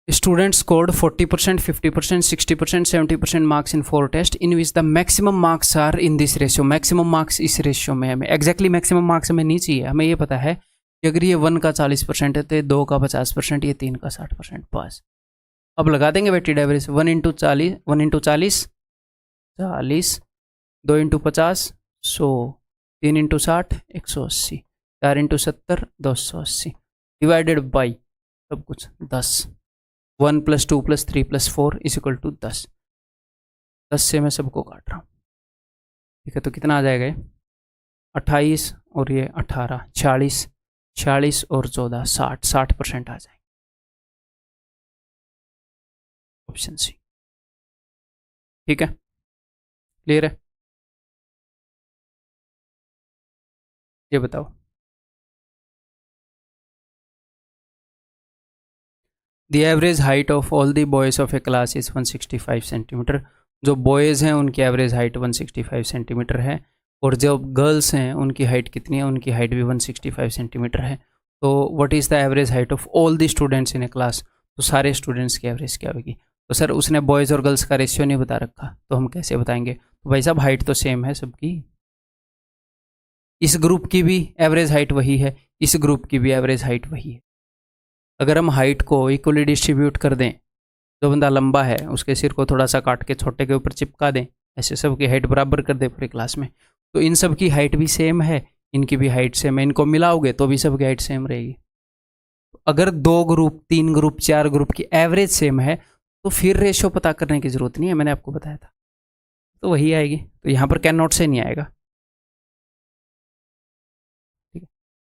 students scored 40%, 50%, 60%, 70% marks in 4 test in which the maximum marks are in this ratio. Maximum marks इस रेशियो में, हमें एग्जैक्टली मैक्सिमम मार्क्स हमें नहीं चाहिए। हमें ये पता है कि अगर ये 1 का 40% है तो 2 का 50%, ये 3 का 60%, पास। अब लगा देंगे वेटेड एवरेज। 1 × 40, 1 × 40 40, 2 × 50 100, 3 × 60 180, 4 × 70 280, डिवाइडेड बाई सब कुछ 10। 1 + 2 + 3 + 4 = 10। 10 से मैं सबको काट रहा हूँ, ठीक है। तो कितना आ जाएगा ये? 28 और ये 18, 46, 46 और 14, 60, 60% आ जाएगा। ऑप्शन सी, ठीक है। क्लियर है? ये बताओ, the average height of all the boys of A class is 165 centimetre. जो बॉयज़ हैं उनकी एवरेज हाइट 165 सेंटीमीटर है, और जो गर्ल्स हैं उनकी हाइट कितनी है? उनकी हाइट भी 165 सेंटीमीटर है। तो what is the average height of all the students in A class? तो सारे स्टूडेंट्स की एवरेज क्या होगी? तो सर उसने बॉयज़ और गर्ल्स का रेशियो नहीं बता रखा, तो हम कैसे बताएंगे? तो भाई साहब हाइट तो सेम है सबकी। इस ग्रुप की भी एवरेज हाइट वही है, इस ग्रुप की भी एवरेज हाइट वही है। अगर हम हाइट को इक्वली डिस्ट्रीब्यूट कर दें, जो बंदा लंबा है उसके सिर को थोड़ा सा काट के छोटे के ऊपर चिपका दें, ऐसे सबकी हाइट बराबर कर दें पूरी क्लास में, तो इन सब की हाइट भी सेम है, इनकी भी हाइट सेम है। इनको मिलाओगे तो भी सबकी हाइट सेम रहेगी। अगर 2 ग्रुप, 3 ग्रुप, 4 ग्रुप की एवरेज सेम है तो फिर रेशियो पता करने की जरूरत नहीं है, मैंने आपको बताया था। तो वही आएगी। तो यहाँ पर कैन नॉट से नहीं आएगा, ठीक है।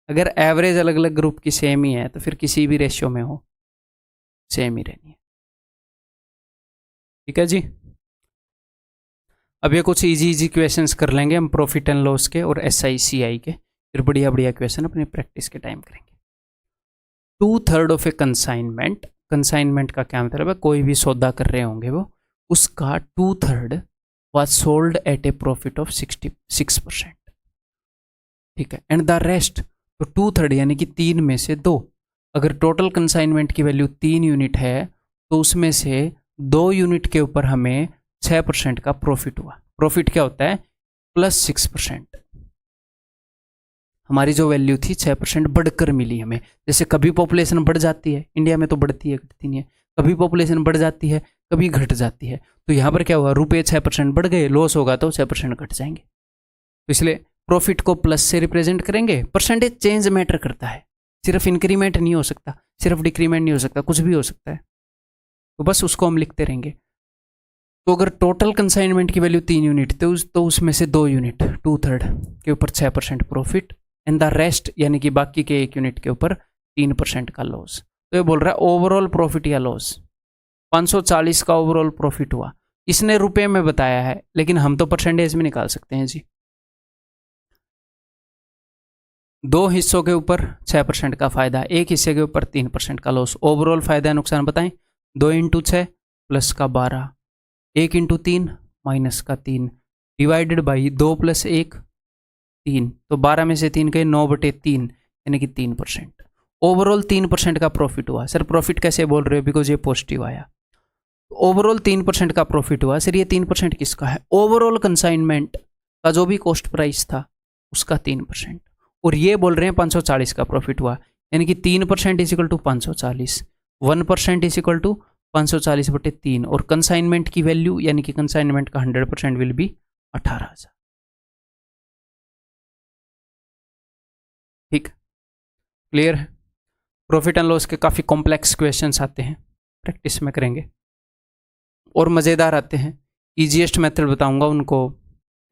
अगर एवरेज अलग अलग ग्रुप की सेम ही है तो फिर किसी भी रेशियो में हो सेम ही रहनी है, ठीक है जी। अब ये कुछ इजी क्वेश्चंस कर लेंगे हम प्रॉफिट एंड लॉस के और SICI के, फिर बढ़िया बढ़िया क्वेश्चन अपनी प्रैक्टिस के टाइम करेंगे। 2/3 ऑफ ए कंसाइनमेंट, कंसाइनमेंट का क्या मतलब है? कोई भी सौदा कर रहे होंगे वो, उसका 2/3 was sold at A profit of 66%, ठीक है। एंड द रेस्ट, तो 2/3 यानी कि 3 में से 2। अगर टोटल कंसाइनमेंट की वैल्यू 3 यूनिट है तो उसमें से 2 यूनिट के ऊपर हमें 6% का प्रॉफिट हुआ। प्रॉफिट क्या होता है? +6%। हमारी जो वैल्यू थी 6% बढ़कर मिली हमें। जैसे कभी पॉपुलेशन बढ़ जाती है, इंडिया में तो बढ़ती है, घटती नहीं है। कभी पॉपुलेशन बढ़ जाती है, कभी घट जाती है। तो यहाँ पर क्या हुआ? रुपये 6% बढ़ गए, लॉस होगा तो 6% घट जाएंगे। तो इसलिए प्रॉफिट को प्लस से रिप्रेजेंट करेंगे। परसेंटेज चेंज मैटर करता है, सिर्फ इंक्रीमेंट नहीं हो सकता, सिर्फ डिक्रीमेंट नहीं हो सकता, कुछ भी हो सकता है। तो बस उसको हम लिखते रहेंगे। तो अगर टोटल कंसाइनमेंट की वैल्यू 3 यूनिट तो उसमें से 2 यूनिट 2/3 के ऊपर 6% प्रॉफिट, एंड द रेस्ट यानी कि बाकी के 1 यूनिट के ऊपर 3% का लॉस। तो ये बोल रहा है ओवरऑल प्रॉफिट या लॉस। 540 का ओवरऑल प्रॉफिट हुआ इसने रुपए में बताया है, लेकिन हम तो परसेंटेज में निकाल सकते हैं जी। 2 हिस्सों के ऊपर 6% का फायदा, एक हिस्से के ऊपर 3% का लॉस। ओवरऑल फायदा नुकसान बताएं। 2 इंटू 6 प्लस का 12, 1 इंटू 3 माइनस का 3, डिवाइडेड बाई 2 प्लस 1 3, तो 12 में से 3 गए 9/3, यानी कि 3%। ओवरऑल 3% का प्रॉफिट हुआ। सर प्रॉफिट कैसे बोल रहे हो, बिकॉज ये पॉजिटिव आया। ओवरऑल 3% का प्रॉफिट हुआ। सर ये 3% किसका है? ओवरऑल कंसाइनमेंट का जो भी कॉस्ट प्राइस था उसका 3%। और ये बोल रहे हैं 540 का प्रॉफिट हुआ, यानी कि 3% is equal to 540, 1% is equal to 540/3, और कंसाइनमेंट की वैल्यू यानी कि कंसाइनमेंट का 100% विल बी 18,000। ठीक, क्लियर है? प्रॉफिट एंड लॉस के काफ़ी कॉम्प्लेक्स क्वेश्चंस आते हैं, प्रैक्टिस में करेंगे, और मज़ेदार आते हैं। ईजीएस्ट मेथड बताऊंगा, उनको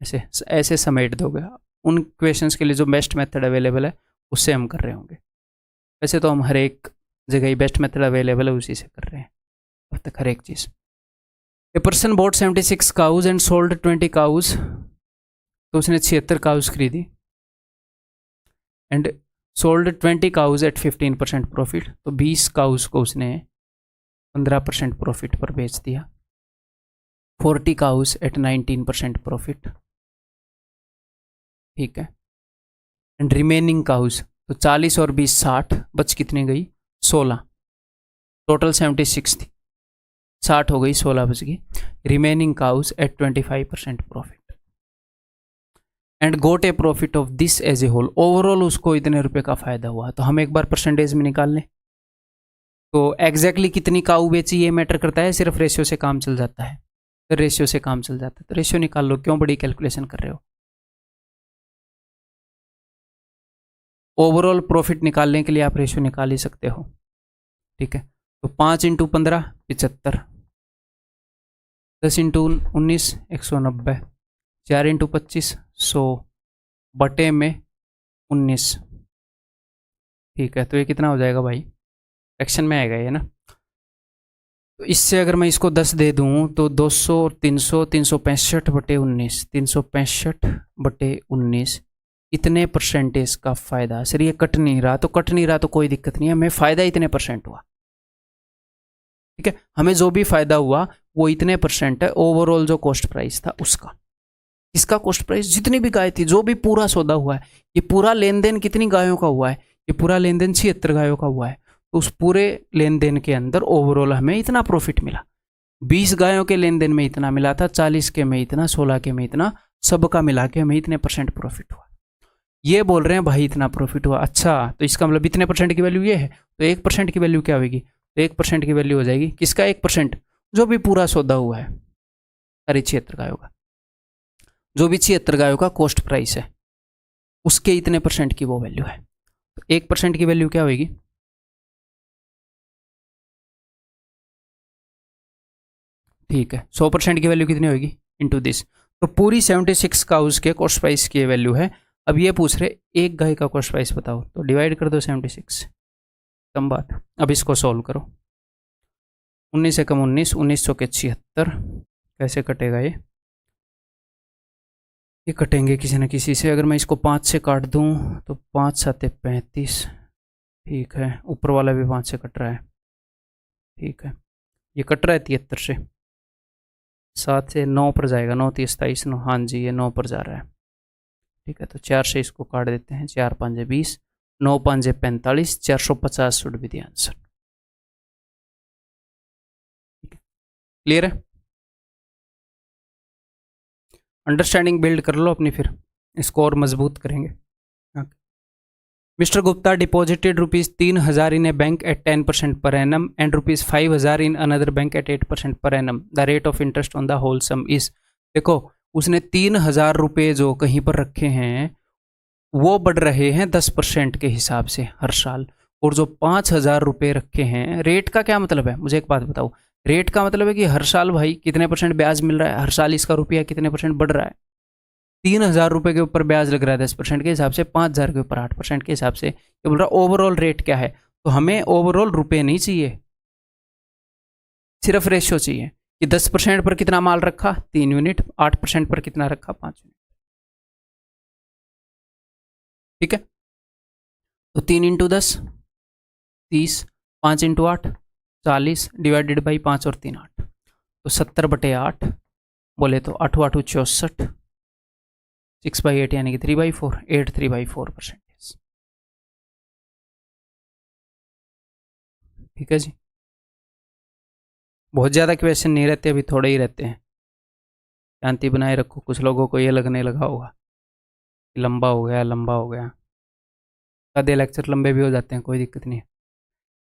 ऐसे ऐसे समेट दोगे। उन क्वेश्चंस के लिए जो बेस्ट मेथड अवेलेबल है उससे हम कर रहे होंगे। वैसे तो हम हर एक जगह ही बेस्ट मेथड अवेलेबल है उसी से कर रहे हैं अब तक, हर एक चीज़। A person bought 76 cows and sold 20 cows, तो उसने 76 काउज खरीदी and sold 20 cows at 15% profit, तो 20 काउज को उसने 15% प्रॉफिट पर बेच दिया। 40 काउज एट 19% प्रॉफिट, ठीक है। एंड रिमेनिंग काउज, तो 40 और 20 60, बच कितनी गई? 16, टोटल 76 थी, 60 हो गई, 16 बच गई। Remaining cows at 25% profit and got a profit of this as a whole. Overall उसको इतने रुपए का फायदा हुआ। तो हम एक बार परसेंटेज में निकाल लें, तो एग्जैक्टली कितनी काऊ बेची ये मैटर करता है, सिर्फ रेशियो से काम चल जाता है। तो रेशियो से काम चल जाता है, तो रेशियो निकाल लो, क्यों बड़ी कैलकुलेशन कर रहे हो। ओवरऑल प्रॉफिट निकालने के लिए आप रेशियो निकाल ही सकते हो, ठीक है। तो 5 इंटू 15 75, 10 इंटू 19 190, 4 इंटू 25 100 बटे में 19, ठीक है। तो ये कितना हो जाएगा भाई, फ्रैक्शन में आएगा ये ना। तो इससे अगर मैं इसको 10 दे दूं तो 200 और 300, 365/19, 365/19, इतने परसेंटेज का फायदा। सर ये कट नहीं रहा, तो कट नहीं रहा तो कोई दिक्कत नहीं है, हमें फायदा इतने परसेंट हुआ, ठीक है। हमें जो भी फायदा हुआ वो इतने परसेंट है ओवरऑल जो कॉस्ट प्राइस था उसका। इसका कॉस्ट प्राइस जितनी भी गाय थी, जो भी पूरा सौदा हुआ है, ये पूरा लेन देन कितनी गायों का हुआ है, ये पूरा लेन देन 76 गायों का हुआ है। तो उस पूरे लेन देन के अंदर ओवरऑल हमें इतना प्रॉफिट मिला। 20 गायों के लेन देन में इतना मिला था, 40 के में इतना, 16 के में इतना, सबका मिला के हमें इतने परसेंट प्रॉफिट हुआ। ये बोल रहे हैं भाई इतना प्रॉफिट हुआ, अच्छा तो इसका मतलब इतने परसेंट की वैल्यू ये है। तो 1% की वैल्यू क्या होगी? तो 1% की वैल्यू हो जाएगी किसका? 1%, जो भी पूरा सौदा हुआ है, अरे 76 गायों का, जो भी 76 गायों का कॉस्ट प्राइस है उसके इतने परसेंट की वो वैल्यू है। तो 1% की वैल्यू क्या होगी? ठीक है, 100% की वैल्यू कितनी होगी? Into this. तो पूरी 76 काउज के कॉस्ट प्राइस की वैल्यू है। अब ये पूछ रहे एक गाय का कॉस्ट प्राइस बताओ, तो डिवाइड कर दो 76, कम बात। अब इसको सॉल्व करो, 19 से कम 19, 1900 के 76, कैसे कटेगा ये कटेंगे किसी न किसी से। अगर मैं इसको 5 से काट दूं तो 5 7 35, ठीक है। ऊपर वाला भी 5 से कट रहा है, ठीक है। ये कट रहा है 73 से, 7 से 9 पर जाएगा, 9 30 27 9, हाँ जी ये 9 पर जा रहा है, ठीक है। तो 4 से इसको काट देते हैं, 4 5 20, 9 5 45, 450 should be the answer. Clear है? अंडरस्टैंडिंग बिल्ड कर लो अपनी, फिर इसको और मजबूत करेंगे। Mister Gupta deposited ₹3,000 in a bank at 10% per annum and ₹5,000 in another bank at 8% per annum. The rate of interest on the whole sum is. देखो उसने 3,000 रुपये जो कहीं पर रखे हैं वो बढ़ रहे हैं 10% के हिसाब से हर साल, और जो 5,000 रुपये रखे हैं, रेट का क्या मतलब है? मुझे एक बात बताओ, रेट का मतलब है कि हर साल भाई कितने परसेंट ब्याज मिल रहा है, हर साल इसका रुपया कितने परसेंट बढ़ रहा है। 3,000 रुपये के ऊपर ब्याज लग रहा है 10% के हिसाब से, 5,000 के ऊपर 8% के हिसाब से। ये बोल रहा ओवरऑल रेट क्या है, तो हमें ओवरऑल रुपये नहीं चाहिए, सिर्फ रेशियो चाहिए। कि 10% पर कितना माल रखा, 3 यूनिट, 8% पर कितना रखा, 5 यूनिट। ठीक है, तो 3 इंटू 10 30, 5 इंटू 8 40, डिवाइडेड बाई 5 और 3 8, तो 70/8 बोले तो 8 8 64, 6/8 यानी कि 3/4, 8 3/4%। ठीक है जी, बहुत ज़्यादा क्वेश्चन नहीं रहते, अभी थोड़े ही रहते हैं। शांति बनाए रखो, कुछ लोगों को ये लगने लगा होगा कि लंबा हो गया लंबा हो गया, आधे लेक्चर लंबे भी हो जाते हैं, कोई दिक्कत नहीं है।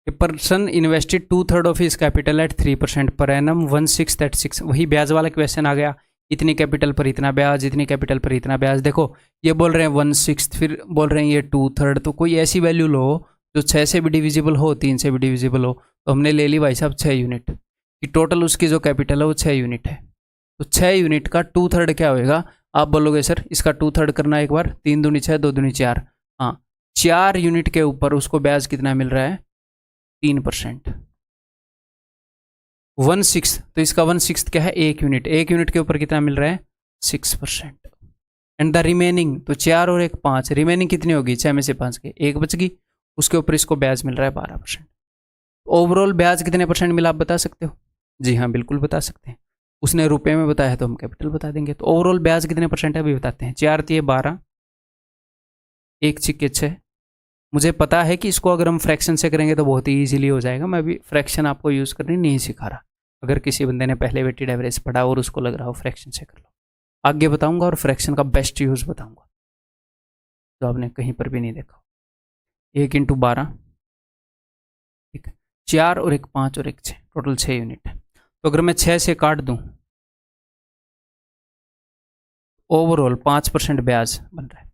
A person invested 2/3 of his capital eight 3% per annum 1/6 eight 6, वही ब्याज वाला क्वेश्चन आ गया, इतनी कैपिटल पर इतना ब्याज, इतनी कैपिटल पर इतना ब्याज। देखो ये बोल रहे हैं 1/6, फिर बोल रहे हैं ये 2/3, तो कोई ऐसी वैल्यू लो जो 6 से भी डिविजिबल हो, 3 से भी डिविजिबल हो। तो हमने ले ली भाई साहब 6 यूनिट, कि टोटल उसकी जो कैपिटल है वो 6 यूनिट है। तो 6 यूनिट का 2/3 क्या होएगा, आप बोलोगे सर इसका 2/3 करना एक बार, 3 दूनी 6, 2 दूनी 4, हाँ 4 यूनिट के ऊपर उसको ब्याज कितना मिल रहा है, 3%। 1/6, तो इसका 1/6 क्या है, 1 यूनिट, 1 यूनिट के ऊपर कितना मिल रहा है, 6%। एंड द रिमेनिंग, तो 4 और 1 5, रिमेनिंग कितनी होगी, 6 में से 5 के 1 बच गई, उसके ऊपर इसको ब्याज मिल रहा है 12%। ओवरऑल ब्याज कितने परसेंट मिला, आप बता सकते हो? जी हाँ बिल्कुल बता सकते हैं, उसने रुपए में बताया तो हम कैपिटल बता देंगे। तो ओवरऑल ब्याज कितने परसेंट है अभी बताते हैं। 4 तिये 12, 1 छिक्के 6। मुझे पता है कि इसको अगर हम फ्रैक्शन से करेंगे तो बहुत ही ईजिली हो जाएगा, मैं अभी फ्रैक्शन आपको यूज़ करनी नहीं सिखा रहा। अगर किसी बंदे ने पहले वेटेड एवरेज पढ़ा और उसको लग रहा हो फ्रैक्शन से कर लो, आगे बताऊंगा और फ्रैक्शन का बेस्ट यूज़ बताऊंगा जो आपने कहीं पर भी नहीं देखा। 1 इंटू 12, ठीक है, 4 और 1 5 और 1 6, टोटल 6 यूनिट है। तो अगर मैं 6 से काट दूं, ओवरऑल 5% ब्याज बन रहा है।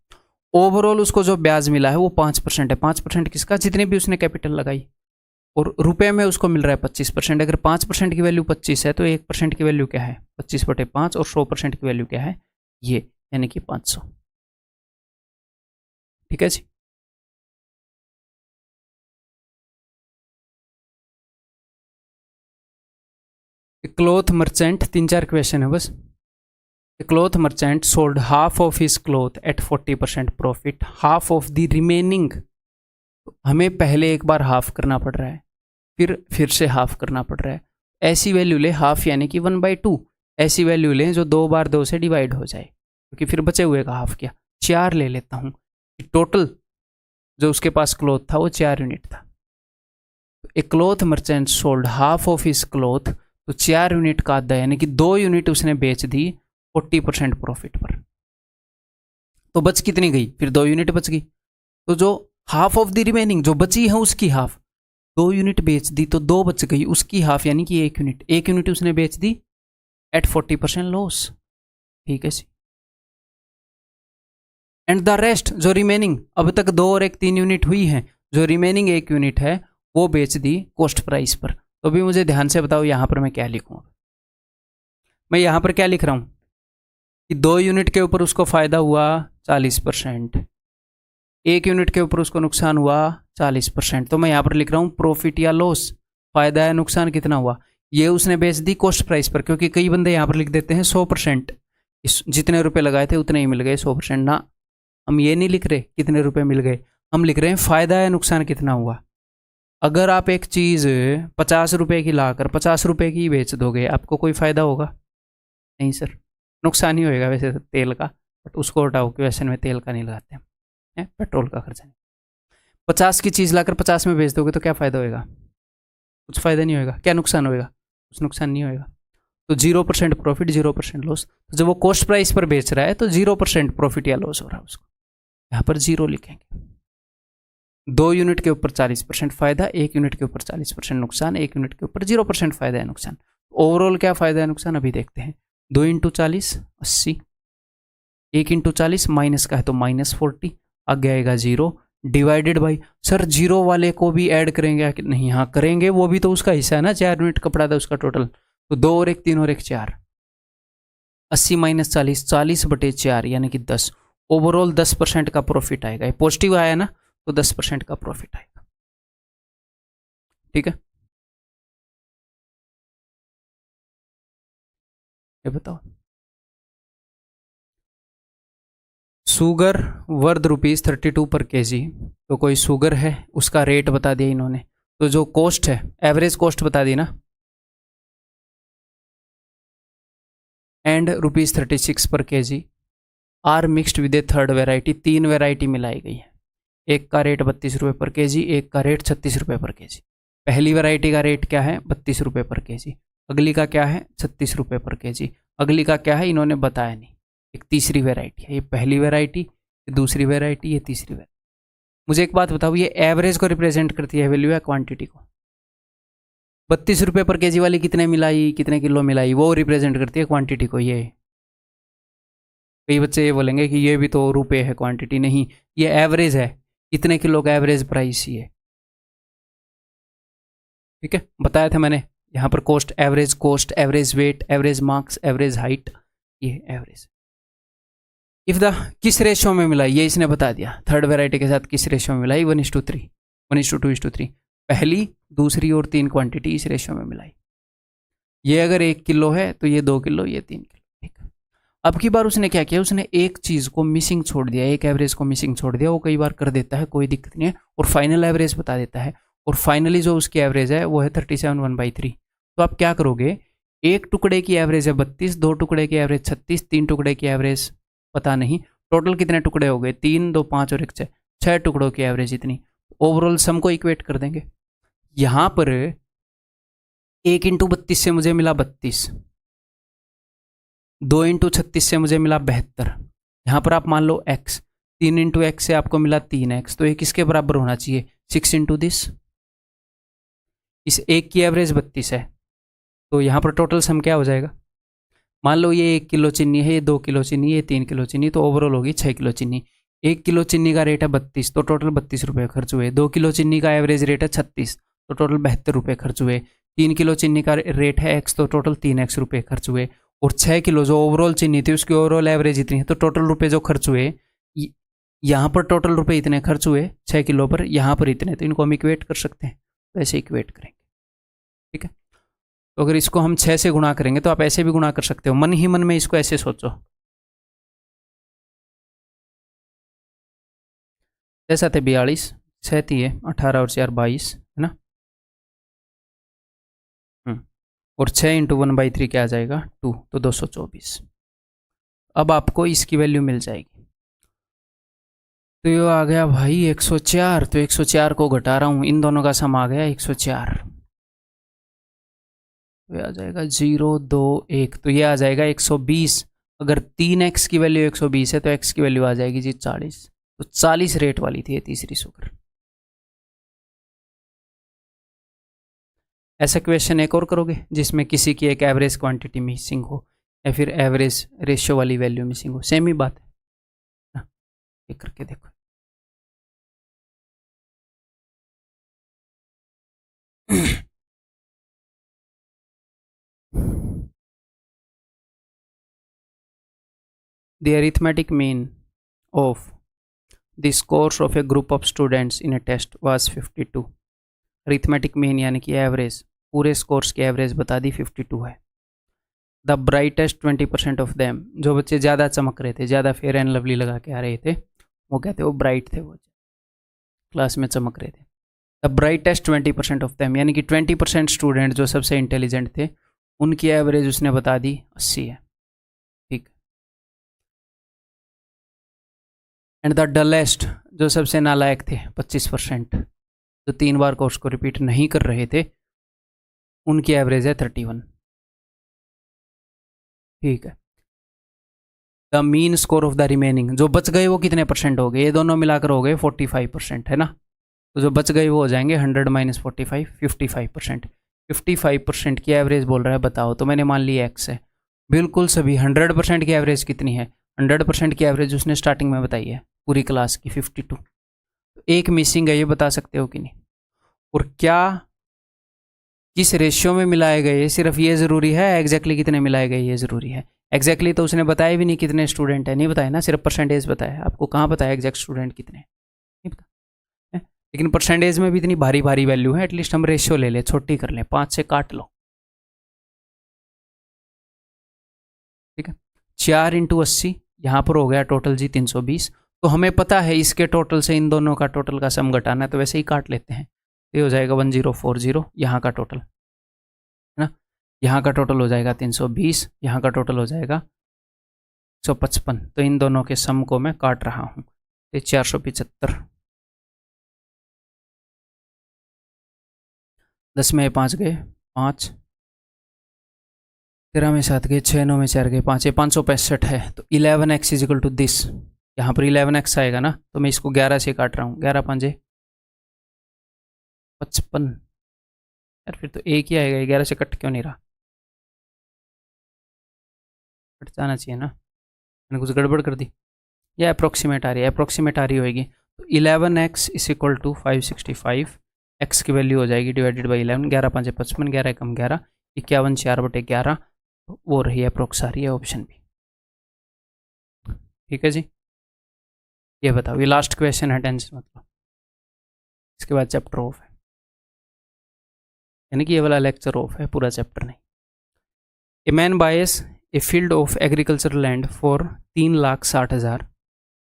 ओवरऑल उसको जो ब्याज मिला है वो 5% है। 5% किसका, जितनी भी उसने कैपिटल लगाई, और रुपए में उसको मिल रहा है 25%। अगर 5% की वैल्यू 25 है तो 1% की वैल्यू क्या है, 25/5, और 100% की वैल्यू क्या है, ये यानी कि 500। ठीक है जी, क्लॉथ मर्चेंट, 3-4 क्वेश्चन है बस। Cloth merchant sold half of his cloth at 40% profit, half of the remaining. हमें पहले एक बार हाफ करना पड़ रहा है, फिर से हाफ करना पड़ रहा है। ऐसी वैल्यू ले, हाफ यानी कि 1/2, ऐसी वैल्यू लें जो 2 बार 2 से डिवाइड हो जाए, क्योंकि फिर बचे हुए का हाफ किया। 4 ले लेता हूँ, टोटल जो उसके पास क्लॉथ था वो 4 यूनिट था। A cloth merchant sold half of his cloth, तो 4 यूनिट का आधा यानी कि 2 यूनिट उसने बेच दी 40% प्रॉफिट पर। तो बच कितनी गई, फिर 2 यूनिट बच गई। तो जो हाफ ऑफ द रिमेनिंग जो बची है उसकी हाफ, 2 यूनिट बेच दी तो 2 बच गई, उसकी हाफ यानी कि 1 यूनिट, 1 यूनिट उसने बेच दी एट 40% लॉस। ठीक है जी, एंड द रेस्ट जो रिमेनिंग, अब तक 2 और 1 3 यूनिट हुई है, जो रिमेनिंग 1 यूनिट है वो बेच दी कॉस्ट प्राइस पर। तो अभी मुझे ध्यान से बताओ यहां पर मैं क्या लिखूं। मैं यहां पर क्या लिख रहा हूं कि 2 यूनिट के ऊपर उसको फायदा हुआ 40%, 1 यूनिट के ऊपर उसको नुकसान हुआ 40%। तो मैं यहां पर लिख रहा हूं प्रॉफिट या लॉस, फायदा या नुकसान कितना हुआ। ये उसने बेच दी कॉस्ट प्राइस पर, क्योंकि कई बंदे यहां पर लिख देते हैं 100%, जितने रुपए लगाए थे उतने ही मिल गए 100%। ना, हम ये नहीं लिख रहे कितने रुपए मिल गए, हम लिख रहे हैं फायदा या नुकसान कितना हुआ। अगर आप एक चीज़ 50 रुपए की लाकर 50 रुपए की बेच दोगे, आपको कोई फायदा होगा? नहीं सर, नुकसान ही होएगा वैसे तो तेल का, बट उसको हटाओ, क्वेश्चन में तेल का नहीं लगाते हैं, पेट्रोल का खर्चा नहीं। 50 की चीज़ लाकर 50 में बेच दोगे तो क्या फ़ायदा होएगा? कुछ फ़ायदा नहीं होएगा। क्या नुकसान होएगा? कुछ नुकसान नहीं होएगा। तो 0% प्रॉफिट 0% लॉस। तो जब वो कॉस्ट प्राइस पर बेच रहा है तो 0% प्रॉफिट या लॉस हो रहा है उसको, यहाँ पर 0 लिखेंगे। 2 यूनिट के ऊपर 40% फायदा, 1 यूनिट के ऊपर 40% नुकसान, 1 यूनिट के ऊपर 0% फायदा है नुकसान। ओवरऑल क्या फायदा है नुकसान अभी देखते हैं। 2 इंटू 40 80, 1 इंटू 40 माइनस का है तो -40, आगे आएगा 0, डिवाइडेड बाई, सर 0 वाले को भी ऐड करेंगे कि नहीं? हाँ करेंगे, वो भी तो उसका हिस्सा है ना, 4 यूनिट कपड़ा था उसका टोटल। तो 2 और 1 3 और 1 4, 80 माइनस 40, 40/4 यानी कि 10। ओवरऑल 10% का प्रॉफिट आएगा, पॉजिटिव आया ना, तो 10% का प्रॉफिट आएगा। ठीक है, ये बताओ। शुगर वर्थ ₹32 पर केजी, तो कोई शुगर है उसका रेट बता दिया इन्होंने, तो जो कॉस्ट है एवरेज कॉस्ट बता दी ना, एंड ₹36 पर KG are mixed with a third variety. 3 variety मिलाई गई है, एक का रेट ₹32 पर केजी, एक का रेट ₹36 पर केजी। पहली वैरायटी का रेट क्या है? ₹32 पर केजी। अगली का क्या है? ₹36 पर केजी। अगली का क्या है इन्होंने बताया नहीं। एक तीसरी वैरायटी है, ये पहली वैरायटी, ये दूसरी वैरायटी, ये तीसरी वैरायटी। मुझे एक बात बताओ, ये एवरेज को रिप्रेजेंट करती है वैल्यू या क्वांटिटी को? ₹32 पर केजी वाली कितने मिलाई, कितने किलो मिलाई, वो रिप्रेजेंट करती है क्वांटिटी को। ये कई बच्चे ये बोलेंगे कि ये भी तो रुपए है, क्वांटिटी नहीं, ये एवरेज है, कितने किलो का एवरेज प्राइस ये। ठीक है, बताया था मैंने यहाँ पर cost, average weight, average marks, average height, ये एवरेज। इफ द किस रेशियो में मिलाई, ये इसने बता दिया। थर्ड वेराइटी के साथ किस रेशियो में मिलाई? 1:3, 1:2:3। पहली, दूसरी और 3 क्वांटिटी इस रेशियो में मिलाई। ये अगर 1 किलो है तो ये 2 किलो, ये 3 किलो। ठीक है, अब की बार उसने क्या किया, उसने एक चीज़ को मिसिंग छोड़ दिया, एक एवरेज को मिसिंग छोड़ दिया। वो कई बार कर देता है, कोई दिक्कत नहीं है, और फाइनल एवरेज बता देता है। और फाइनली जो उसकी एवरेज है वो है 37 1/3। तो आप क्या करोगे, एक टुकड़े की एवरेज है 32, 2 टुकड़े की एवरेज 36, 3 टुकड़े की एवरेज पता नहीं, टोटल कितने टुकड़े हो गए? 3, 2, 5 और 1 6, 6 टुकड़ों की एवरेज इतनी। ओवरऑल सम को इक्वेट कर देंगे। यहाँ पर 1 × 32 से मुझे मिला 32, 2 × 36 से मुझे मिला 72। यहाँ पर आप मान लो x, 3 × x से आपको मिला 3x, तो ये किसके बराबर होना चाहिए? 6 × दिस। इस एक की एवरेज 32 है, तो यहाँ पर टोटल सम क्या हो जाएगा? मान लो ये 1 किलो चीनी है, ये 2 किलो चीनी, ये 3 किलो चीनी, तो ओवरऑल होगी 6 किलो चीनी। 1 किलो चीनी का रेट है 32, तो टोटल ₹32 खर्च हुए। 2 किलो चीनी का एवरेज रेट है 36, तो टोटल ₹72 खर्च हुए। 3 किलो चीनी का रेट है x, तो टोटल ₹3x खर्च हुए। और 6 किलो जो ओवरऑल चीनी थी उसकी ओवरऑल एवरेज इतनी है, तो टोटल रुपए जो खर्च हुए, यहाँ पर टोटल रुपए इतने खर्च हुए 6 किलो पर, यहाँ पर इतने, तो इनको हम इक्वेट कर सकते हैं, तो ऐसे इक्वेट करेंगे। ठीक है, तो अगर इसको हम 6 से गुणा करेंगे तो आप ऐसे भी गुणा कर सकते हो, मन ही मन में इसको ऐसे सोचो। 6 7 42, 6 3 18 और 4 22, है ना। और 6 × 1/3 क्या आ जाएगा? 2, तो 224। अब आपको इसकी वैल्यू मिल जाएगी। तो ये आ गया भाई 104, तो 104 को घटा रहा हूँ, इन दोनों का सम आ गया 104, तो ये आ जाएगा 0 2 1, तो ये आ जाएगा 120। अगर 3x की वैल्यू 120 है तो x की वैल्यू आ जाएगी जी 40, तो 40 रेट वाली थी ये तीसरी शुगर। ऐसा क्वेश्चन एक और करोगे जिसमें किसी की एक एवरेज क्वांटिटी मिसिंग हो या फिर एवरेज रेशियो वाली वैल्यू मिसिंग हो, सेम ही बात है ना, ये करके देखो। The arithmetic mean of the scores of a group of students in a test was 52। Arithmetic mean यानी कि एवरेज, पूरे स्कोर्स की एवरेज बता दी 52 है। द ब्राइटेस्ट 20% ऑफ देम, जो बच्चे ज़्यादा चमक रहे थे, ज़्यादा फेयर एंड लवली लगा के आ रहे थे, वो कहते वो ब्राइट थे, वो क्लास में चमक रहे थे। द ब्राइटेस्ट 20% ऑफ देम यानी कि 20% स्टूडेंट जो सबसे इंटेलिजेंट थे, उनकी एवरेज उसने बता दी 80 है। ठीक, एंड द डलेस्ट, जो सबसे नालायक थे 25%, जो 3 बार कोर्स को रिपीट नहीं कर रहे थे, उनकी एवरेज है 31। ठीक है, the mean score of the remaining, जो बच गए वो कितने परसेंट हो गए? ये दोनों मिलाकर हो गए 45%, है ना। तो जो बच गए वो हो जाएंगे 100 - 45, 55%। 55% की एवरेज बोल रहा है, बताओ। तो मैंने मान ली x है, बिल्कुल सभी। 100% की एवरेज कितनी है? 100% की एवरेज उसने स्टार्टिंग में बताई है पूरी क्लास की 52। तो एक मिसिंग है, ये बता सकते हो कि नहीं? और क्या किस रेशियो में मिलाए गए, सिर्फ ये ज़रूरी है? एग्जैक्टली कितने मिलाए गए ये ज़रूरी है? एग्जैक्टली तो उसने बताया भी नहीं कितने स्टूडेंट है, नहीं बताया ना, सिर्फ परसेंटेज बताया। आपको कहाँ पता है एग्जैक्ट स्टूडेंट कितने, नहीं पता है? लेकिन परसेंटेज में भी इतनी भारी भारी वैल्यू है, एटलीस्ट हम रेशियो ले लें, छोटी कर लें, 5 से काट लो। ठीक है। 4 × 80 यहाँ पर हो गया टोटल जी 320। तो हमें पता है इसके टोटल से इन दोनों का टोटल का सम घटाना है, तो वैसे ही काट लेते हैं। ये हो जाएगा 1040 यहाँ का टोटल, है ना। यहाँ का टोटल हो जाएगा 320, यहाँ का टोटल हो जाएगा 155। तो इन दोनों के सम को मैं काट रहा हूँ। ये 475। 10 में 5 गए 5, 13 में 7 गए 6, 9 में 4 गए 5, ये 565 है। तो 11x इजिकल टू दिस, यहाँ पर 11x आएगा ना, तो मैं इसको 11 से काट रहा हूँ। 11 5 55। यार फिर तो एक ही आएगा, 11 से कट क्यों नहीं रहा? कट जाना चाहिए ना, मैंने कुछ गड़बड़ कर दी। या अप्रोक्सीमेट आ रही है, अप्रोक्सीमेट आ रही होगी। तो 11x is equal to 565, x की वैल्यू हो जाएगी डिवाइडेड बाई 11, 11 5 55, 11 कम 11, 51 4/11, वो रही अप्रोक्स आ रही है ऑप्शन बी। ठीक है जी, ये बताओ, ये लास्ट क्वेश्चन है, टेंशन मतलब। इसके बाद चैप्टर ऑफ है, यानी कि ये वाला लेक्चर ऑफ है, पूरा चैप्टर नहीं। A man buys a field of agriculture land for 3,60,000,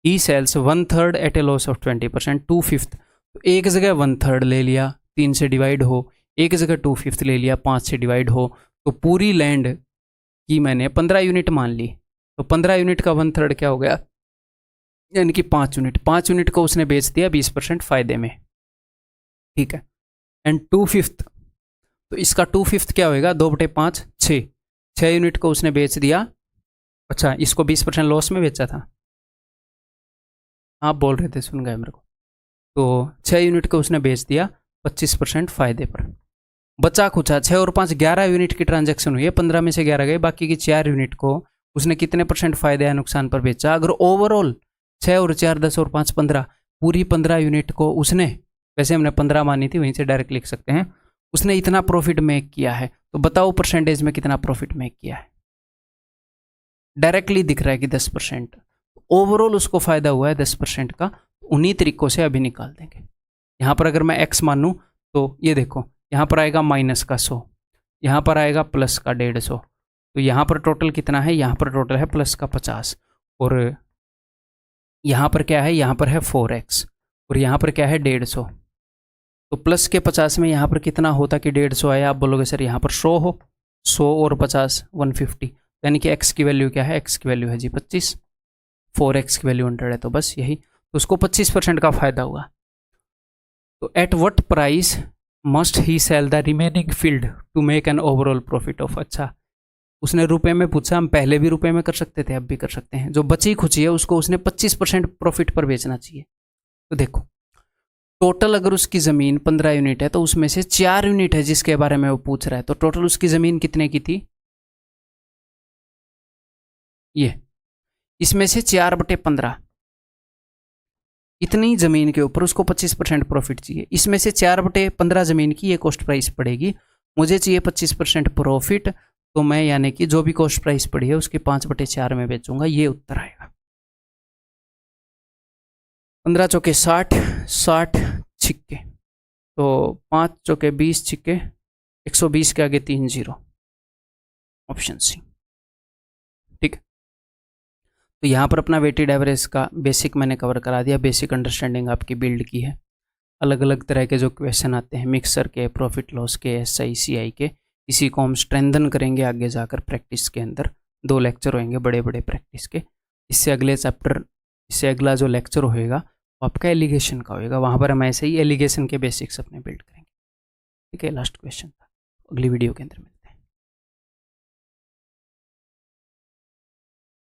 he sells 1/3 at a loss of 20%, 2/5। तो एक जगह 1/3 ले लिया 3 से डिवाइड हो, एक जगह 2/5 ले लिया 5 से डिवाइड हो, तो पूरी लैंड की मैंने 15 यूनिट मान ली। तो 15 यूनिट का 1/3 क्या हो गया, यानी कि 5 यूनिट। 5 यूनिट को उसने बेच दिया 20% फायदे में, ठीक है। एंड 2/5, तो इसका 2/5 क्या होएगा, 2/5 6, 6 यूनिट को उसने बेच दिया। अच्छा, इसको 20% लॉस में बेचा था, आप बोल रहे थे, सुन गए मेरे को। तो 6 यूनिट को उसने बेच दिया 25% फायदे पर। बचा खुचा 6 और 5 11 यूनिट की ट्रांजैक्शन हुई है, 15 में से 11 गए, बाकी की 4 यूनिट को उसने कितने % फायदे या नुकसान पर बेचा। अगर ओवरऑल 6 और 4 10 और 5 15, पूरी 15 यूनिट को उसने, वैसे हमने 15 मानी थी, वहीं से डायरेक्ट लिख सकते हैं, उसने इतना प्रॉफिट मेक किया है। तो बताओ परसेंटेज में कितना प्रॉफिट मेक किया है। डायरेक्टली दिख रहा है कि 10%, ओवरऑल उसको फायदा हुआ है 10% का। उन्हीं तरीकों से अभी निकाल देंगे। यहाँ पर अगर मैं x मानूँ तो ये देखो, यहाँ पर आएगा माइनस का 100, यहाँ पर आएगा प्लस का 150। तो यहाँ पर टोटल कितना है, यहाँ पर टोटल है प्लस का 50, और यहाँ पर क्या है, यहाँ पर है 4x, और यहाँ पर क्या है 150। तो प्लस के 50 में यहाँ पर कितना होता कि 150 आया। आप बोलोगे सर यहाँ पर 100 हो, 100 और 50 150, यानी कि x की वैल्यू क्या है, x की वैल्यू है जी 25, 4x की वैल्यू 100 है, तो बस यही। तो उसको 25% का फायदा हुआ। तो at what price must he sell the remaining field to make an overall profit of. अच्छा, उसने रुपए में पूछा, हम पहले भी रुपए में कर सकते थे, अब भी कर सकते हैं। जो बची खुची है उसको उसने 25% प्रॉफिट पर बेचना चाहिए। तो देखो, टोटल अगर उसकी ज़मीन 15 यूनिट है, तो उसमें से 4 यूनिट है जिसके बारे में वो पूछ रहा है। तो टोटल उसकी ज़मीन कितने की थी, ये, इसमें से 4/15, इतनी ज़मीन के ऊपर उसको 25% प्रॉफिट चाहिए। इसमें से 4/15 ज़मीन की ये कॉस्ट प्राइस पड़ेगी, मुझे चाहिए 25% प्रॉफिट। तो मैं यानी कि जो भी कॉस्ट प्राइस पड़ी है उसके 5/4 में बेचूंगा। ये उत्तर आएगा। 15 चौके 60, 60 छिक्के, तो 5 चौके 20 छिक्के, 120 के आगे 3 0, ऑप्शन सी। ठीक है, तो यहाँ पर अपना वेटेड एवरेज का बेसिक मैंने कवर करा दिया, बेसिक अंडरस्टैंडिंग आपकी बिल्ड की है। अलग अलग तरह के जो क्वेश्चन आते हैं मिक्सर के, प्रॉफिट लॉस के, SI CI के, इसी को हम स्ट्रेंथन करेंगे आगे जाकर प्रैक्टिस के अंदर। 2 लेक्चर होंगे बड़े बड़े प्रैक्टिस के। इससे अगले चैप्टर, इससे अगला जो लेक्चर होएगा वो आपका एलिगेशन का होएगा। वहाँ पर हम ऐसे ही एलिगेशन के बेसिक्स अपने बिल्ड करेंगे। ठीक है, लास्ट क्वेश्चन था, अगली वीडियो के अंदर में।